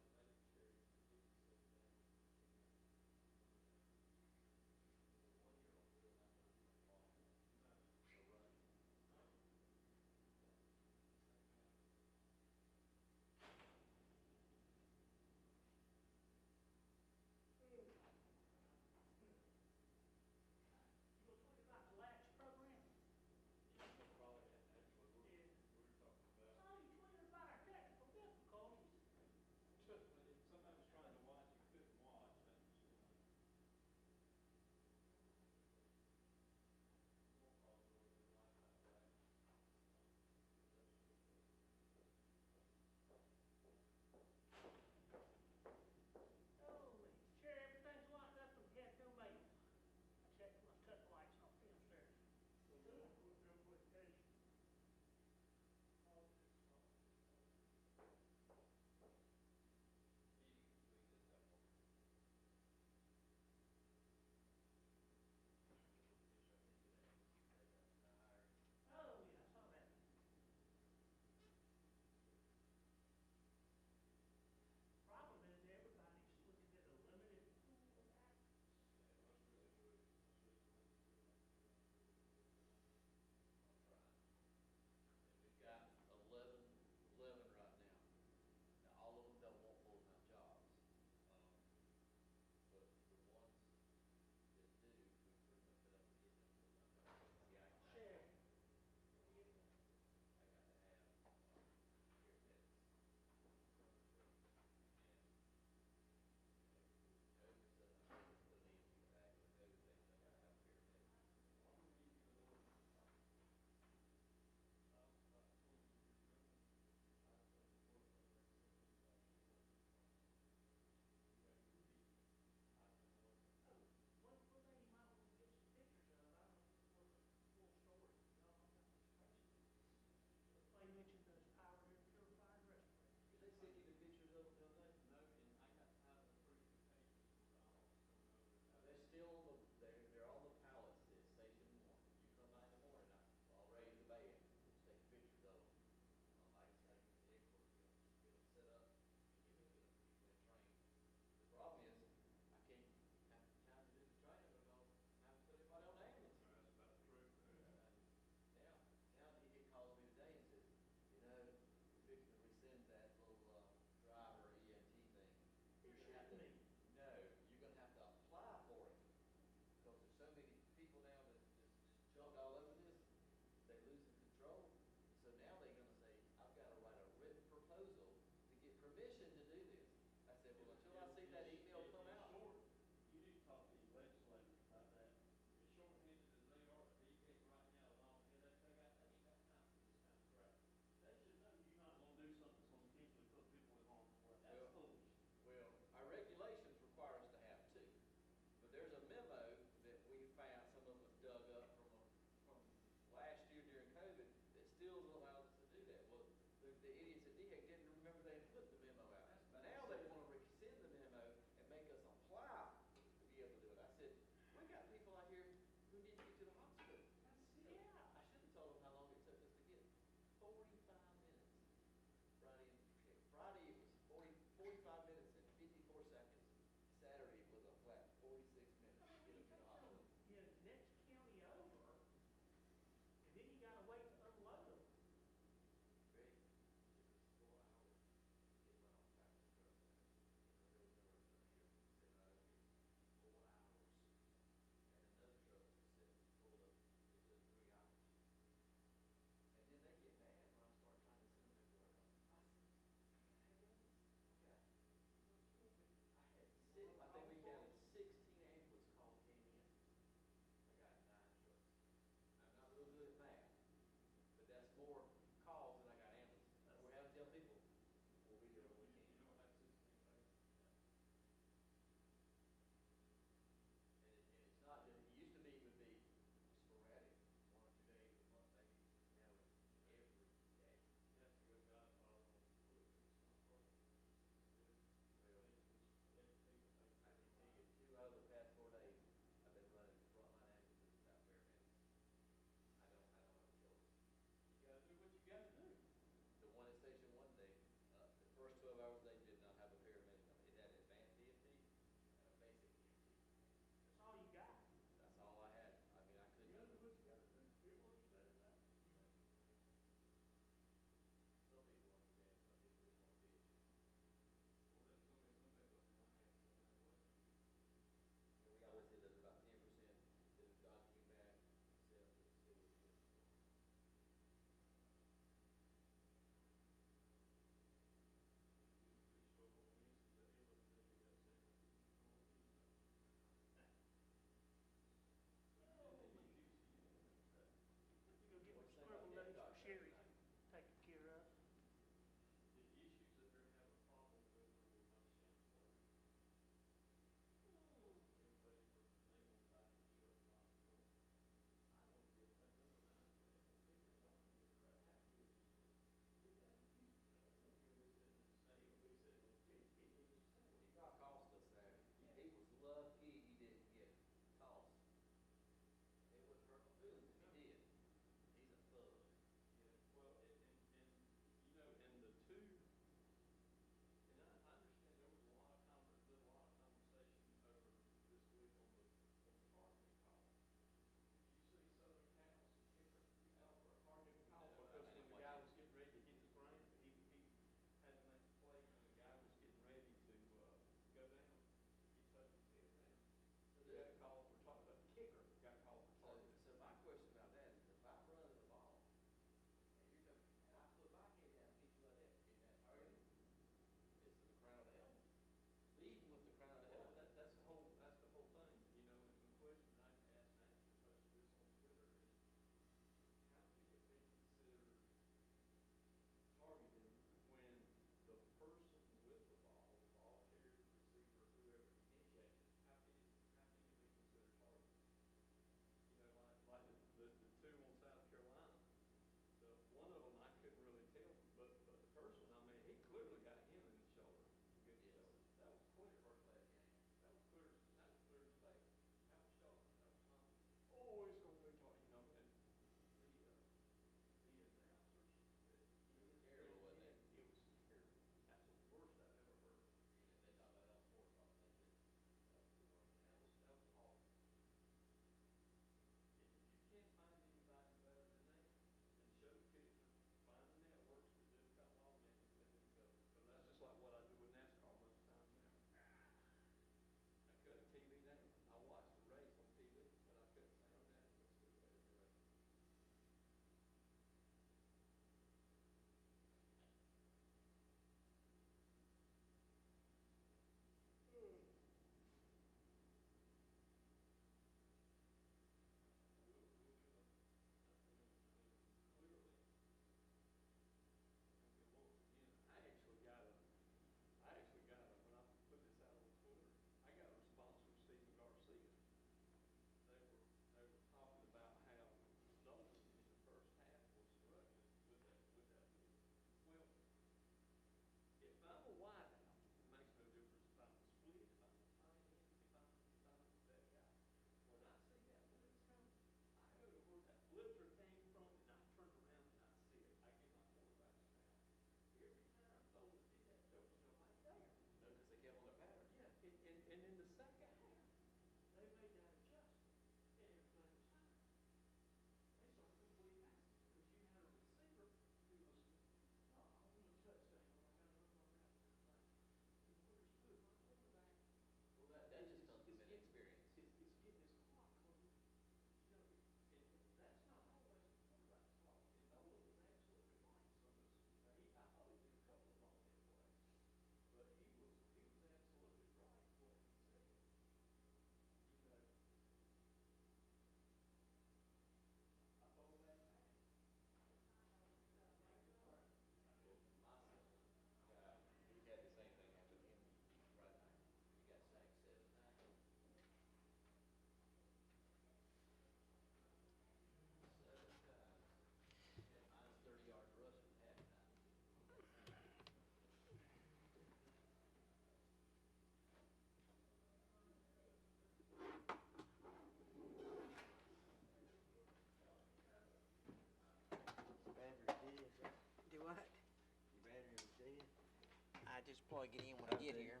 might just plug it in when I get here.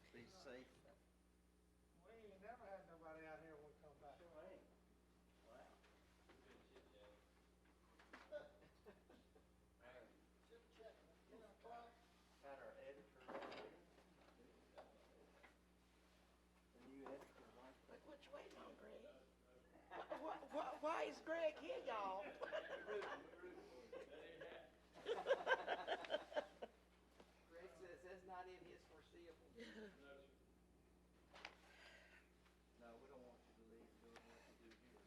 Be safe. We ain't never had nobody out here when we come back. Got our editor right here. The new editor, right? Look what you waiting on, Greg. Why is Greg here, y'all? Greg says that's not in his foreseeable. No, we don't want you to leave doing what you do here.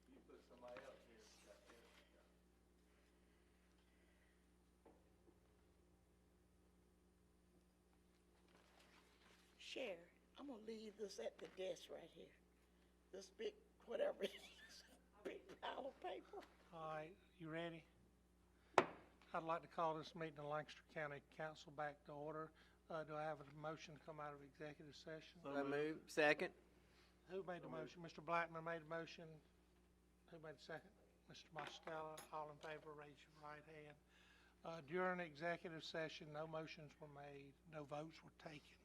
You put somebody else here that's got editor job. Share, I'm gonna leave this at the desk right here. This big, whatever it is, big pile of paper. All right, you ready? I'd like to call this meeting of Lancaster County Council back to order. Do I have a motion to come out of executive session? So moved. Second. Who made the motion? Mr. Blackman made the motion. Who made the second? Mr. Mostella. All in favor, raise your right hand. During executive session, no motions were made, no votes were taken.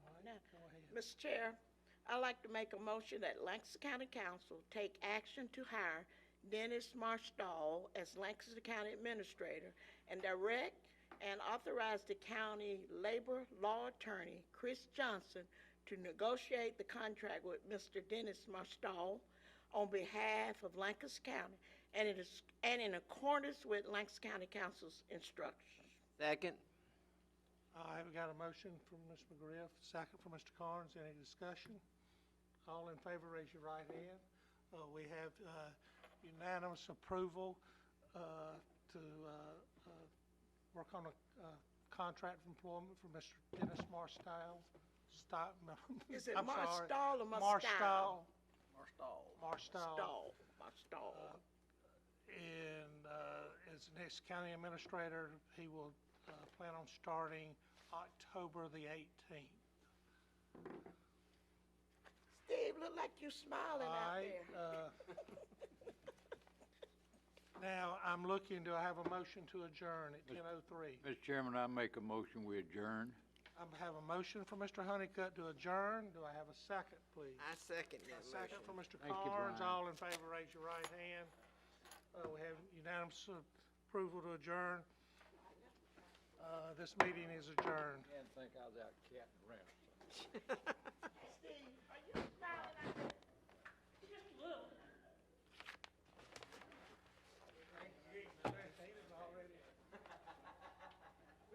All right, Now, go ahead. Mr. Chair, I'd like to make a motion that Lancaster County Council take action to hire Dennis Marstall as Lancaster County Administrator and direct and authorize the county labor law attorney, Chris Johnson, to negotiate the contract with Mr. Dennis Marstall on behalf of Lancaster County and in accordance with Lancaster County Council's instructions. Second. All right, we got a motion from Ms. McGriff, second from Mr. Carnes. Any discussion? All in favor, raise your right hand. We have unanimous approval to work on a contract of employment for Mr. Dennis Marstall. Is it I'm sorry. Marstall or Marstall. Marstall. And as the next county administrator, he will plan on starting October the 18th. Steve, look like you smiling All out right, there. Now, I'm looking, do I have a motion to adjourn at 10:03? Mr. Chairman, I make a motion, we adjourn. I have a motion from Mr. Honeycutt to adjourn. Do I have a second, please? I second that A second motion. from Mr. Thank you, Carnes. Brian. All in favor, raise your right hand. We have unanimous approval to adjourn. This meeting is adjourned. Can't think I was out catting around.